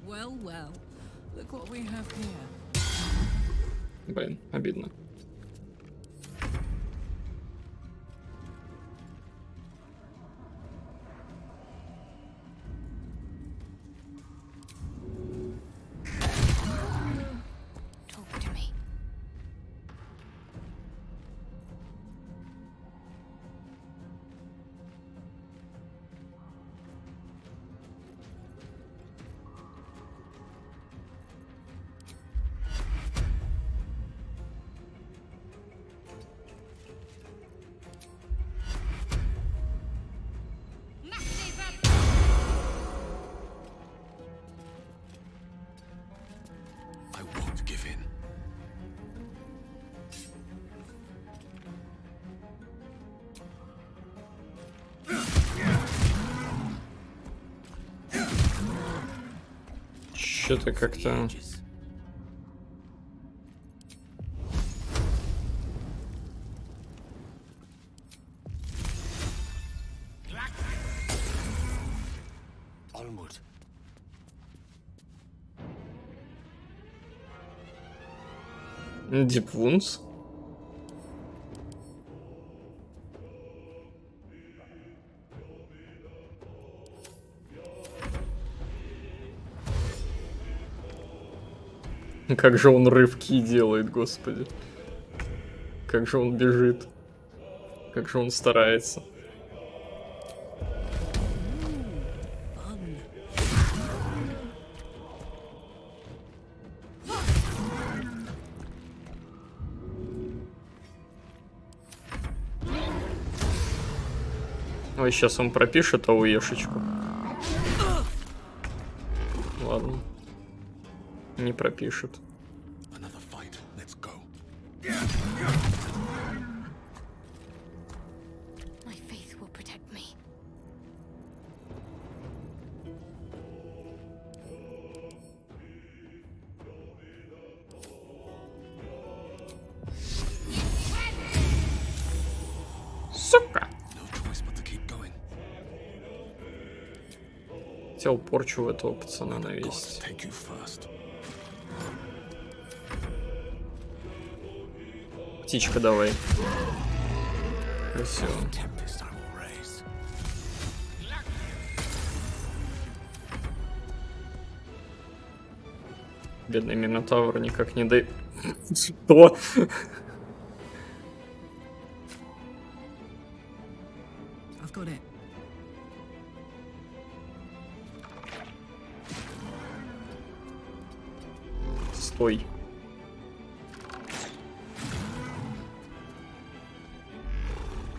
Well, well. Look what we have here. Блин, обидно. Talk to me. Что-то как-то... Deep Wounds. Как же он рывки делает, господи. Как же он бежит. Как же он старается. Ой, сейчас он пропишет ауешечку. Ладно. Не пропишет. Сука! Хотел порчу в этого пацана навесить. Птичка давай. Красиво. Бедный Минотавр никак не дай... Что? Стой.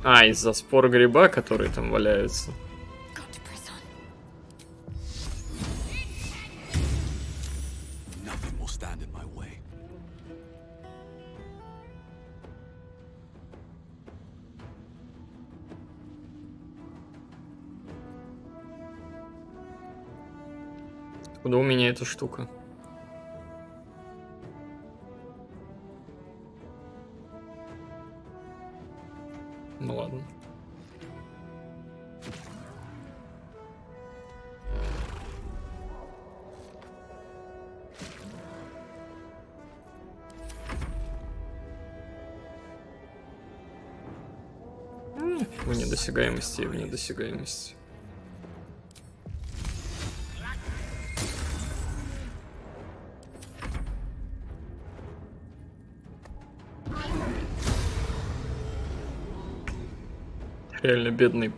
А, из-за спор гриба, которые там валяются. Куда у меня эта штука? Ну ладно. В недосягаемости и в недосягаемости. Реально бедный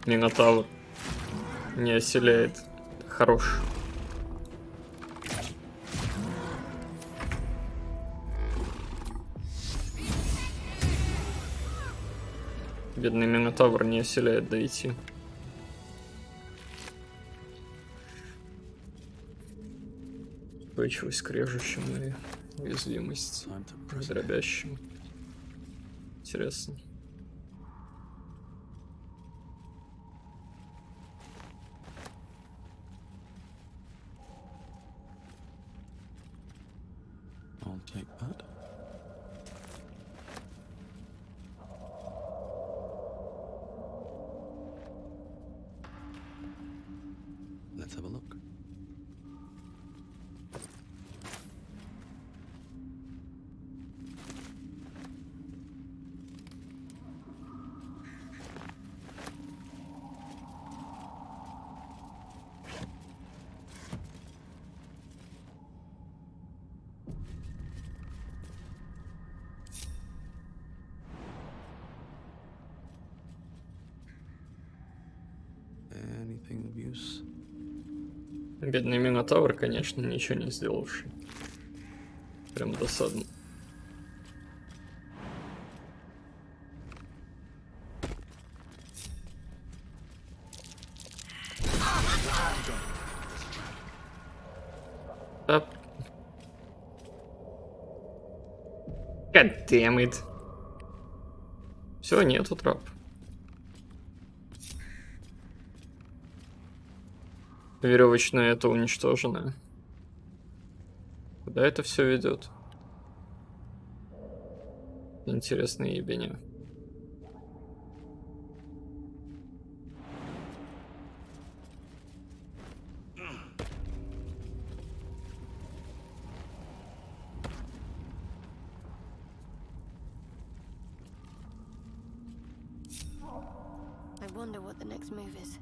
Минотавр не оселяет. Хорош. Бедный Минотавр не оселяет дойти. Устойчивость к режущим и уязвимость к дробящим. Интересно. I'll take that. Let's have a look. Anything of use? Бедный Минотавр, конечно, ничего не сделавший. Прям досадно. God damn it. Все, нету трап. Веревочная это уничтожено. Куда это все ведет? Интересная ебеня. I wonder what the next move is.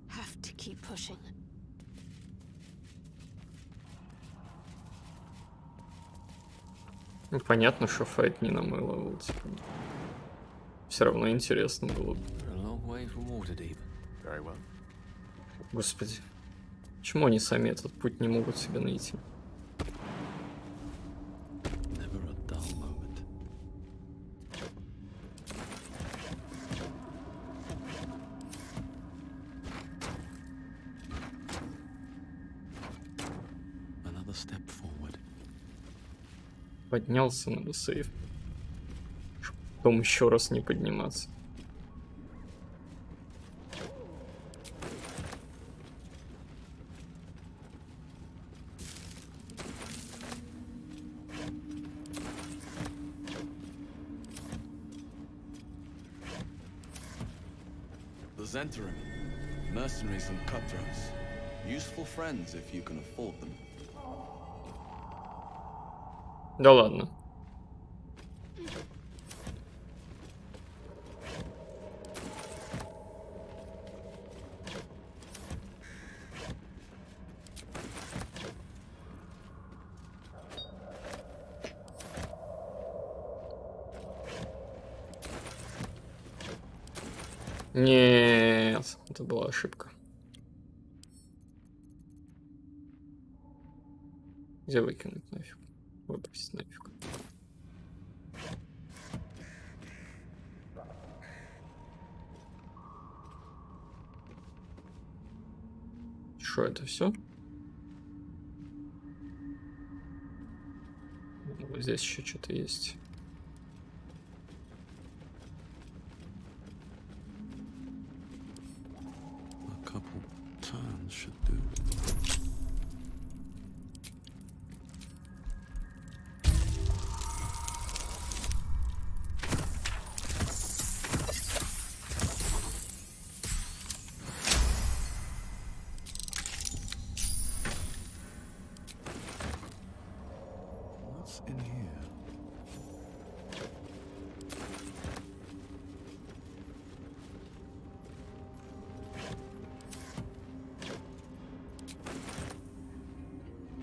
Have to keep pushing. Ну, понятно, что файт не намылывал, типа. Все равно интересно было бы. Господи. Почему они сами этот путь не могут себе найти? Поднялся, надо сейв. Потом еще раз не подниматься. The Zentarim, mercenaries and cutthroats. Useful friends if you can afford them. Да ладно. Нет, это была ошибка. Где выкинуть нафиг? Выбросить нафиг. Что это все? Вот здесь еще что-то есть.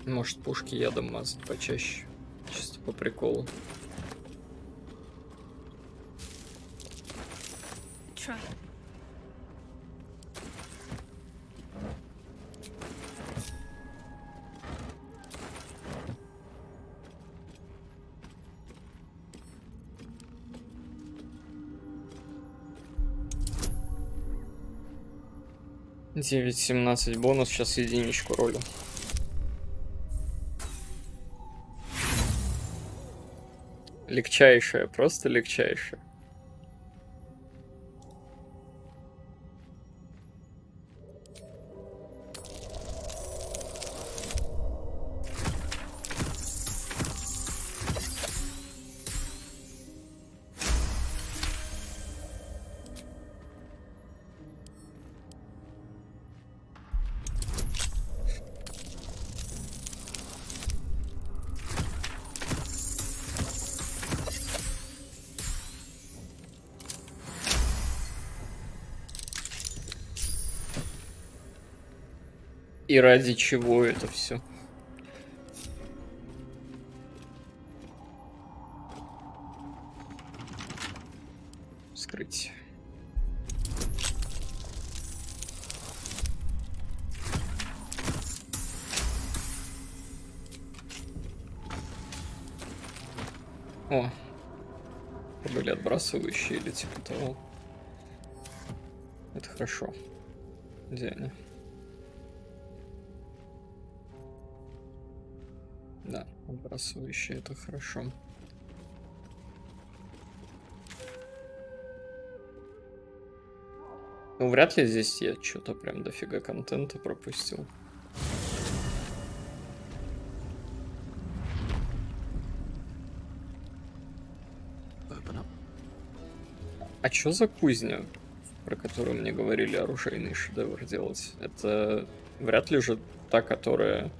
Может, пушки ядом мазать почаще. Чисто по приколу. Try. Девять 17 бонус, сейчас единичку ролю. Легчайшая, просто легчайшая. И ради чего это все? Скрыть. О, были отбрасывающие или типа того. Это хорошо. Где они? Да, отбрасывающие, это хорошо. Ну, вряд ли здесь я что-то прям дофига контента пропустил. А чё за кузня, про которую мне говорили оружейный шедевр делать? Это вряд ли же та, которая...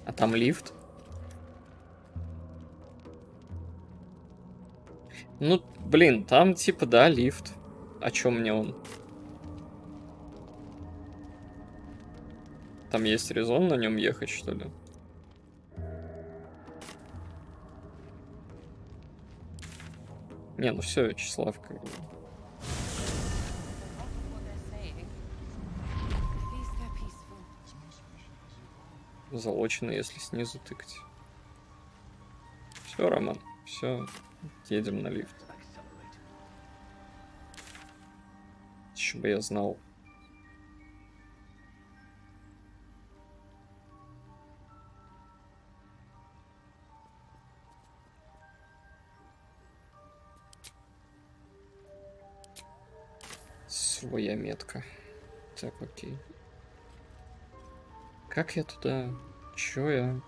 А там лифт? Ну, блин, там типа, да, лифт. А чё мне он? Там есть резон на нем ехать, что ли? Не, ну все, Вячеслав, как бы. Залочено, если снизу тыкать. Все, Роман, все, едем на лифт. Еще бы я знал. Своя метка. Так, окей. Как я туда... Чё я...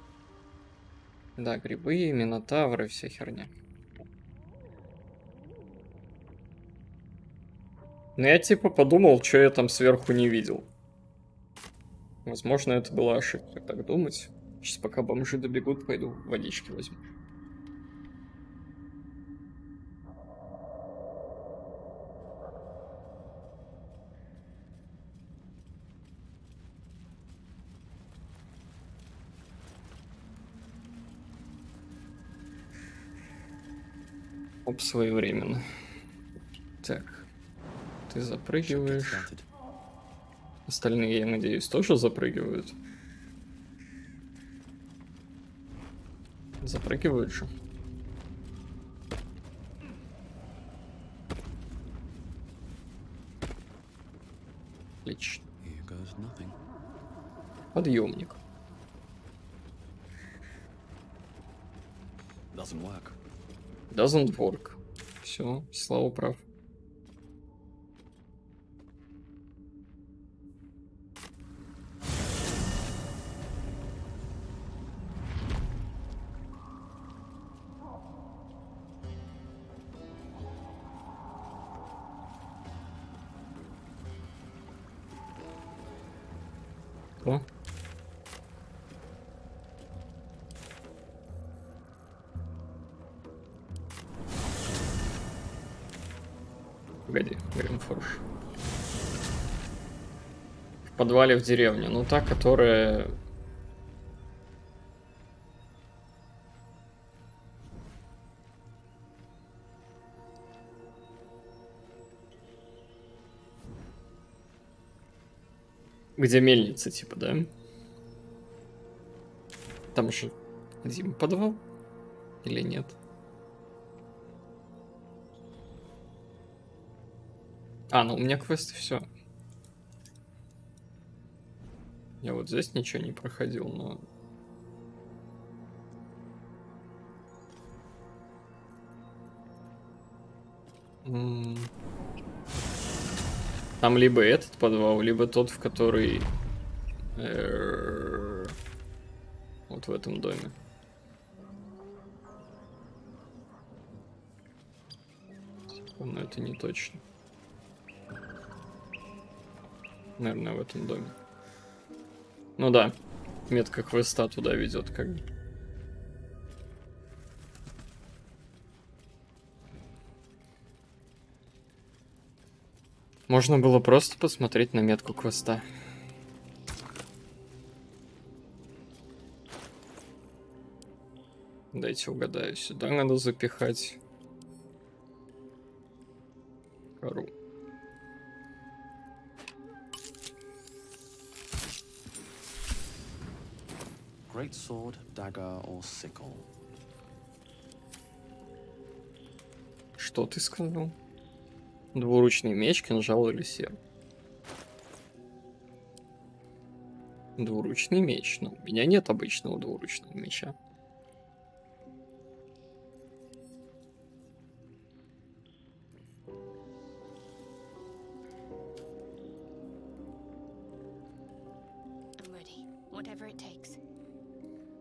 Да, грибы, минотавры, вся херня. Ну, я типа подумал, что я там сверху не видел. Возможно, это была ошибка, так думать. Сейчас пока бомжи добегут, пойду водички возьму. Оп, своевременно. Так. Ты запрыгиваешь. Остальные, я надеюсь, тоже запрыгивают. Запрыгивают же. Отлично. Подъемник. Doesn't work. Все, Слава прав. О. Погоди, Гримфорш. В подвале в деревне. Ну, та, которая... Где мельница, типа, да? Там же Дима подвал? Или нет? А, ну у меня квесты все. Я вот здесь ничего не проходил, но... Там либо этот подвал, либо тот, в который... Вот в этом доме. Но это не точно. Наверное, в этом доме. Ну да, метка квеста туда ведет, как бы. Можно было просто посмотреть на метку квеста. Дайте угадаю, сюда надо запихать кору. Great sword, dagger or sickle. Что ты сказал? Двуручный меч, кинжал или серп? Двуручный меч. Но у меня нет обычного двуручного меча.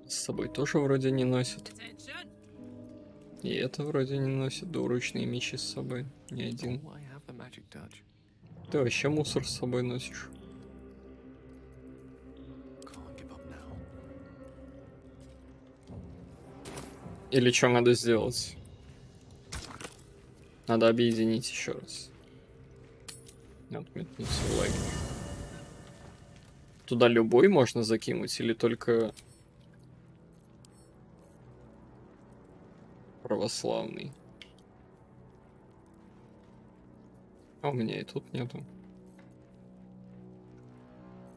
С собой тоже вроде не носит. И это вроде не носит двуручные мечи с собой. Ни один. Ты вообще мусор с собой носишь. Или что надо сделать? Надо объединить еще раз. Вот, метнулся в лагерь. Туда любой можно закинуть или только православный? А у меня и тут нету.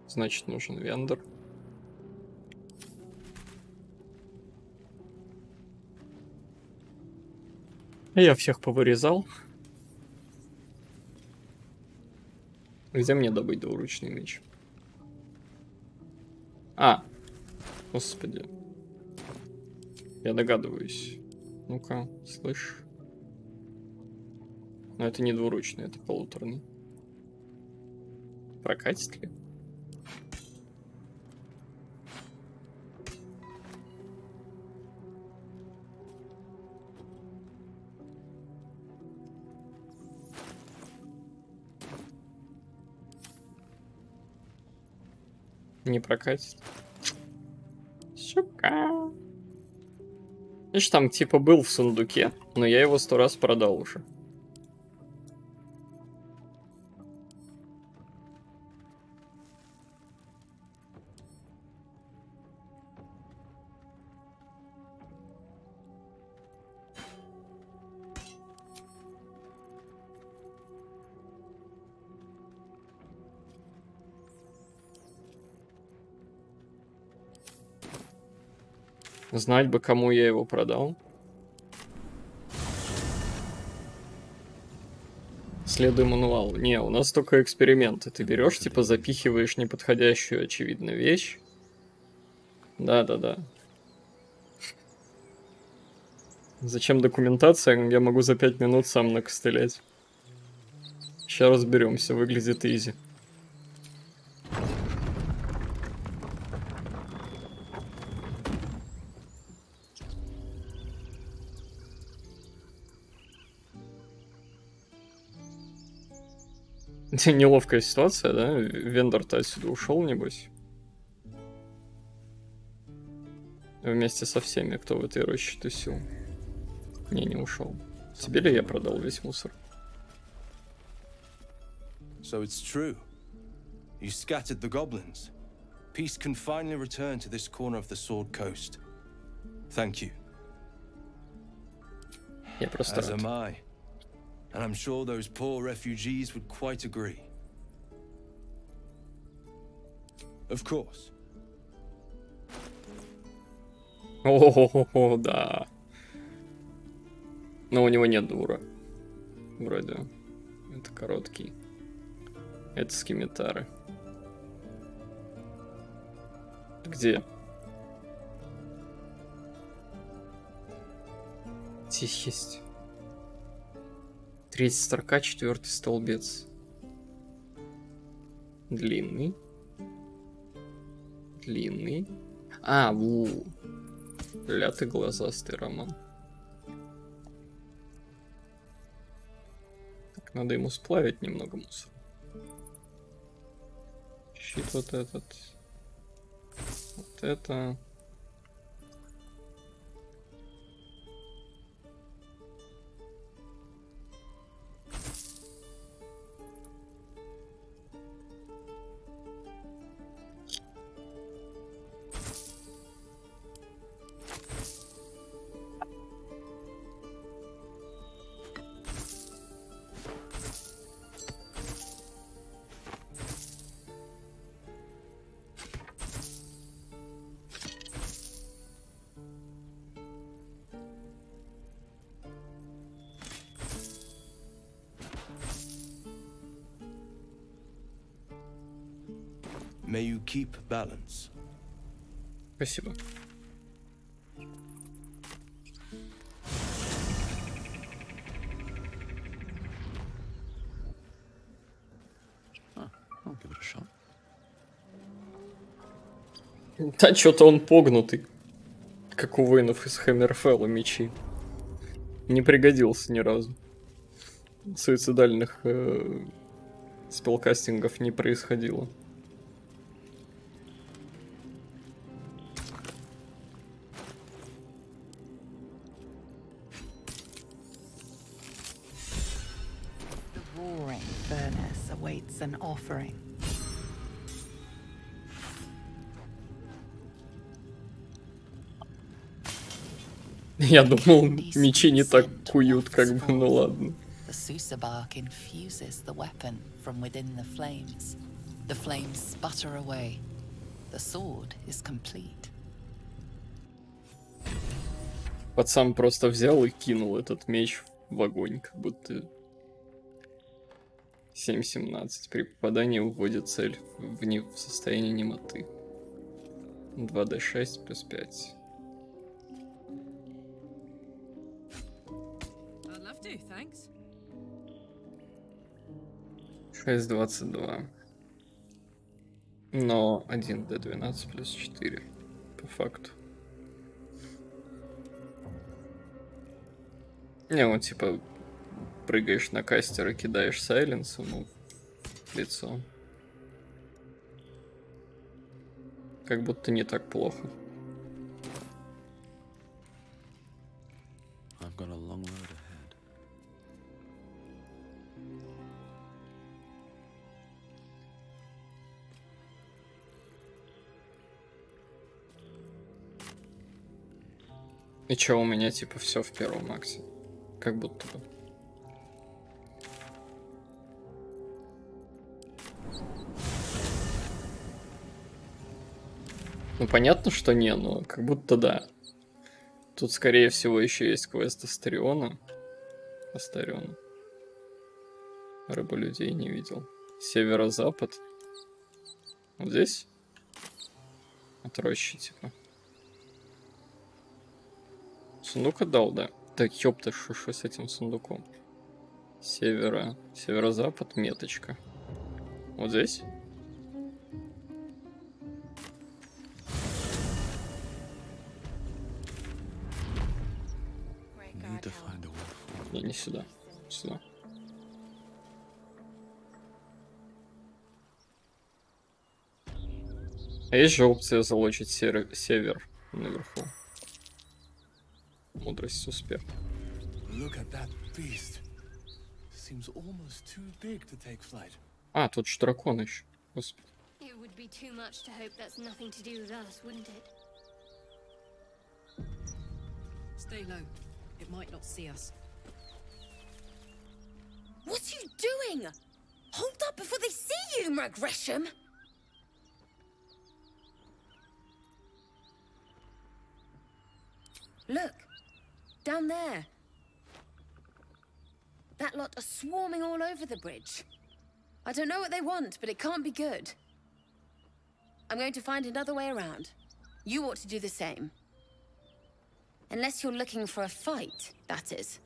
Значит, нужен вендор. Я всех повырезал. Где мне добыть двуручный меч? А, господи. Я догадываюсь. Ну-ка, слышь. Но это не двуручный, это полуторный. Прокатит ли? Не прокатит. Сука. Видишь, там типа был в сундуке, но я его 100 раз продал уже. Знать бы, кому я его продал. Следуй мануалу. Не, у нас только эксперименты. Ты берешь, типа, запихиваешь неподходящую, очевидно, вещь. Да-да-да. Зачем документация? Я могу за 5 минут сам накостылять. Сейчас разберемся. Выглядит изи. Неловкая ситуация, да? Вендор-то отсюда ушел, небось. Вместе со всеми, кто в этой роще тусил. Не ушел. Тебе ли я продал весь мусор? So it's true. You scattered the goblins. Peace can finally return to this corner of the Sword Coast. Thank you. Я просто As am I. And I'm sure those poor refugees would quite agree. Of course. О-хо-хо-хо, да. Но у него нет дура. Вроде. Это короткий. Это скимитары. Где? Здесь есть. 3-я строка, 4-й столбец. Длинный. Длинный. А, ву. Ля ты глазастый, Роман. Так, надо ему сплавить немного мусора. Щит вот этот. Вот это. May you keep balance. Спасибо. I'll give it a shot. Да, что-то он погнутый. Как у воинов из Хаммерфелла мечи. Не пригодился ни разу. Суицидальных спелкастингов не происходило. The roaring furnace awaits an offering. Я думал, мечи не так куют, как бы, ну ладно. The Susa bark infuses the weapon from within the flames. The flames sputter away. The sword is complete. Пацан просто взял и кинул этот меч в огонь, как будто 7-17. При попадании уводит цель в состояние немоты. 2d6 плюс 5. I'd love to, thanks. 6,22. Но 1d12 плюс 4. По факту. Не, вот типа прыгаешь на кастер и кидаешь сайленс ему в лицо. Как будто не так плохо. I've got a long road ahead. И чё, у меня типа все в первом акте. Как будто бы. Ну понятно, что не, но как будто да. Тут скорее всего еще есть квест Астариона. Рыбу людей не видел. Северо-запад. Вот здесь? От рощи, типа. Сундук отдал, да? Так, ёпта, что с этим сундуком? Северо-запад, меточка. Вот здесь? Не сюда. Сюда. А есть же опция залочить север наверху. Мудрость, успех. А, тут же дракон еще. Господи. It would be too much to hope that's nothing to do with us, wouldn't it? Stay low. It might not see us. What are you doing? Hold up before they see you, Gresham! Look, down there. That lot are swarming all over the bridge. I don't know what they want, but it can't be good. I'm going to find another way around. You ought to do the same. Unless you're looking for a fight, that is.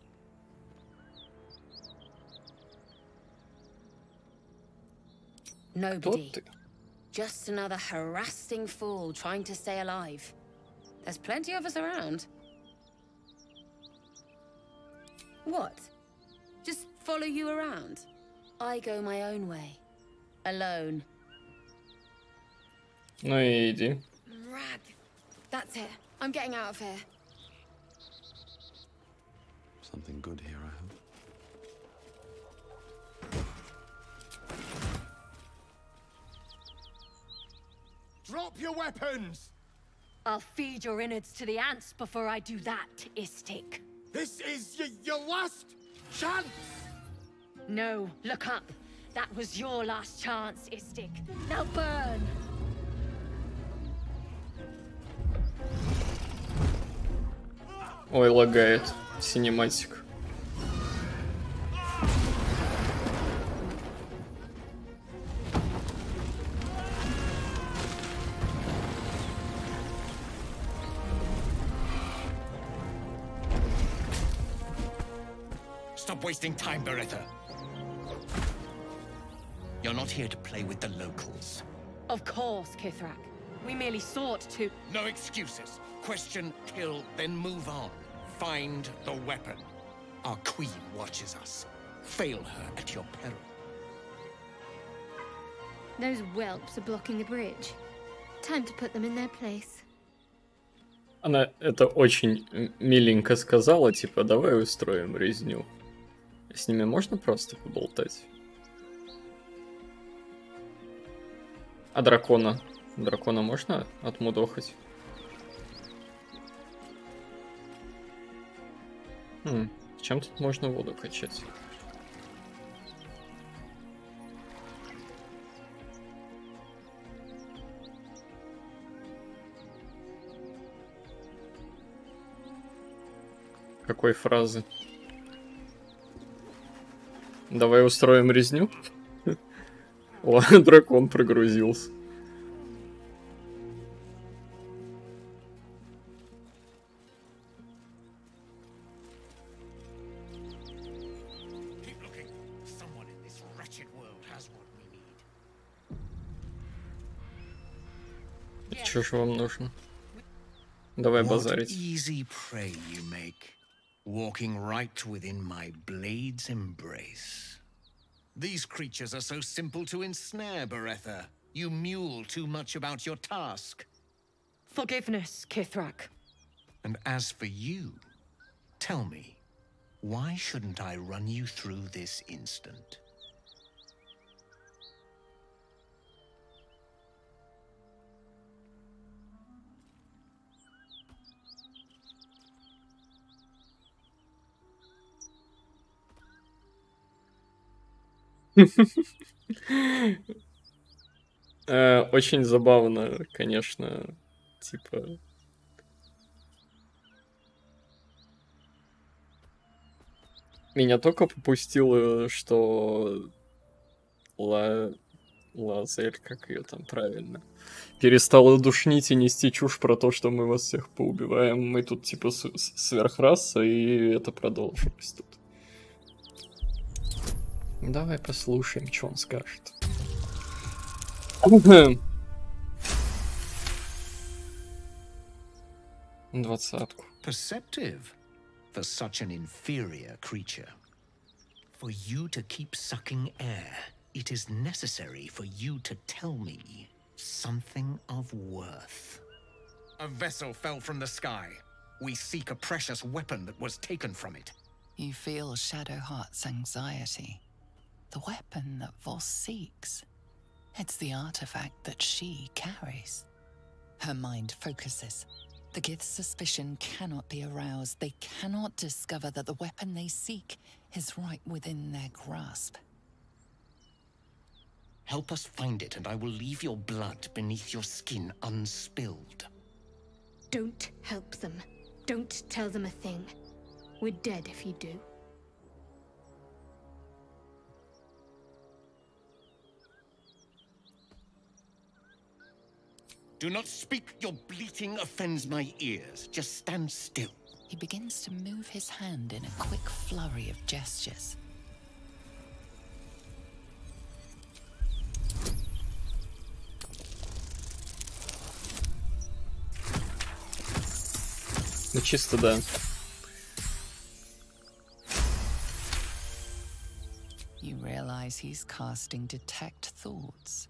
Nobody. Just another harassing fool trying to stay alive. There's plenty of us around. What? Just follow you around? I go my own way. Alone. Ну и иди. Rag. That's it. I'm getting out of here. Something good here, I hope. Drop your weapons! I'll feed your innards to the ants before I do that, Istik. This is your last chance! No, look up. That was your last chance, Istik. Now burn! Ой, лагает. Синематик. Stop wasting time, Beretta. You're not here to play with the locals. Of course, Kithrak. We merely sought to... No excuses. Question, kill, then move on. Find the weapon. Our queen watches us. Fail her at your peril. Those whelps are blocking the bridge. Time to put them in their place. Она это очень миленько сказала, типа, давай устроим резню. С ними можно просто поболтать? А дракона? Дракона можно отмудохать? Чем тут можно воду качать? Какой фразы? Давай устроим резню? О, дракон прогрузился. Что ж вам нужно? Давай базарить. Easy prey you make, walking right within my blade's embrace. These creatures are so simple to ensnare, Beretta. You mule too much about your task. Forgiveness, Kithrak. And as for you, tell me, why shouldn't I run you through this instant? Очень забавно, конечно, типа... Меня только попустило, что Лазель, как ее там правильно, перестала душнить и нести чушь про то, что мы вас всех поубиваем. Мы тут типа сверхраса, и это продолжилось тут. Давай послушаем, что он скажет. Двадцатку. Perceptive for such an inferior creature. For you to keep sucking air, it is necessary for you to tell me something of worth. A vessel fell from the sky. We seek a precious weapon that was taken from it. You feel Shadowheart's anxiety. The weapon that Voss seeks. It's the artifact that she carries. Her mind focuses. The Gith's suspicion cannot be aroused. They cannot discover that the weapon they seek is right within their grasp. Help us find it, and I will leave your blood beneath your skin unspilled. Don't help them. Don't tell them a thing. We're dead if you do. Do not speak. Your bleating offends my ears. Just stand still. He begins to move his hand in a quick flurry of gestures. Ну чисто да. You realize he's casting detect thoughts.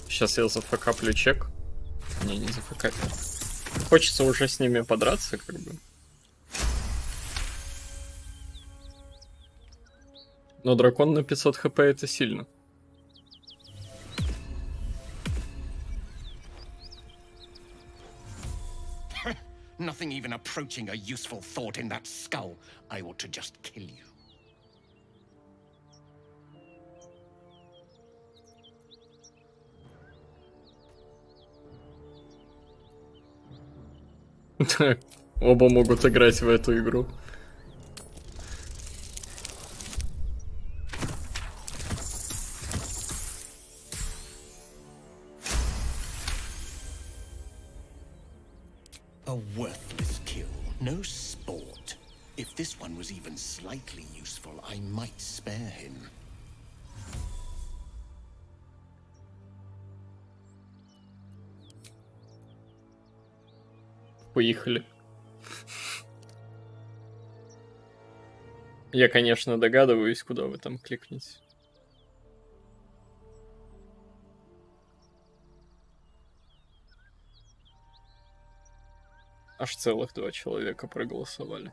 Сейчас я зафакаплю чек. Не зафакаплю. Хочется уже с ними подраться, как бы. Но дракон на 500 хп это сильно. Nothing even approaching a useful thought in that skull. I ought to just kill you. Оба могут играть в эту игру. A worthless kill, no sport. If this one was even slightly useful, I might spare him. Поехали. Я, конечно, догадываюсь, куда вы там кликнете. Аж целых 2 человека проголосовали.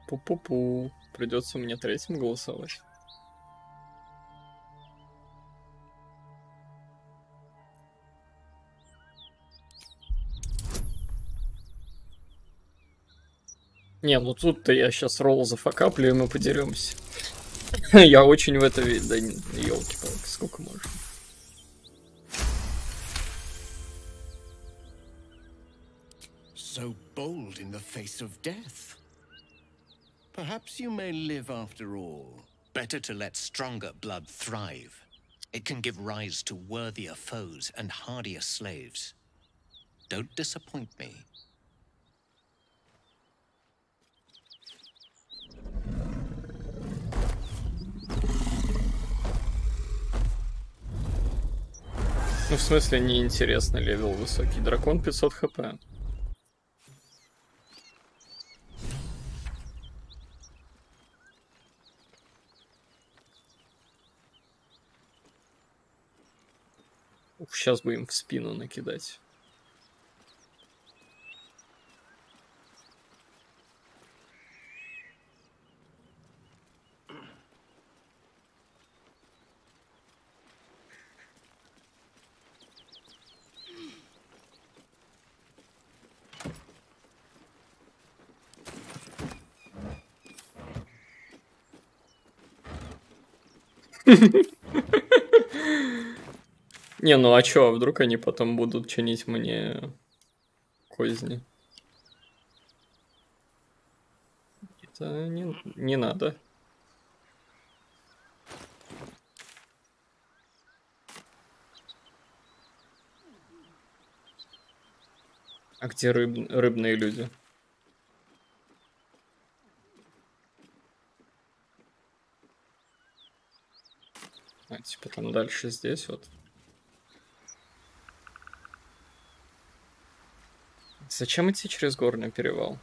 Пу-пу-пу. Придется мне третьим голосовать. Не, ну тут-то я сейчас ролл зафакаплю, и мы подеремся. Я очень в это верю. Да елки-палки, сколько можно. So bold in the face of death. Perhaps you may live after all. Better to let stronger blood thrive. It can give rise to worthier foes and hardier slaves. Don't disappoint me. Ну, в смысле, неинтересно, левел высокий. Дракон 500 хп. Ух, сейчас бы им в спину накидать. Не, ну а чё, вдруг они потом будут чинить мне козни? Это не надо. А где рыбные люди? А, типа там дальше здесь вот. Зачем идти через горный перевал?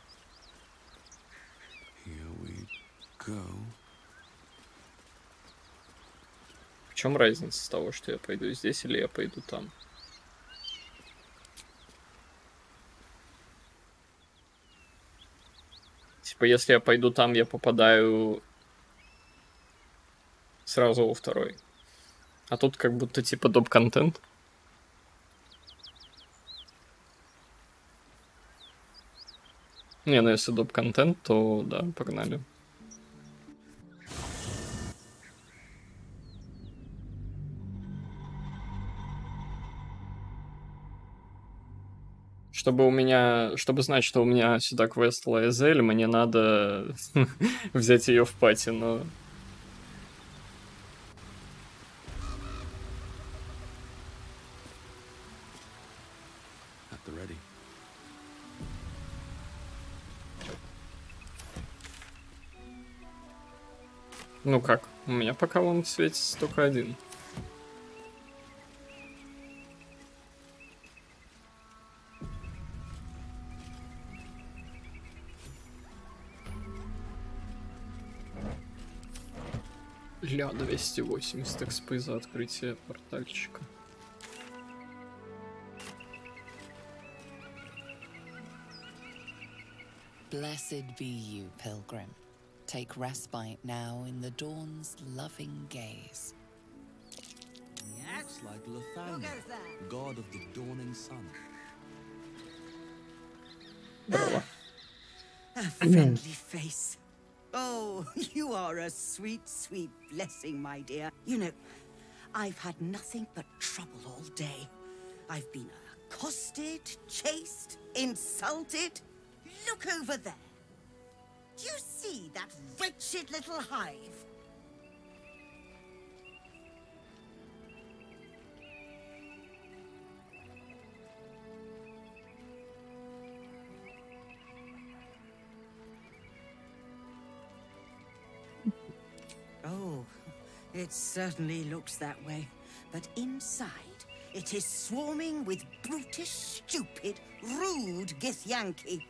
В чем разница с того, что я пойду здесь или я пойду там? Типа, если я пойду там, я попадаю сразу во второй. А тут как будто типа доп-контент. Не, ну если доп-контент, то да, погнали. Чтобы знать, что у меня сюда квест Лаэзель, мне надо взять ее в пати, но... Ну как? У меня пока вон светится только один. Ля, 280 экспы за открытие портальчика. Blessed be you, pilgrim. Take respite now in the dawn's loving gaze. Looks like Lathan, god of the dawning sun. A friendly face. Oh, you are a sweet, sweet blessing, my dear. You know, I've had nothing but trouble all day. I've been accosted, chased, insulted. Look over there. Do you see that wretched little hive? It certainly looks that way, but inside it is swarming with brutish, stupid, rude Githyanki.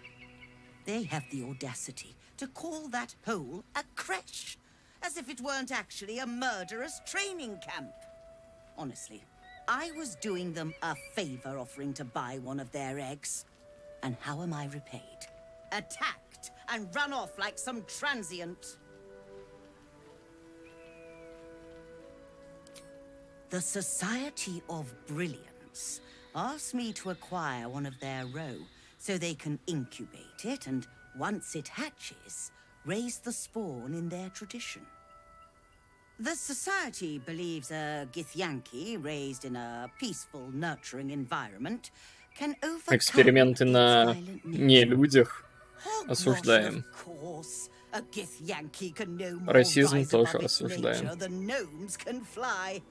They have the audacity to call that hole a creche, as if it weren't actually a murderous training camp. Honestly, I was doing them a favor offering to buy one of their eggs. And how am I repaid? Attacked and run off like some transient. The Society of Brilliance asked me to acquire one of their roe so they can incubate it and, once it hatches, raise the spawn in their tradition. The Society believes a Githyanki raised in a peaceful, nurturing environment can overcome Эксперименты на нелюдях осуждаем. A Githyanki can no more Расизм rise тоже above its осуждаем. nature than gnomes can fly.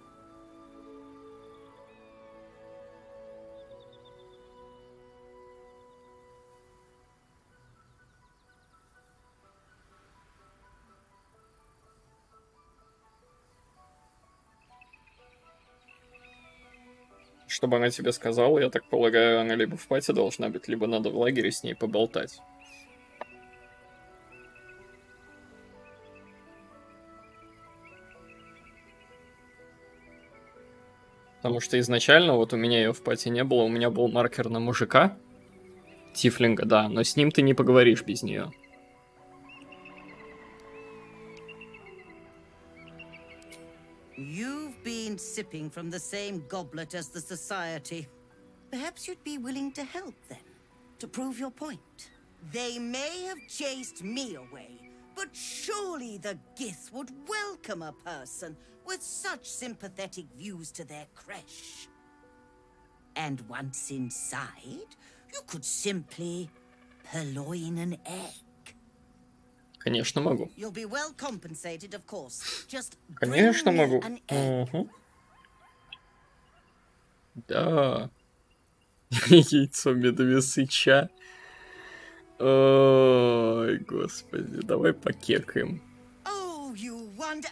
Чтобы она тебе сказала, я так полагаю, она либо в пати должна быть, либо надо в лагере с ней поболтать. Потому что изначально вот у меня ее в пати не было, у меня был маркер на мужика, тифлинга, да, но с ним ты не поговоришь без нее. You've been sipping from the same goblet as the Society. Perhaps you'd be willing to help then, to prove your point. They may have chased me away, but surely the Gith would welcome a person with such sympathetic views to their creche. And once inside, you could simply purloin an egg. Конечно, могу. You'll be well compensated, of course. Just Конечно, bring me могу. an egg. Угу. Да. Яйцо медвесыча. Ой, господи, давай покекаем. Oh, you wonder...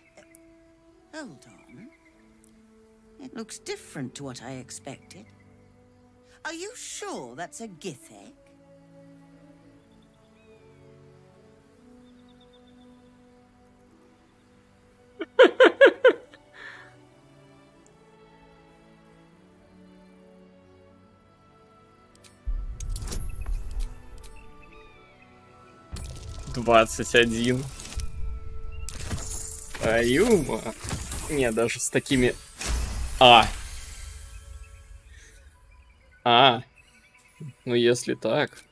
Hold on. It looks different to what I expected. Are you sure that's a Gith egg? Двадцать один. Аюма. Не, даже с такими... Ну если так...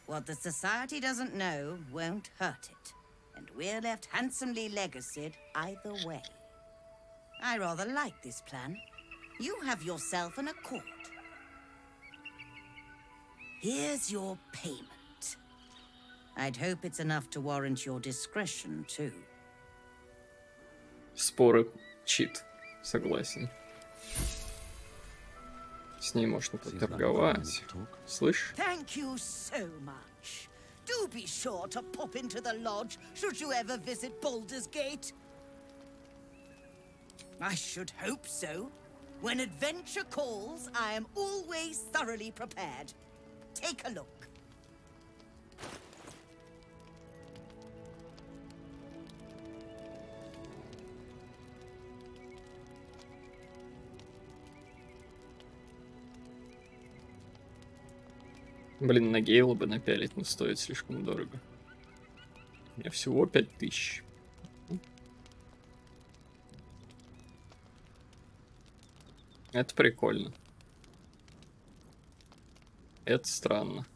What the Society doesn't know won't hurt it. And we're left handsomely legacied either way. I rather like this plan. You have yourself an accord. Here's your payment. I'd hope it's enough to warrant your discretion, too. Споры чит. Согласен. С ней можно поторговать. Слышь? Thank you so much. Do be sure to pop into the lodge should you ever visit Baldur's Gate. I should hope so. When adventure calls, I am always thoroughly prepared. Take a look. Блин, на Гейла бы напялить, но стоит слишком дорого. У меня всего 5000. Это прикольно. Это странно.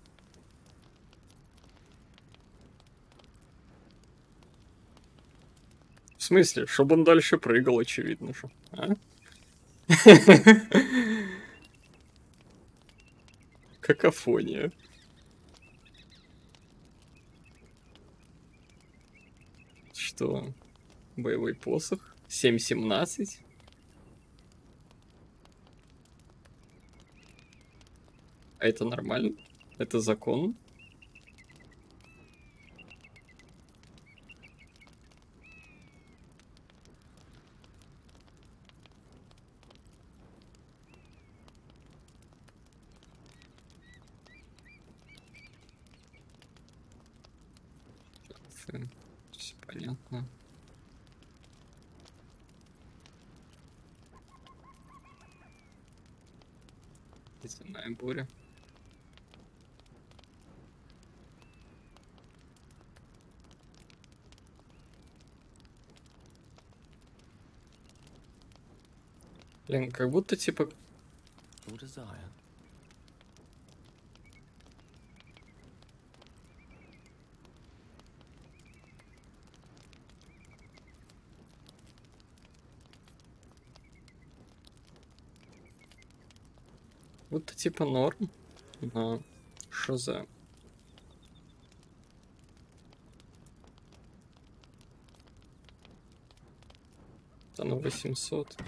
В смысле? Чтобы он дальше прыгал, очевидно же. А? Какофония. Что? Боевой посох? 7-17? А это нормально? Это закон? ты. Все понятно. Ледяная буря. Блин, как будто типа... Будто типа норм, но что за... Да на 800.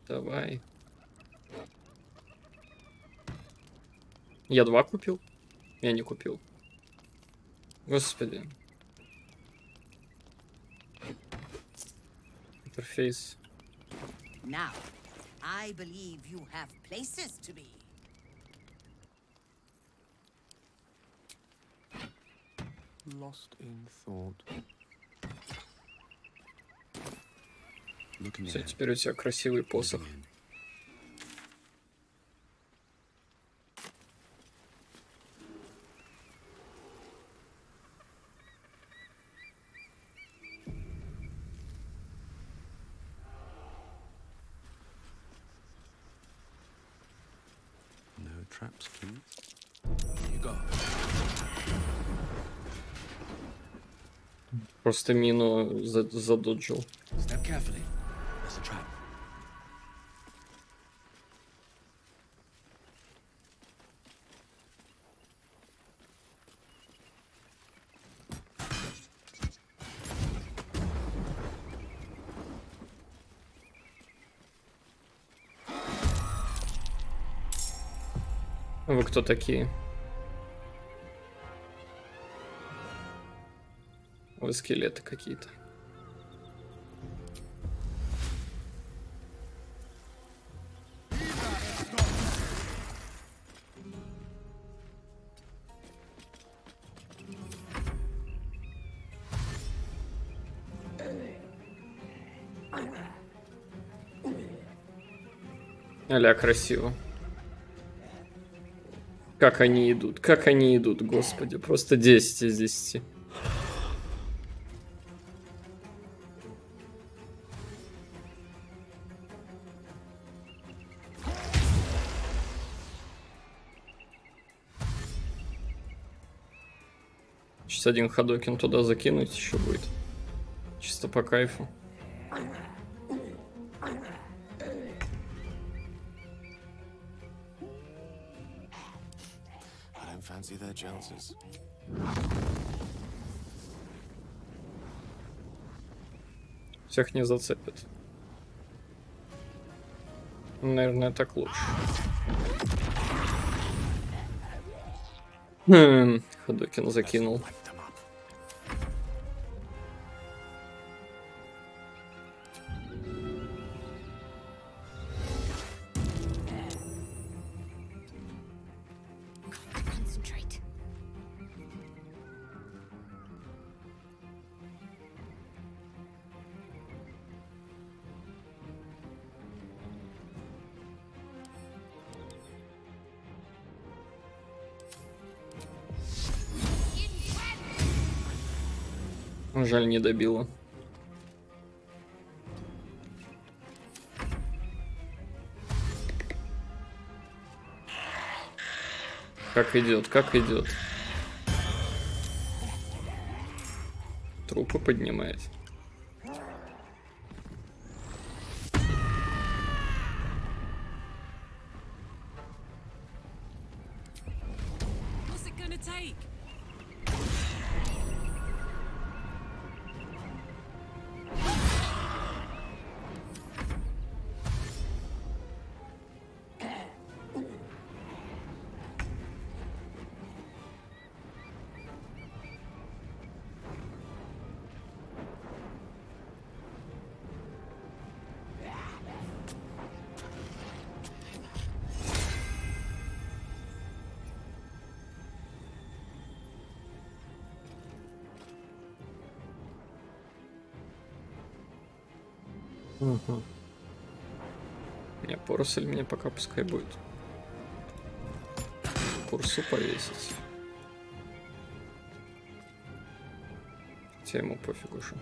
Давай. Я 2 купил? Я не купил. Господи. Интерфейс. Now, I believe you have places to be. Lost in thought. Все, теперь у тебя красивый посох. No traps, please. You go. Просто мину задоджил. Step carefully. There's a trap. Вы кто такие? Вы скелеты какие-то. Аля, красиво. Как они идут, господи. Просто 10 из 10. Сейчас один ходокин туда закинуть еще будет. Чисто по кайфу. Всех не зацепит. Наверное, так лучше. Ходокин закинул. Жаль, не добила. Как идет, как идет. Трупы поднимает. Угу. Не, поросль мне пока пускай будет. Курсу повесить. Хотя ему пофиг уже.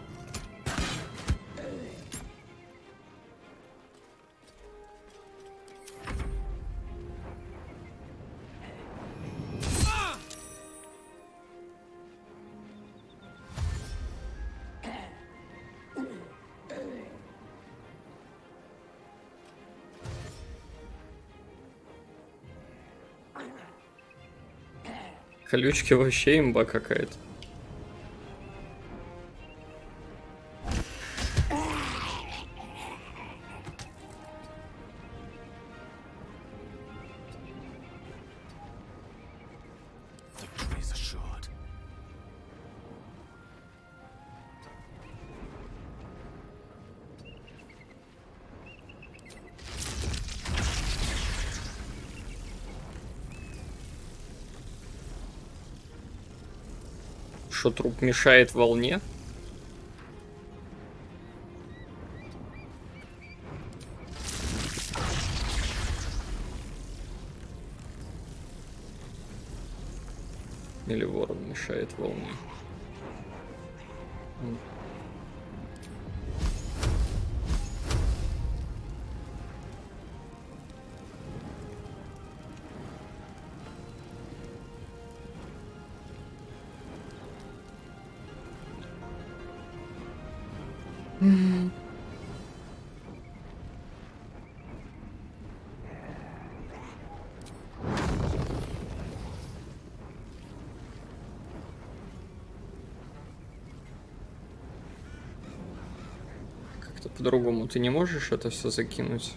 Колючки вообще имба какая-то. Что труп мешает волне? Или ворон мешает волне? Как-то по-другому ты не можешь это все закинуть?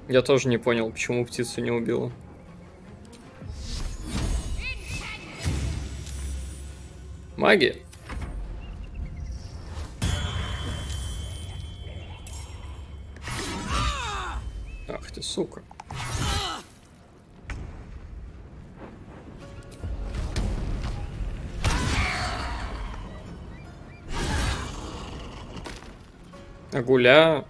Я тоже не понял, почему птицу не убила. Магия. Ах ты, сука. А гуля...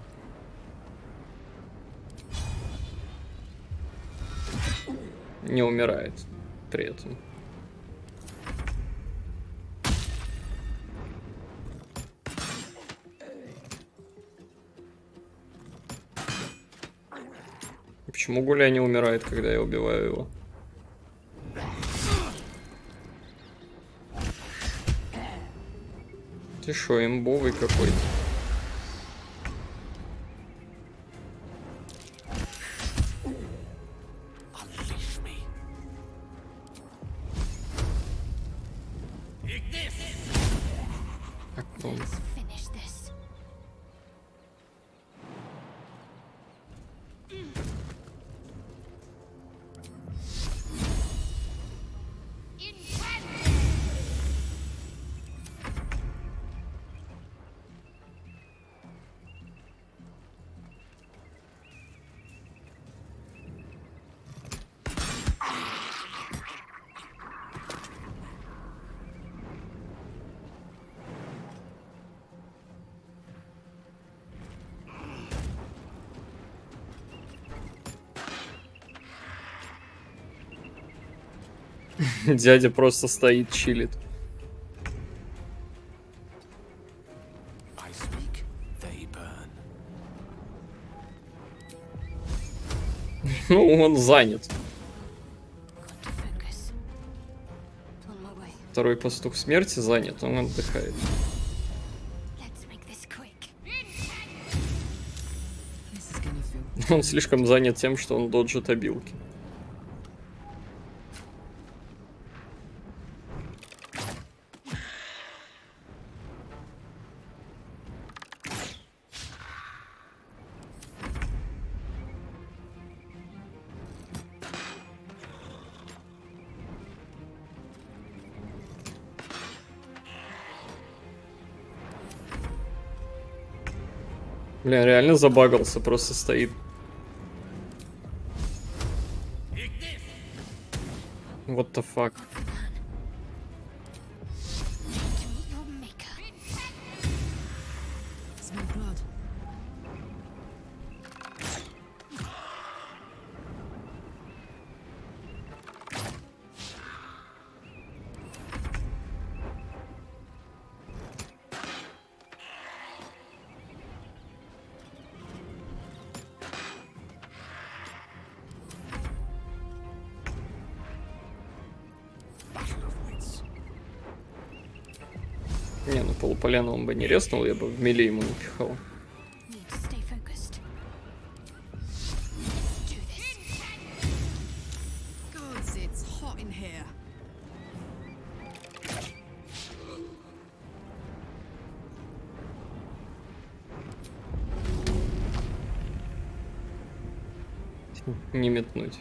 не умирает при этом. Почему гуля не умирает, когда я убиваю его? Ты шо, имбовый какой-то? Дядя просто стоит, чилит. Ну, он занят. Второй пастух смерти занят, он отдыхает. Он слишком занят тем, что он доджит обилки. Бля, реально забагался, просто стоит. What the fuck? Не, ну полуполяну он бы не резнул, я бы в мили ему напихал. Не метнуть.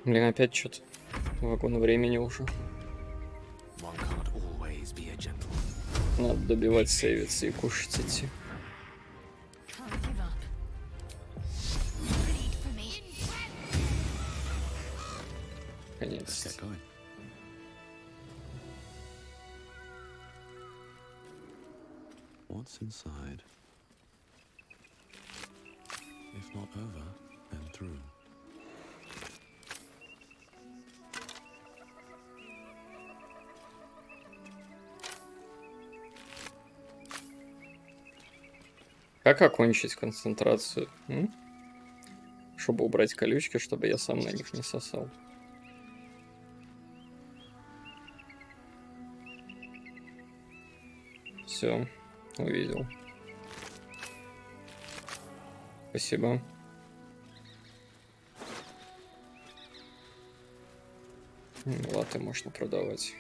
Блин, опять что-то. Вагон времени уже. Надо добивать, сейвиться и кушать идти. Конец. What's inside? If not over, then through. Как окончить концентрацию? Чтобы убрать колючки, чтобы я сам на них не сосал. Все, увидел. Спасибо. Латы можно продавать.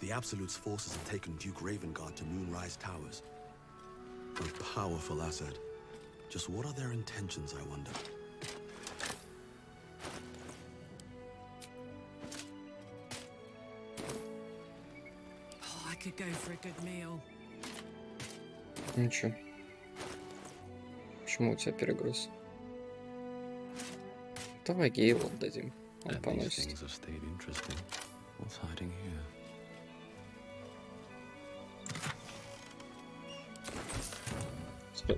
The Absolute's forces have taken Duke Ravengard to Moonrise Towers. A powerful asset. Just what are their intentions, I wonder? Oh, I could go for a good meal. Ничего. Почему у тебя перегруз? Давай Гейлу отдадим. Он поносит.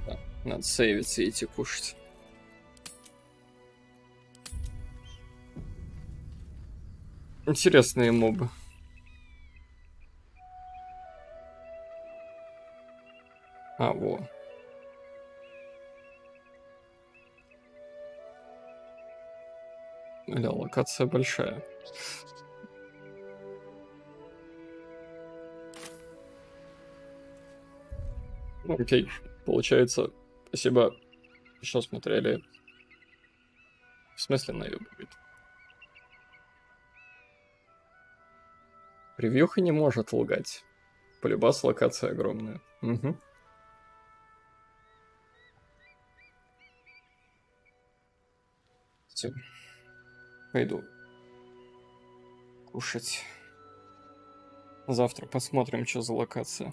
Да. Надо сейвиться и идти кушать. Интересные мобы. А, во. Да, локация большая. Окей. Получается, спасибо, что смотрели. В смысле наебывает? Превьюха не может лгать. Полюбас локация огромная. Угу. Все. Пойду кушать. Завтра посмотрим, что за локация.